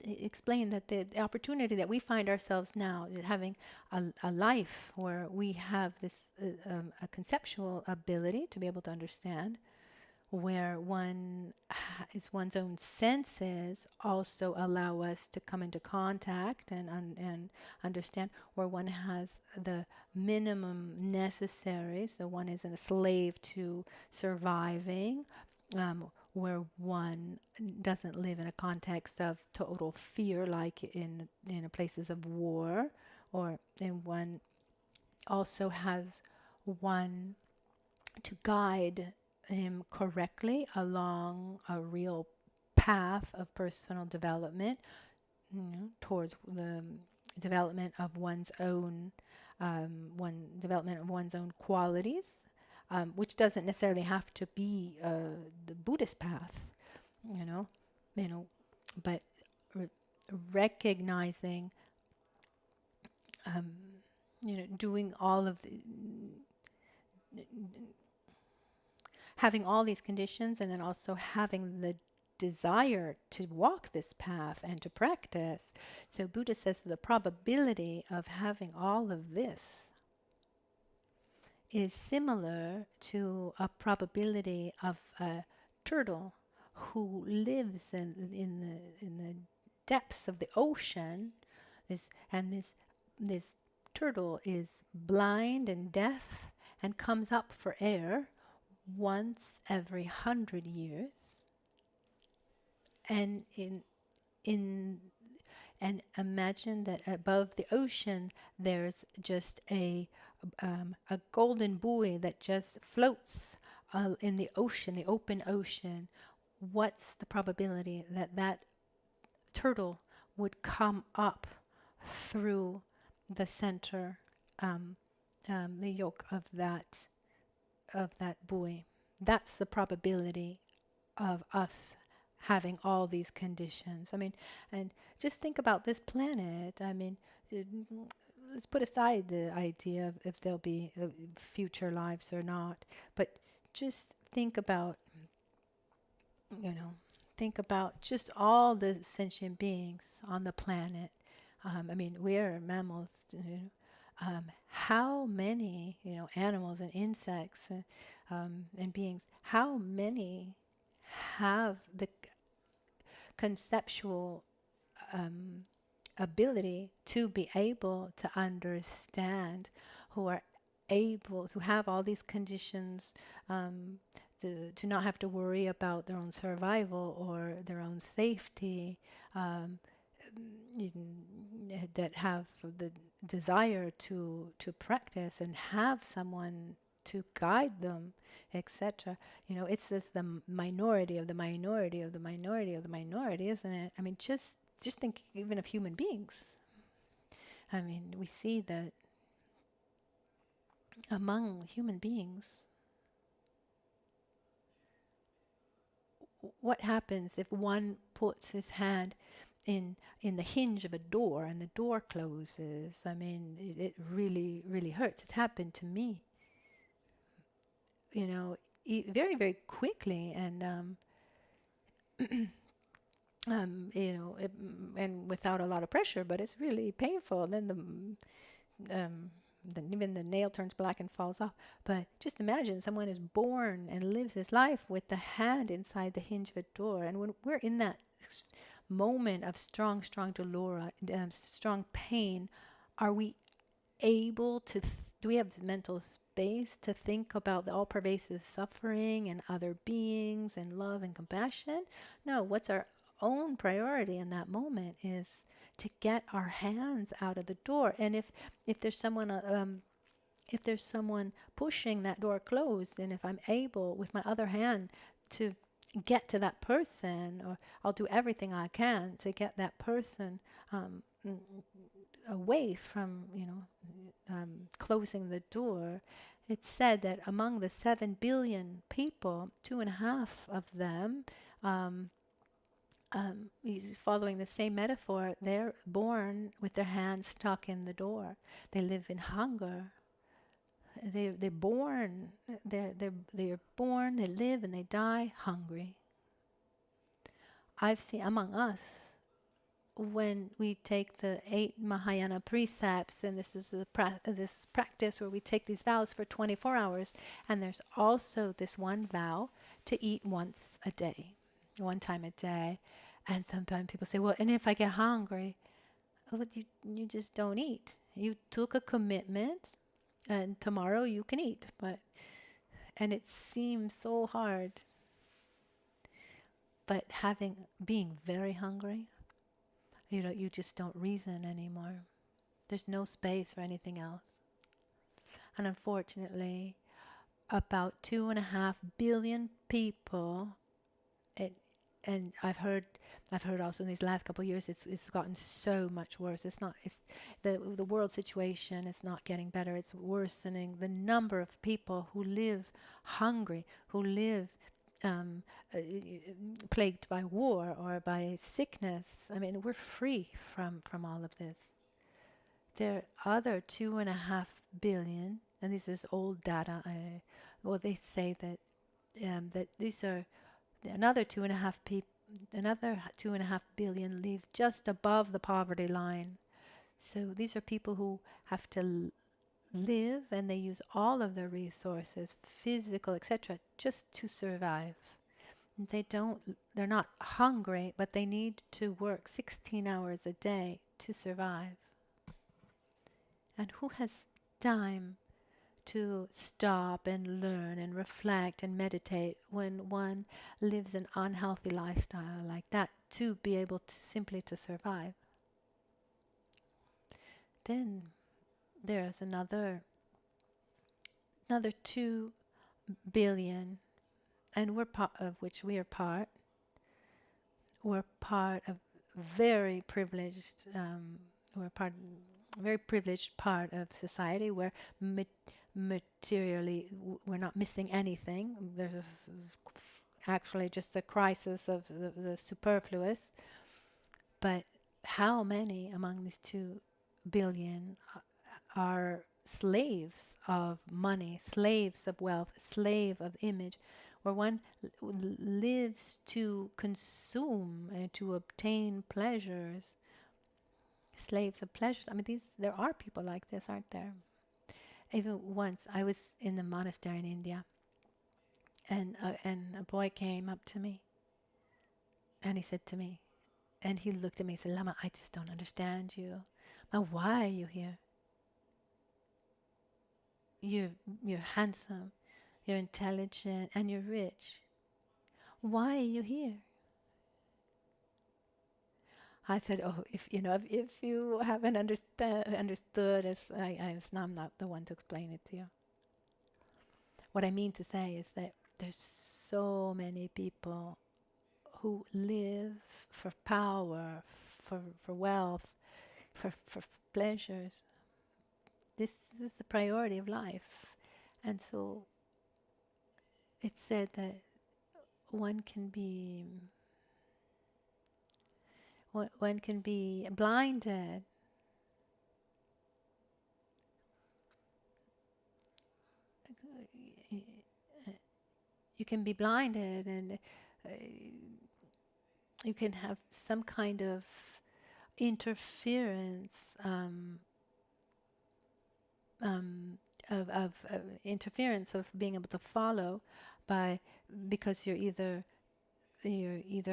explained that the opportunity that we find ourselves now, having a life where we have this a conceptual ability to be able to understand, where one is one's own senses also allow us to come into contact and understand, where one has the minimum necessary, so one isn't a slave to surviving, where one doesn't live in a context of total fear like in places of war, and one also has one to guide him correctly along a real path of personal development, towards the development of one's own qualities, which doesn't necessarily have to be the Buddhist path, but recognizing, doing all of having all these conditions, and then also having the desire to walk this path and to practice. So Buddha says the probability of having all of this is similar to a probability of a turtle who lives in the depths of the ocean. This turtle is blind and deaf and comes up for air once every 100 years, and and imagine that above the ocean there's just a golden buoy that just floats in the ocean, the open ocean. What's the probability that that turtle would come up through the center, the yoke of that buoy? That's the probability of us having all these conditions. I mean, and just think about this planet. I mean, let's put aside the idea of if there'll be future lives or not, but just think about just all the sentient beings on the planet. I mean, we're mammals, how many, animals and insects and beings, how many have the conceptual ability to be able to understand, who are able to have all these conditions, to not have to worry about their own survival or their own safety, that have the desire to practice and have someone to guide them, etc. It's this the minority of the minority of the minority of the minority, isn't it? I mean, just think even of human beings. I mean, we see that among human beings, what happens if one puts his hand in the hinge of a door and the door closes? I mean, it really, really hurts. It's happened to me, very, very quickly, and and without a lot of pressure, but it's really painful. Then even the nail turns black and falls off. But just imagine someone is born and lives his life with the hand inside the hinge of a door. And when we're in that moment of strong dolor, strong pain, are we able to, do we have the mental space to think about the all-pervasive suffering and other beings and love and compassion? No, what's our own priority in that moment is to get our hands out of the door. And if there's someone pushing that door closed, and if I'm able with my other hand to get to that person, or I'll do everything I can to get that person away from closing the door. It's said that among the 7 billion people, 2.5 of them, following the same metaphor, they're born with their hands stuck in the door. They live in hunger. They're born. They're born. They live and they die hungry. I've seen among us, when we take the 8 Mahayana precepts, and this is this practice where we take these vows for 24 hours, and there's also this one vow to eat once a day, one time a day. And sometimes people say, well, and if I get hungry, well, you just don't eat. You took a commitment, and tomorrow you can eat. And it seems so hard. But being very hungry, you just don't reason anymore. There's no space for anything else. And unfortunately, about 2.5 billion people, and I've heard also in these last couple of years, it's gotten so much worse. It's the world situation is not getting better. It's worsening. The number of people who live hungry, who live plagued by war or by sickness. I mean, we're free from all of this. There are other 2.5 billion, and this is old data. They say that that these are another 2.5 billion live just above the poverty line. So these are people who have to live, and they use all of their resources, physical, etc., just to survive. They're not hungry, but they need to work 16 hours a day to survive. And who has time to stop and learn and reflect and meditate when one lives an unhealthy lifestyle like that, to be able to simply to survive? Then there's another 2 billion, and we're part of which we are part. We're part of very privileged. Very privileged part of society where materially we're not missing anything. There's actually just a crisis of the superfluous. But how many among these 2 billion are slaves of money, slaves of wealth, slave of image, where one lives to consume and to obtain pleasures? slaves of pleasures. I mean, there are people like this, aren't there? Even once, I was in the monastery in India, and a boy came up to me, and he said to me, and he looked at me and said, Lama, I just don't understand you. Now, why are you here? You're handsome, you're intelligent, and you're rich. Why are you here? I said, oh, if you haven't understood, I'm not the one to explain it to you. What I mean to say is that there's so many people who live for power, for wealth, for pleasures. This is the priority of life. And so it's said that one can be blinded. You can be blinded, and you can have some kind of interference of interference of being able to follow because you either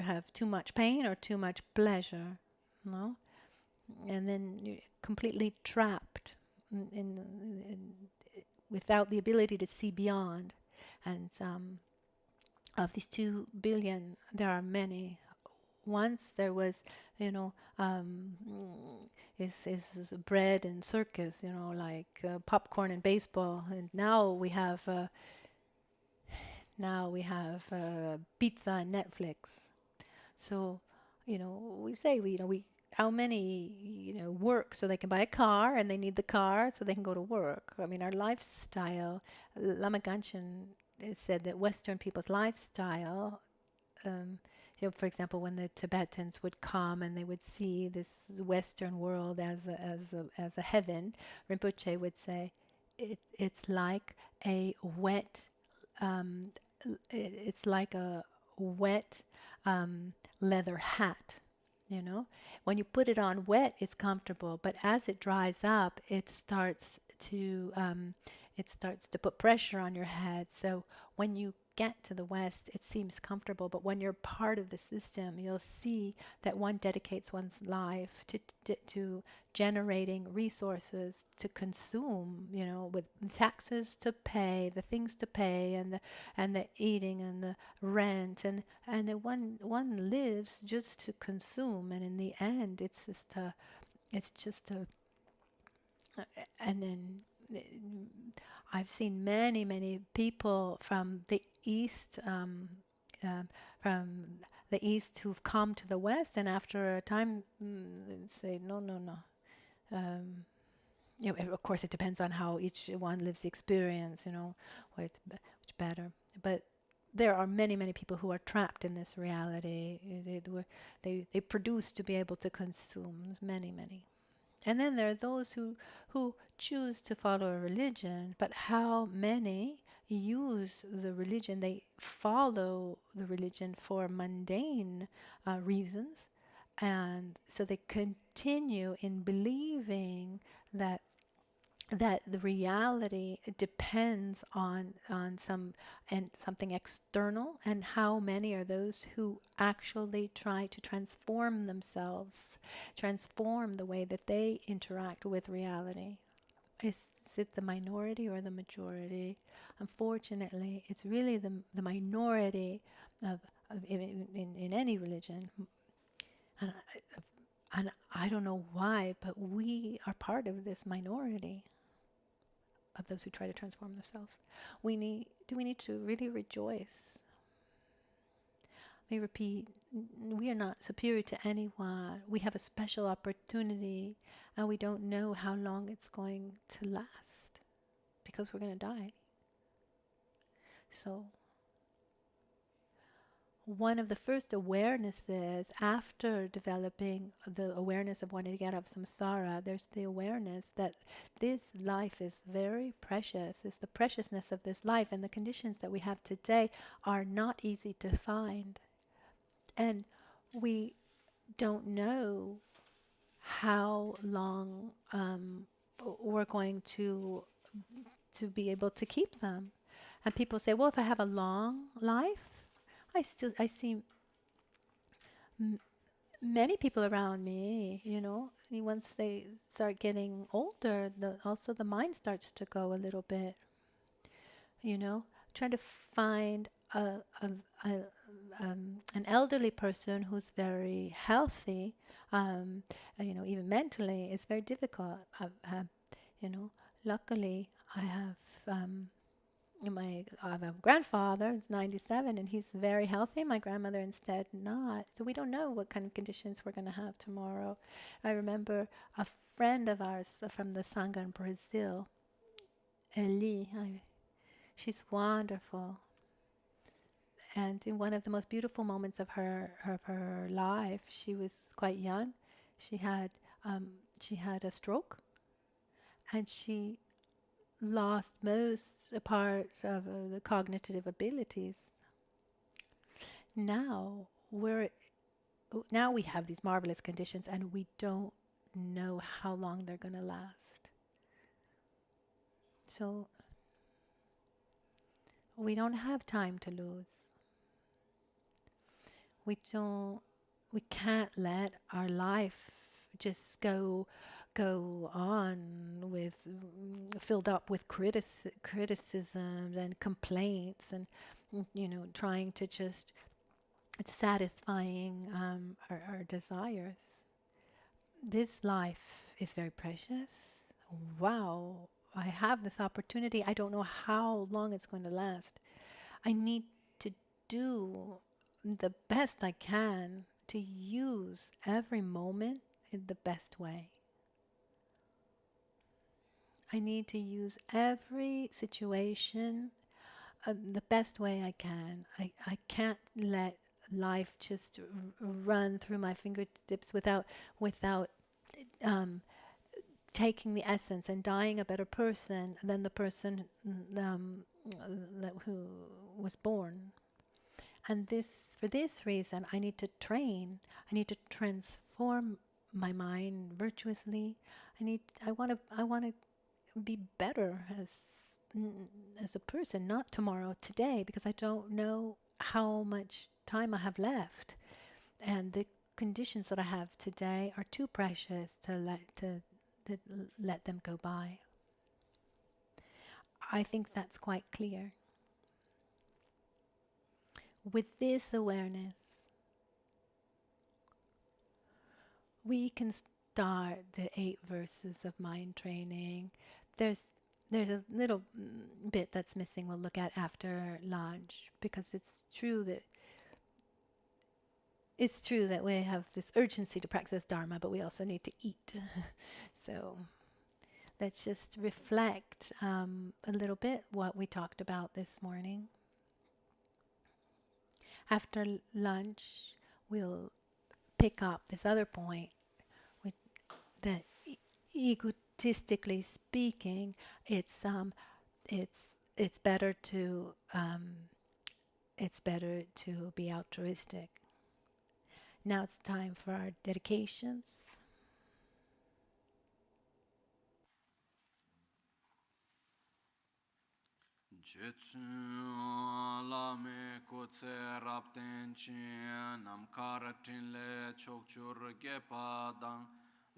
have too much pain or too much pleasure, no? And then you're completely trapped without the ability to see beyond. And of these 2 billion, there are many. Once there was, is bread and circus, like popcorn and baseball, and now we have pizza and Netflix. So, we say how many work so they can buy a car, and they need the car so they can go to work. I mean, our lifestyle. Lama Ganchen said that Western people's lifestyle. For example, when the Tibetans would come and they would see this Western world as a heaven, Rinpoche would say, it's like a wet, leather hat. When you put it on wet, it's comfortable, but as it dries up, it starts to put pressure on your head. So when you get to the West, it seems comfortable, but when you're part of the system, you'll see that one dedicates one's life to generating resources to consume, with taxes to pay, the things to pay, and the eating and the rent, and one lives just to consume, and in the end, and then I've seen many people from the East, who've come to the West, and after a time say no. Of course, it depends on how each one lives the experience. Which better. But there are many people who are trapped in this reality. They produce to be able to consume. There's many. And then there are those who choose to follow a religion, but how many use the religion? They follow the religion for mundane reasons, and so they continue in believing that the reality depends on something external, and how many are those who actually try to transform themselves, transform the way that they interact with reality. Is it the minority or the majority? Unfortunately, it's really the minority in any religion. And I don't know why, but we are part of this minority of those who try to transform themselves. We need to really rejoice. Let me repeat, we are not superior to anyone. We have a special opportunity, and we don't know how long it's going to last, because we're going to die. So one of the first awarenesses after developing the awareness of wanting to get out of samsara, there's the awareness that this life is very precious. It's the preciousness of this life, and the conditions that we have today are not easy to find. And we don't know how long we're going to be able to keep them. And people say, well, if I have a long life, I see many people around me, once they start getting older, also the mind starts to go a little bit, trying to find an elderly person who's very healthy, even mentally, is very difficult. You know, luckily I have I have a grandfather who's 97 and he's very healthy. My grandmother instead not. So we don't know what kind of conditions we're going to have tomorrow. I remember a friend of ours from the Sangha in Brazil, Eli. She's wonderful. And in one of the most beautiful moments of her life, she was quite young. She had a stroke, and she lost most part of the cognitive abilities. Now we have these marvelous conditions, and we don't know how long they're going to last. So we don't have time to lose. We can't let our life just go on with filled up with criticisms and complaints and trying to just satisfying our desires. This life is very precious. Wow, I have this opportunity. I don't know how long it's going to last. I need to do the best I can to use every moment in the best way. I need to use every situation the best way I can. I can't let life just run through my fingertips without taking the essence and dying a better person than the person who was born. And for this reason, I need to train. I need to transform my mind virtuously. I want to be better as a person, not tomorrow, today, because I don't know how much time I have left, and the conditions that I have today are too precious to let them go by. I think that's quite clear. With this awareness, we can start the 8 verses of mind training. There's a little bit that's missing we'll look at after lunch, because it's true that we have this urgency to practice Dharma, but we also need to eat. So let's just reflect a little bit what we talked about this morning. After lunch, we'll pick up this other point, that egotistically speaking, it's better to be altruistic. Now it's time for our dedications. Jetsun lame kutse rapten chin nam karatin le chokchur gepadang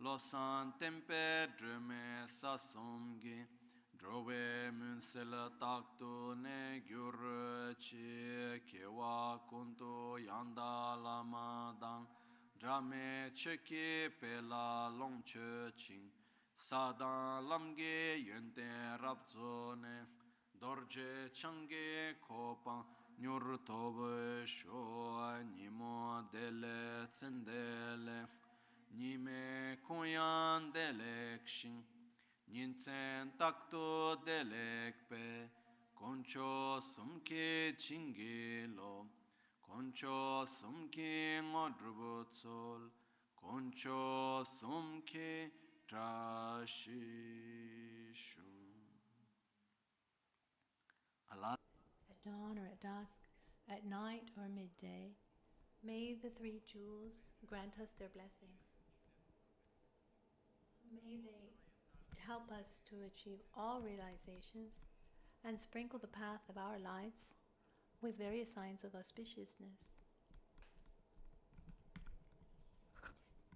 losan tempe drume sasumgi drove munsel taktu ne gyur chi kewa kuntu yanda lamadang drame cheki pela longche ching sadan lamge yente rapzone Dorje change kopang nyur tobe sho nimo dele tsendele nime kuyan delek shin nintsen takto delek pe koncho sumke chingelo koncho sumke ngodrubotsol koncho sumke trashishu. At dawn or at dusk, at night or midday, may the 3 jewels grant us their blessings. May they help us to achieve all realizations and sprinkle the path of our lives with various signs of auspiciousness.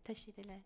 Tashidele.